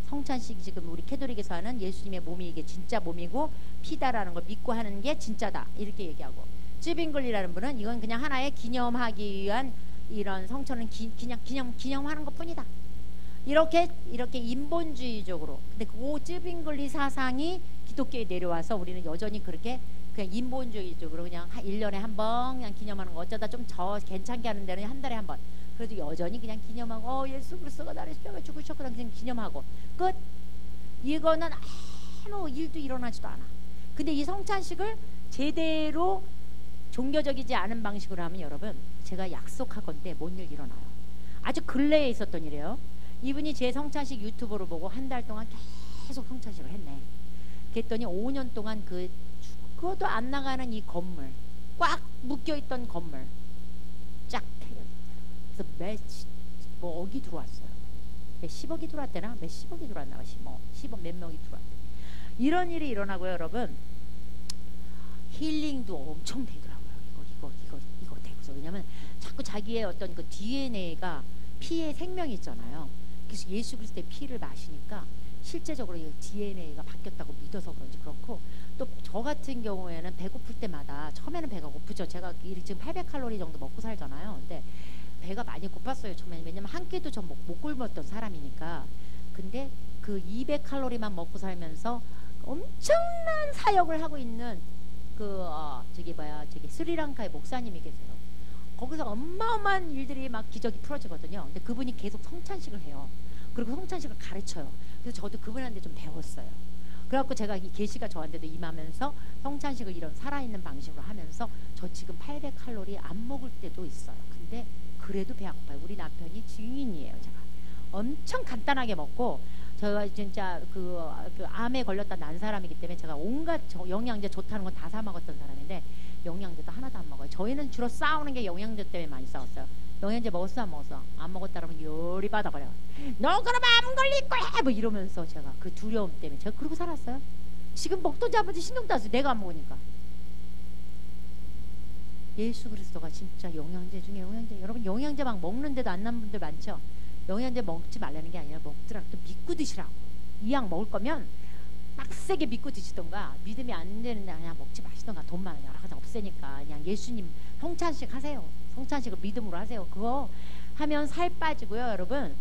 성찬식이 지금 우리 캐톨릭에서 하는 예수님의 몸이 이게 진짜 몸이고 피다라는 걸 믿고 하는 게 진짜다. 이렇게 얘기하고 쯔빙글리라는 분은 이건 그냥 하나의 기념하기 위한 이런 성천은 그냥 기념하는 것뿐이다. 이렇게 인본주의적으로. 근데 그 쯔빙글리 사상이 기독교에 내려와서 우리는 여전히 그렇게 그냥 인본주의적으로 그냥 1년에 한 번 그냥 기념하는 거 어쩌다 좀 더 괜찮게 하는 데는 한 달에 한 번. 그래도 여전히 그냥 기념하고 예수 그리스도가 나를 십자가에 죽으셨구나 그냥 기념하고 끝. 이거는 아무 일도 일어나지도 않아. 근데 이 성찬식을 제대로 종교적이지 않은 방식으로 하면 여러분 제가 약속하건대 뭔 일 일어나요. 아주 근래에 있었던 일이에요. 이분이 제 성찬식 유튜브를 보고 한 달 동안 계속 성찬식을 했네. 그랬더니 5년 동안 그것도 안 나가는 이 건물 꽉 묶여있던 건물 쫙 그래서 뭐 억이 들어왔어요. 몇 10억이 들어왔대나? 몇 10억이 들어왔나? 10억 몇 명이 들어왔대. 이런 일이 일어나고요, 여러분. 힐링도 엄청 되더라고요. 이거 되고서. 왜냐면 자꾸 자기의 어떤 그 DNA가 피의 생명이 있잖아요. 그래서 예수 그리스도의 피를 마시니까 실제적으로 이 DNA가 바뀌었다고 믿어서 그런지 그렇고 또 저 같은 경우에는 배고플 때마다 처음에는 배가 고프죠. 제가 지금 800칼로리 정도 먹고 살잖아요. 근데 배가 많이 고팠어요 처음에는. 왜냐면 한 끼도 전 못 굶었던 사람이니까. 근데 그 200칼로리만 먹고 살면서 엄청난 사역을 하고 있는 저기 스리랑카의 목사님이 계세요. 거기서 어마어마한 일들이 막 기적이 풀어지거든요. 근데 그분이 계속 성찬식을 해요. 그리고 성찬식을 가르쳐요. 그래서 저도 그분한테 좀 배웠어요. 그래갖고 제가 이 계시가 저한테도 임하면서 성찬식을 이런 살아있는 방식으로 하면서 저 지금 800칼로리 안 먹을 때도 있어요. 근데 그래도 배 안 고파요. 우리 남편이 증인이에요. 제가 엄청 간단하게 먹고 제가 진짜 그 암에 걸렸다 난 사람이기 때문에 제가 온갖 영양제 좋다는 건 다 사 먹었던 사람인데 영양제도 하나도 안 먹어요. 저희는 주로 싸우는 게 영양제 때문에 많이 싸웠어요. 영양제 먹었어 안 먹었어? 안 먹었다 그러면 열이 받아버려요. 너 그러면 암 걸릴 거야 뭐 이러면서 제가 그 두려움 때문에 제가 그러고 살았어요. 지금 먹던지 안 먹던지 신경도 안 써요. 내가 안 먹으니까. 예수 그리스도가 진짜 영양제 중에 영양제. 여러분 영양제 막 먹는데도 안 난 분들 많죠. 영양제 먹지 말라는 게 아니라 먹더라도 믿고 드시라고. 이 약 먹을 거면 빡세게 믿고 드시던가 믿음이 안 되는데 그냥 먹지 마시던가. 돈만 여러 가지 없애니까 그냥 예수님 성찬식 하세요. 성찬식을 믿음으로 하세요. 그거 하면 살 빠지고요. 여러분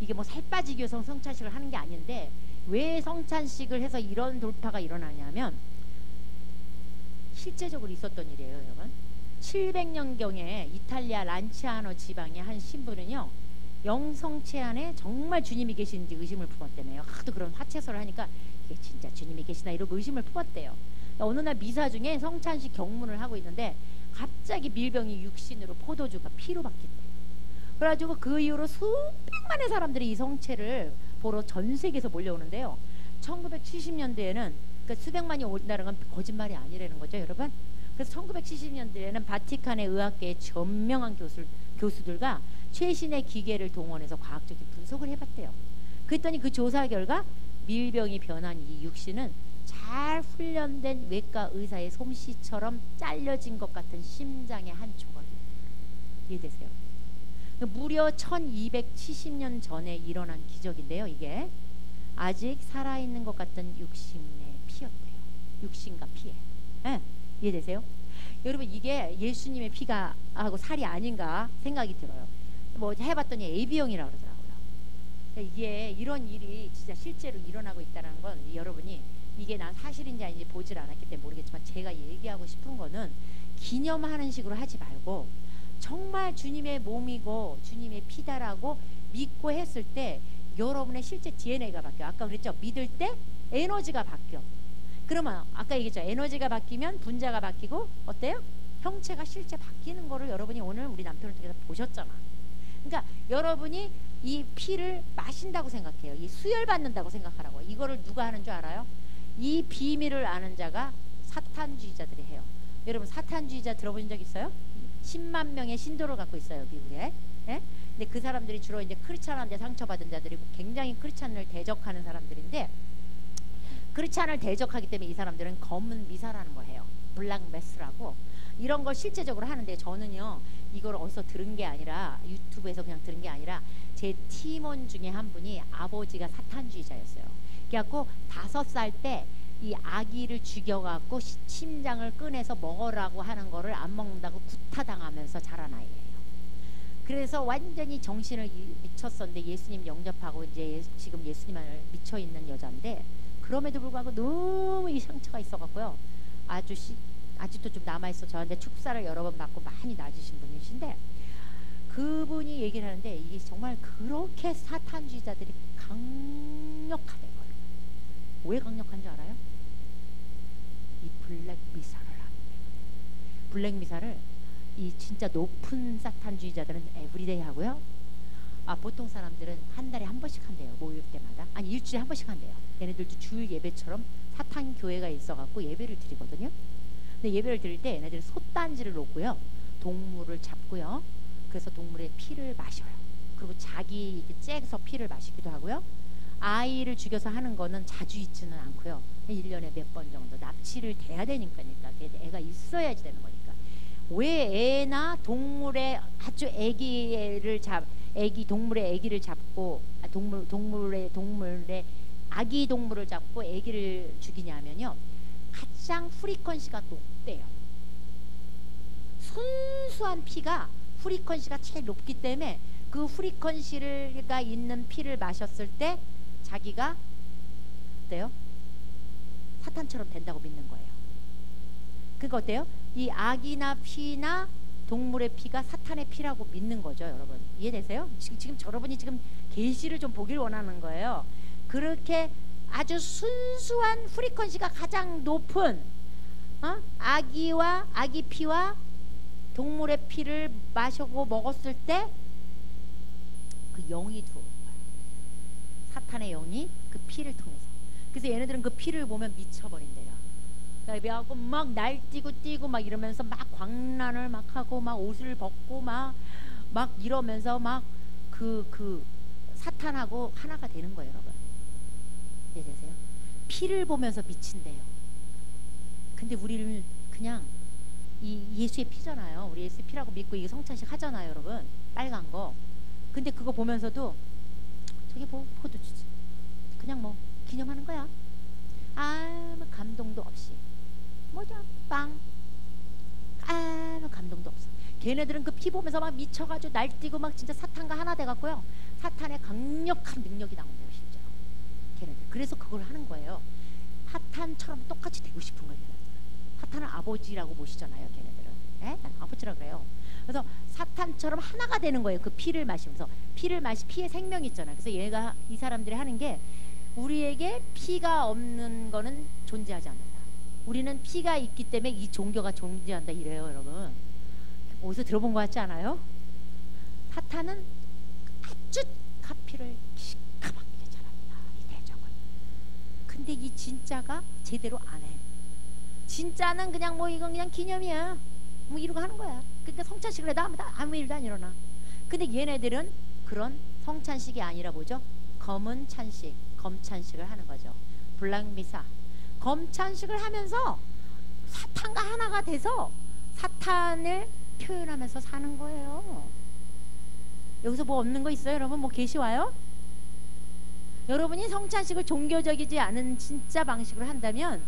이게 뭐 살 빠지기 위해서 성찬식을 하는 게 아닌데 왜 성찬식을 해서 이런 돌파가 일어나냐면 실제적으로 있었던 일이에요. 여러분 700년경에 이탈리아 란치아노 지방의 한 신부는요 영성체 안에 정말 주님이 계시는지 의심을 품었다며요. 하도 그런 화채설을 하니까 이게 진짜 주님이 계시나 이러고 의심을 품었대요. 어느 날 미사 중에 성찬식 경문을 하고 있는데 갑자기 밀병이 육신으로 포도주가 피로 바뀐대요. 그래가지고 그 이후로 수백만의 사람들이 이 성체를 보러 전 세계에서 몰려오는데요. 1970년대에는 그러니까 수백만이 온다는 건 거짓말이 아니라는 거죠, 여러분. 그래서 1970년대에는 바티칸의 의학계의 전명한 교수들과 최신의 기계를 동원해서 과학적인 분석을 해봤대요. 그랬더니 그 조사 결과 밀병이 변한 이 육신은 잘 훈련된 외과 의사의 솜씨처럼 잘려진 것 같은 심장의 한 조각이에요. 이해되세요? 무려 1270년 전에 일어난 기적인데요. 이게 아직 살아있는 것 같은 육신의 피였대요. 육신과 피에. 예? 이해되세요? 여러분 이게 예수님의 피가 하고 살이 아닌가 생각이 들어요. 뭐 해봤더니 AB형이라고 그러더라고요. 그러니까 이게 이런 일이 진짜 실제로 일어나고 있다는 건 여러분이 이게 난 사실인지 아닌지 보질 않았기 때문에 모르겠지만 제가 얘기하고 싶은 거는 기념하는 식으로 하지 말고 정말 주님의 몸이고 주님의 피다라고 믿고 했을 때 여러분의 실제 DNA가 바뀌어요. 아까 그랬죠? 믿을 때 에너지가 바뀌어. 그러면 아까 얘기했죠? 에너지가 바뀌면 분자가 바뀌고 어때요? 형체가 실제 바뀌는 거를 여러분이 오늘 우리 남편을 통해서 보셨잖아. 그러니까 여러분이 이 피를 마신다고 생각해요. 이 수혈받는다고 생각하라고. 이거를 누가 하는 줄 알아요? 이 비밀을 아는 자가 사탄주의자들이 해요. 여러분 사탄주의자 들어본 적 있어요? 10만 명의 신도를 갖고 있어요, 미국에. 예? 근데 그 사람들이 주로 이제 크리스찬한테 상처받은 자들이고 굉장히 크리스찬을 대적하는 사람들인데 크리스찬을 대적하기 때문에 이 사람들은 검은 미사라는 걸 해요. 블랙 메스라고 이런 걸 실제적으로 하는데 저는요 이걸 어디서 들은 게 아니라 유튜브에서 그냥 들은 게 아니라 제 팀원 중에 한 분이 아버지가 사탄주의자였어요. 그래갖고 5살 때 이 아기를 죽여갖고 심장을 꺼내서 먹으라고 하는 거를 안 먹는다고 구타당하면서 자란 아이예요. 그래서 완전히 정신을 미쳤었는데 예수님 영접하고 이제 지금 예수님을 미쳐있는 여자인데 그럼에도 불구하고 너무 이 상처가 있어갖고요 아직도 좀 남아있어. 저한테 축사를 여러 번 받고 많이 낮으신 분이신데 그분이 얘기를 하는데 이게 정말 그렇게 사탄주의자들이 강력하대요. 왜 강력한 줄 알아요? 이 블랙 미사를 하기 때문에. 블랙 미사를 이 진짜 높은 사탄주의자들은 에브리데이 하고요. 보통 사람들은 한 달에 한 번씩 한대요. 모일 때마다. 아니 일주일에 한 번씩 한대요. 얘네들도 주일 예배처럼 사탄 교회가 있어갖고 예배를 드리거든요. 근데 예배를 드릴 때 얘네들은 솥단지를 놓고요. 동물을 잡고요. 그래서 동물의 피를 마셔요. 그리고 자기 이렇게 째서 피를 마시기도 하고요. 아이를 죽여서 하는 거는 자주 있지는 않고요. 1년에 몇 번 정도 납치를 돼야 되니까요. 애가 있어야지 되는 거니까. 왜 애나 동물의 아주 동물의 아기를 잡고 동물의 아기 동물을 잡고 아기를 죽이냐면요. 가장 프리퀀시가 높대요. 순수한 피가 프리퀀시가 제일 높기 때문에 그 프리퀀시가 있는 피를 마셨을 때 자기가 어때요? 사탄처럼 된다고 믿는 거예요. 그러니까 어때요? 이 아기나 피나 동물의 피가 사탄의 피라고 믿는 거죠, 여러분. 이해되세요? 지금 여러분이 지금 계시를 좀 보길 원하는 거예요. 그렇게 아주 순수한 프리퀀시가 가장 높은 아기 피와 동물의 피를 마시고 먹었을 때 그 영이 들어오는 거예요. 사탄의 영이 그 피를 통해서. 그래서 얘네들은 그 피를 보면 미쳐버린대요. 그래갖고 막 날뛰고 뛰고 막 이러면서 막 광란을 막 하고 막 옷을 벗고 막 이러면서 막 그 사탄하고 하나가 되는 거예요, 여러분. 이해되세요? 피를 보면서 미친대요. 근데 우리를 그냥 이 예수의 피잖아요. 우리 예수의 피라고 믿고 이게 성찬식 하잖아요, 여러분. 빨간 거. 근데 그거 보면서도 저게 뭐 포도주지. 그냥 뭐 기념하는 거야. 아무 감동도 없이. 뭐죠? 빵. 아무 감동도 없어. 걔네들은 그 피 보면서 막 미쳐가지고 날뛰고 막 진짜 사탄과 하나 돼갖고요. 사탄의 강력한 능력이 나온대요, 실제로. 걔네들. 그래서 그걸 하는 거예요. 사탄처럼 똑같이 되고 싶은 거예요. 사탄은 아버지라고 보시잖아요, 걔네들은. 에? 아버지라 그래요. 그래서 사탄처럼 하나가 되는 거예요. 그 피를 마시면서. 피의 생명이 있잖아요. 그래서 이 사람들이 하는 게 우리에게 피가 없는 거는 존재하지 않는다. 우리는 피가 있기 때문에 이 종교가 존재한다 이래요, 여러분. 어디서 들어본 것 같지 않아요? 사탄은 아주 카피를 기가 막히게 잘합니다, 이 대적은. 근데 이 진짜가 제대로 안 해. 진짜는 그냥 뭐 이건 그냥 기념이야. 뭐 이러고 하는 거야. 그러니까 성찬식을 해도 아무 일도 안 일어나. 근데 얘네들은 그런 성찬식이 아니라 뭐죠? 검은 찬식, 검찬식을 하는 거죠. 블랑미사. 검찬식을 하면서 사탄과 하나가 돼서 사탄을 표현하면서 사는 거예요. 여기서 뭐 없는 거 있어요, 여러분? 뭐 계시 와요? 여러분이 성찬식을 종교적이지 않은 진짜 방식으로 한다면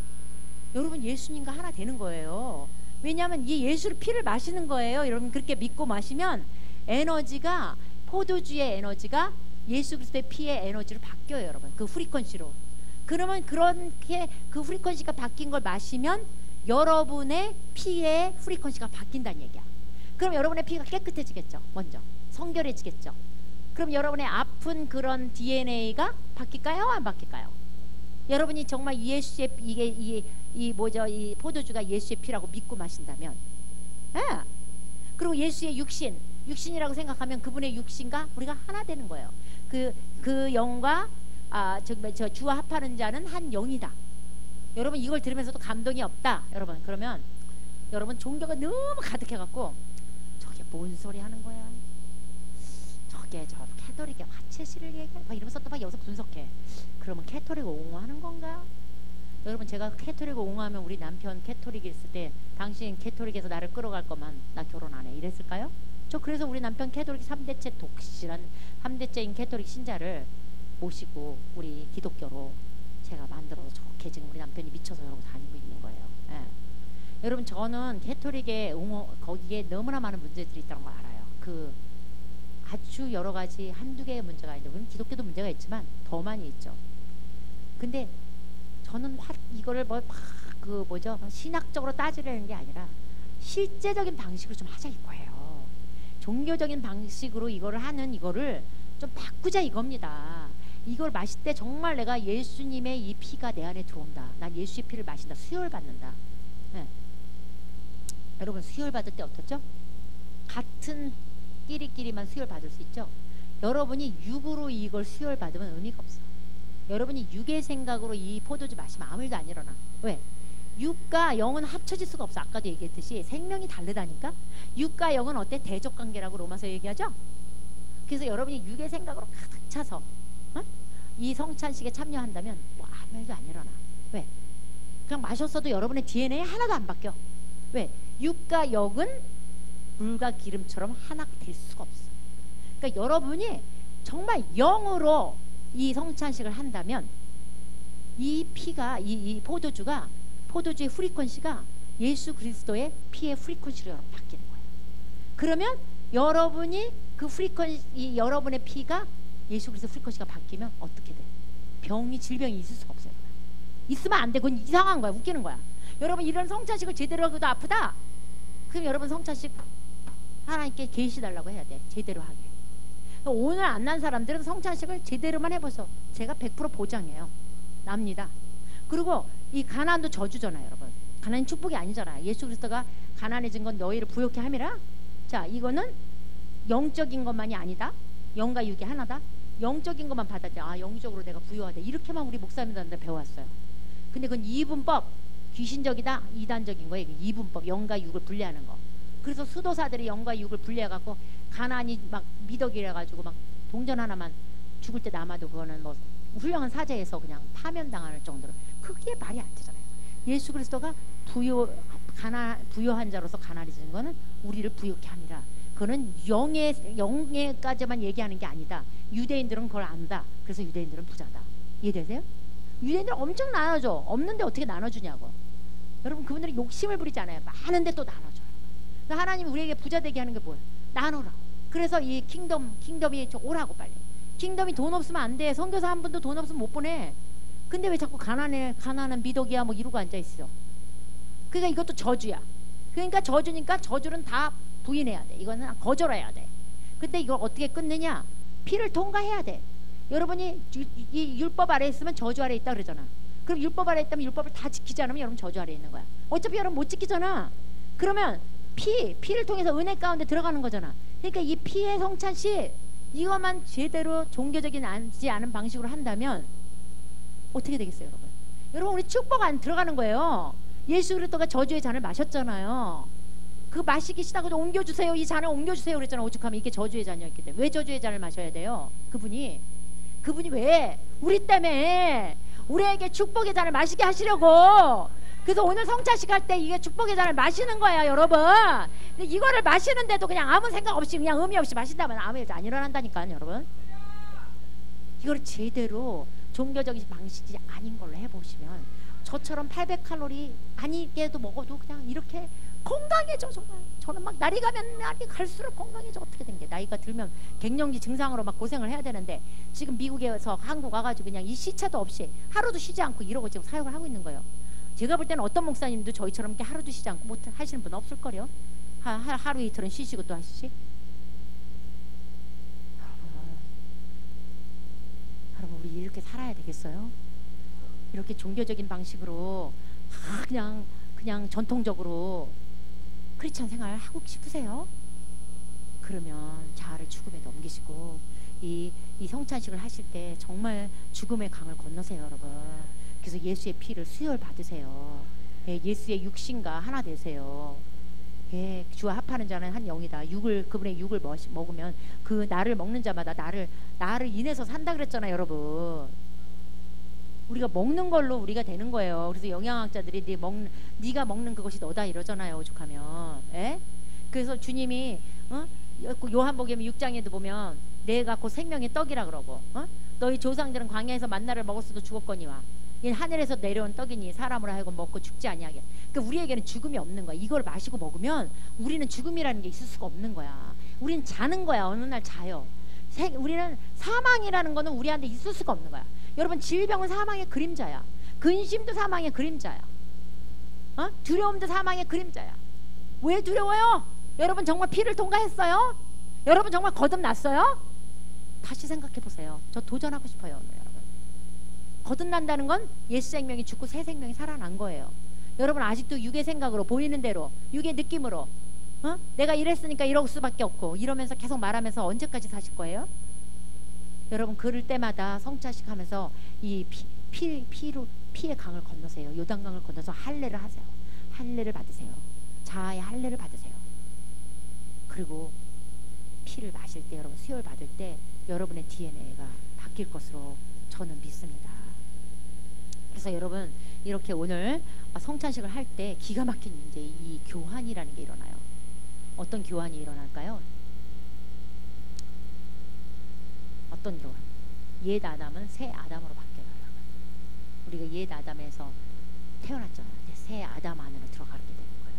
여러분 예수님과 하나 되는 거예요. 왜냐하면 이 예수의 피를 마시는 거예요. 여러분 그렇게 믿고 마시면 에너지가, 포도주의 에너지가 예수 그리스도의 피의 에너지로 바뀌어요. 여러분 그 프리퀀시로. 그러면 그렇게 그 프리퀀시가 바뀐 걸 마시면 여러분의 피의 프리퀀시가 바뀐다는 얘기야. 그럼 여러분의 피가 깨끗해지겠죠. 먼저 성결해지겠죠. 그럼 여러분의 아픈 그런 DNA가 바뀔까요? 안 바뀔까요? 여러분이 정말 예수의 이 포도주가 예수의 피라고 믿고 마신다면, 예. 그리고 예수의 육신이라고 생각하면 그분의 육신과 우리가 하나 되는 거예요. 그 영과 저 주와 합하는 자는 한 영이다. 여러분 이걸 들으면서도 감동이 없다. 여러분 그러면 여러분 종교가 너무 가득해갖고 저게 뭔 소리 하는 거야? 저게 저 캐토릭의 화채시를 얘기해? 막 이러면서 또 막 여기서 분석해. 그러면 캐토릭을 옹호하는 건가? 여러분 제가 캐토릭을 옹호하면 우리 남편 캐토릭이 있을 때 당신 캐토릭에서 나를 끌어갈 거만 나 결혼 안 해 이랬을까요? 저 그래서 우리 남편 캐토릭 3대째 독실한 3대째인 캐토릭 신자를 모시고 우리 기독교로 제가 만들어서 좋게 지금 우리 남편이 미쳐서 이러고 다니고 있는 거예요. 예. 여러분 저는 캐토릭의 거기에 너무나 많은 문제들이 있다는 걸 알아요. 아주 여러 가지 한두 개의 문제가 있는데 우리는 기독교도 문제가 있지만 더 많이 있죠. 근데 저는 이거를 신학적으로 따지려는 게 아니라 실제적인 방식으로 좀 하자 이거예요. 종교적인 방식으로 이거를 하는 이거를 좀 바꾸자 이겁니다. 이걸 마실 때 정말 내가 예수님의 이 피가 내 안에 들어온다. 난 예수의 피를 마신다. 수혈 받는다. 네. 여러분 수혈 받을 때 어떻죠? 같은 끼리끼리만 수혈 받을 수 있죠. 여러분이 육으로 이걸 수혈 받으면 의미가 없어. 여러분이 육의 생각으로 이 포도주 마시면 아무 일도 안 일어나. 왜? 육과 영은 합쳐질 수가 없어. 아까도 얘기했듯이 생명이 다르다니까. 육과 영은 어때? 대적관계라고 로마서 얘기하죠. 그래서 여러분이 육의 생각으로 가득 차서 이 성찬식에 참여한다면 뭐 아무 일도 안 일어나. 왜? 그냥 마셨어도 여러분의 DNA 하나도 안 바뀌어. 왜? 육과 영은 물과 기름처럼 하나 될 수가 없어. 그러니까 여러분이 정말 영으로 이 성찬식을 한다면 이 피가 이 포도주의 프리퀀시가 예수 그리스도의 피의 프리퀀시로 여러분 바뀌는 거예요. 그러면 여러분이 여러분의 피가 예수 그리스도 프리퀀시가 바뀌면 어떻게 돼? 질병이 있을 수가 없어요. 있으면 안 돼. 그건 이상한 거야. 웃기는 거야. 여러분 이런 성찬식을 제대로 하기도 아프다. 그럼 여러분 성찬식 하나님께 계시달라고 해야 돼. 제대로 하게. 오늘 안 난 사람들은 성찬식을 제대로만 해보소. 제가 100% 보장해요. 납니다. 그리고 이 가난도 저주잖아요. 여러분 가난이 축복이 아니잖아요. 예수 그리스도가 가난해진 건 너희를 부욕케 함이라. 자 이거는 영적인 것만이 아니다. 영과 육이 하나다. 영적인 것만 받았대. 영적으로 내가 부유하다. 이렇게만 우리 목사님들한테 배워왔어요. 근데 그건 이분법, 귀신적이다, 이단적인 거예요. 이분법, 영과 육을 분리하는 거. 그래서 수도사들이 영과 육을 분리해갖고 가난이 막 미덕이래가지고 막 동전 하나만 죽을 때 남아도 그거는 뭐 훌륭한 사제에서 그냥 파면당할 정도로. 그게 말이 안 되잖아요. 예수 그리스도가 부유한 자로서 가난해지는 거는 우리를 부유케 함이라. 그거는 영에까지만 얘기하는 게 아니다. 유대인들은 그걸 안다. 그래서 유대인들은 부자다. 이해되세요? 유대인들은 엄청 나눠줘. 없는데 어떻게 나눠주냐고. 여러분 그분들이 욕심을 부리지 않아요. 많은데 또 나눠줘요. 하나님이 우리에게 부자 되게 하는 게 뭐예요? 나누라고. 그래서 이 킹덤이 오라고 빨리. 킹덤이 돈 없으면 안 돼. 선교사 한 분도 돈 없으면 못 보내. 근데 왜 자꾸 가난한 미덕이야 뭐 이러고 앉아있어. 그러니까 이것도 저주야. 그러니까 저주니까 저주는 다 부인해야 돼. 이거는 거절해야 돼. 근데 이걸 어떻게 끊느냐? 피를 통과해야 돼. 여러분이 이 율법 아래에 있으면 저주 아래에 있다 그러잖아. 그럼 율법 아래에 있다면 율법을 다 지키지 않으면 여러분 저주 아래에 있는 거야. 어차피 여러분 못 지키잖아. 그러면 피를 통해서 은혜 가운데 들어가는 거잖아. 그러니까 이 피의 성찬식 이것만 제대로 종교적인 않은 방식으로 한다면 어떻게 되겠어요, 여러분? 여러분 우리 축복 안 들어가는 거예요. 예수 그리스도가 저주의 잔을 마셨잖아요. 그 마시기 싫다고 옮겨주세요. 이 잔을 옮겨주세요 그랬잖아. 오죽하면 이게 저주의 잔이었기 때문에. 왜 저주의 잔을 마셔야 돼요? 그분이 왜? 우리 때문에 우리에게 축복의 잔을 마시게 하시려고. 그래서 오늘 성찬식 할 때 이게 축복의 잔을 마시는 거야, 여러분. 근데 이거를 마시는데도 그냥 아무 생각 없이 그냥 의미 없이 마신다면 아무 일도 안 일어난다니까요, 여러분. 이걸 제대로 종교적인 방식이 아닌 걸로 해보시면 저처럼 800칼로리 아니게도 먹어도 그냥 이렇게 건강해져. 정말 저는 막 날이 가면 날이 갈수록 건강해져. 어떻게 된 게 나이가 들면 갱년기 증상으로 막 고생을 해야 되는데 지금 미국에서 한국 와가지고 그냥 이 시차도 없이 하루도 쉬지 않고 이러고 지금 사역을 하고 있는 거예요. 제가 볼 때는 어떤 목사님도 저희처럼 이렇게 하루도 쉬지 않고 못 하시는 분 없을 거요. 하루 이틀은 쉬시고 또 하시지. 여러분 우리 이렇게 살아야 되겠어요? 이렇게 종교적인 방식으로 그냥 전통적으로 크리스찬 생활 하고 싶으세요? 그러면 자아를 죽음에 넘기시고 이 성찬식을 하실 때 정말 죽음의 강을 건너세요, 여러분. 그래서 예수의 피를 수혈 받으세요. 예, 예수의 육신과 하나 되세요. 예, 주와 합하는 자는 한 영이다. 그분의 육을 먹으면 그 나를 먹는 자마다 나를 인해서 산다 그랬잖아요, 여러분. 우리가 먹는 걸로 우리가 되는 거예요. 그래서 영양학자들이 네가 먹는 그것이 너다 이러잖아요, 오죽하면. 예? 그래서 주님이 요한복음 6장에도 보면 내가 곧 생명의 떡이라 그러고 너희 조상들은 광야에서 만나를 먹었어도 죽었거니와 이 하늘에서 내려온 떡이니 사람으로 하여금 먹고 죽지 아니하게. 그러니까 우리에게는 죽음이 없는 거야. 이걸 마시고 먹으면 우리는 죽음이라는 게 있을 수가 없는 거야. 우리는 자는 거야. 어느 날 자요. 우리는 사망이라는 거는 우리한테 있을 수가 없는 거야. 여러분 질병은 사망의 그림자야. 근심도 사망의 그림자야. 두려움도 사망의 그림자야. 왜 두려워요? 여러분 정말 피를 통과했어요? 여러분 정말 거듭났어요? 다시 생각해 보세요. 저 도전하고 싶어요, 오늘 여러분. 거듭난다는 건 옛 생명이 죽고 새 생명이 살아난 거예요. 여러분 아직도 육의 생각으로 보이는 대로 육의 느낌으로 내가 이랬으니까 이럴 수밖에 없고 이러면서 계속 말하면서 언제까지 사실 거예요? 여러분 그럴 때마다 성찬식 하면서 이 피의 강을 건너세요. 요단강을 건너서 할례를 하세요. 할례를 받으세요. 자아의 할례를 받으세요. 그리고 피를 마실 때 여러분 수혈 받을 때 여러분의 DNA가 바뀔 것으로 저는 믿습니다. 그래서 여러분 이렇게 오늘 성찬식을 할 때 기가 막힌 이제 이 교환이라는 게 일어나요. 어떤 교환이 일어날까요? 어떤 교환? 옛 아담은 새 아담으로 바뀌어요. 우리가 옛 아담에서 태어났잖아요. 새 아담 안으로 들어가게 되는 거예요.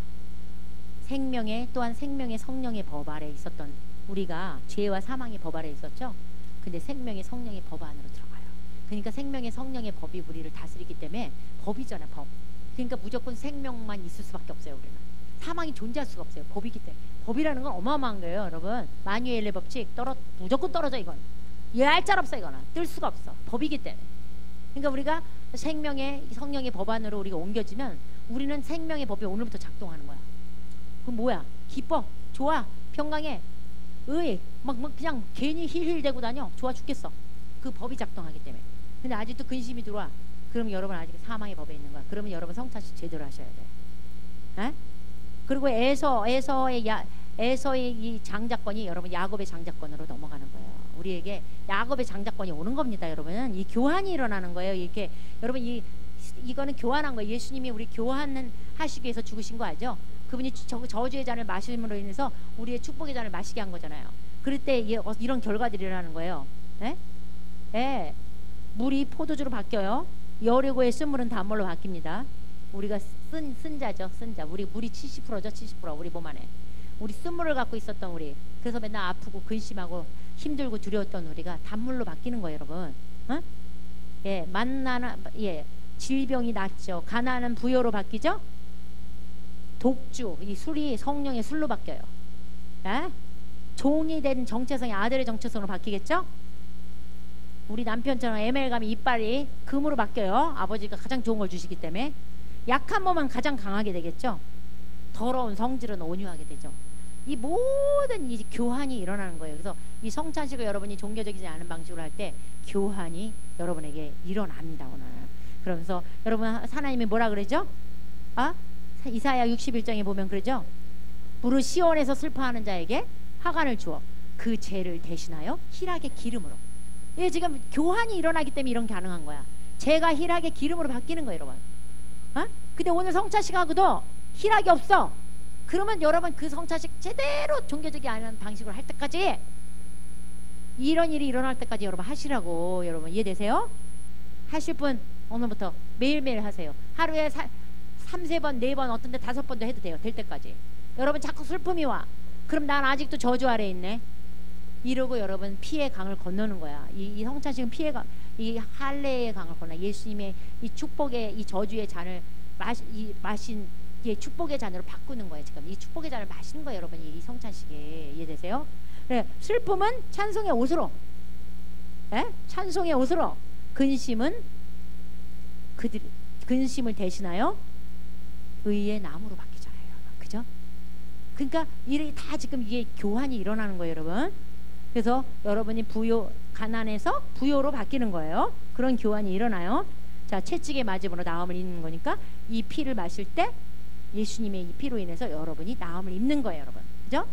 생명의 또한 생명의 성령의 법 아래 있었던 우리가 죄와 사망의 법 아래 있었죠. 근데 생명의 성령의 법 안으로 들어가요. 그러니까 생명의 성령의 법이 우리를 다스리기 때문에 법이잖아요. 법. 그러니까 무조건 생명만 있을 수밖에 없어요. 우리는 사망이 존재할 수가 없어요. 법이기 때문에. 법이라는 건 어마어마한 거예요, 여러분. 마뉴엘의 법칙 무조건 떨어져. 이건 얘할 짤 없어. 이거는 뜰 수가 없어. 법이기 때문에. 그러니까 우리가 생명의 성령의 법 안으로 우리가 옮겨지면 우리는 생명의 법이 오늘부터 작동하는 거야. 그럼 뭐야? 기뻐, 좋아, 평강해, 막 그냥 괜히 힐힐대고 다녀. 좋아 죽겠어. 그 법이 작동하기 때문에. 근데 아직도 근심이 들어와. 그러면 여러분 아직 사망의 법에 있는 거야. 그러면 여러분 성찬식 제대로 하셔야 돼. 에? 그리고 에서의 이 장자권이 여러분 야곱의 장자권으로 넘어가는 거예요. 우리에게 야곱의 장자권이 오는 겁니다, 여러분. 이 교환이 일어나는 거예요. 이렇게 여러분 이거는 교환한 거예요. 예수님이 우리 교환은 하시기 위해서 죽으신 거 알죠? 그분이 저주의 잔을 마심으로 인해서 우리의 축복의 잔을 마시게 한 거잖아요. 그럴 때 이런 결과들이 일어나는 거예요. 예? 예. 물이 포도주로 바뀌어요. 여리고의 쓴물은 단물로 바뀝니다. 우리가 쓴 자죠. 쓴 자. 우리 물이 70%죠. 70% 우리 몸 안에. 우리 쓴물을 갖고 있었던 우리. 그래서 맨날 아프고 근심하고 힘들고 두려웠던 우리가 단물로 바뀌는 거예요, 여러분. 예, 질병이 낫죠. 가난은 부여로 바뀌죠. 독주, 이 술이 성령의 술로 바뀌어요. 예? 종이 된 정체성이 아들의 정체성으로 바뀌겠죠. 우리 남편처럼 에멜감이 이빨이 금으로 바뀌어요. 아버지가 가장 좋은 걸 주시기 때문에. 약한 몸은 가장 강하게 되겠죠. 더러운 성질은 온유하게 되죠. 이 모든 이 교환이 일어나는 거예요. 그래서 이 성찬식을 여러분이 종교적이지 않은 방식으로 할 때 교환이 여러분에게 일어납니다, 오늘. 그러면서 여러분 하나님이 뭐라 그러죠? 이사야 61장에 보면 그러죠. 무릇 시온에서 슬퍼하는 자에게 화관을 주어 그 죄를 대신하여 희락의 기름으로. 예, 지금 교환이 일어나기 때문에 이런 게 가능한 거야. 죄가 희락의 기름으로 바뀌는 거예요, 여러분. 근데 오늘 성찬식하고도 희락이 없어. 그러면 여러분 그 성찬식 제대로 종교적이 아닌 방식으로 할 때까지 이런 일이 일어날 때까지 여러분 하시라고. 여러분 이해되세요? 하실 분 오늘부터 매일매일 하세요. 하루에 3-4번 4번 어떤 데 5번도 해도 돼요. 될 때까지. 여러분 자꾸 슬픔이 와. 그럼 난 아직도 저주 아래 있네. 이러고 여러분 피의 강을 건너는 거야. 이 성찬식은 피의 강, 이 할례의 강을 건너. 예수님의 이 축복의 이 저주의 잔을 마신 이 축복의 잔으로 바꾸는 거예요. 지금 이 축복의 잔을 마시는 거예요, 여러분. 이 성찬식에. 이해되세요? 네, 슬픔은 찬송의 옷으로, 네? 찬송의 옷으로. 근심은 근심을 대신하여 의의 나무로 바뀌잖아요, 여러분. 그죠? 그러니까 이게 다 지금 이게 교환이 일어나는 거예요, 여러분. 그래서 여러분이 가난에서 부요로 바뀌는 거예요. 그런 교환이 일어나요. 자, 채찍에 맞음으로 나음을 입는 거니까 이 피를 마실 때 예수님의 이 피로 인해서 여러분이 나음을 입는 거예요, 여러분. 그죠?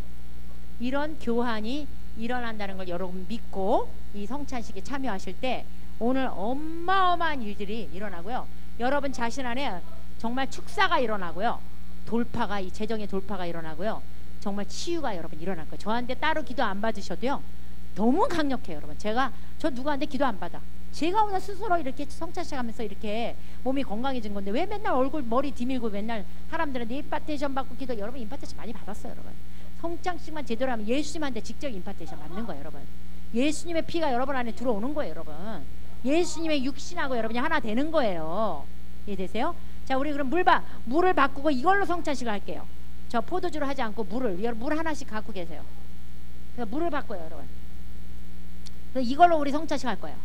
이런 교환이 일어난다는 걸 여러분 믿고 이 성찬식에 참여하실 때 오늘 어마어마한 일들이 일어나고요. 여러분 자신 안에 정말 축사가 일어나고요. 돌파가, 이 재정의 돌파가 일어나고요. 정말 치유가 여러분 일어날 거예요. 저한테 따로 기도 안 받으셔도요. 너무 강력해요, 여러분. 저 누구한테 기도 안 받아. 제가 오늘 스스로 이렇게 성찬식 하면서 이렇게 몸이 건강해진 건데 왜 맨날 머리 디밀고 맨날 사람들한테 임파테이션 받고 기도. 여러분 임파테이션 많이 받았어요, 여러분. 성찬식만 제대로 하면 예수님한테 직접 임파테이션 받는 거예요, 여러분. 예수님의 피가 여러분 안에 들어오는 거예요, 여러분. 예수님의 육신하고 여러분이 하나 되는 거예요. 이해되세요? 자, 우리 그럼 물을 바꾸고 이걸로 성찬식을 할게요. 저 포도주를 하지 않고 물 하나씩 갖고 계세요. 그래서 물을 바꿔요, 여러분. 이걸로 우리 성찬식 할 거예요.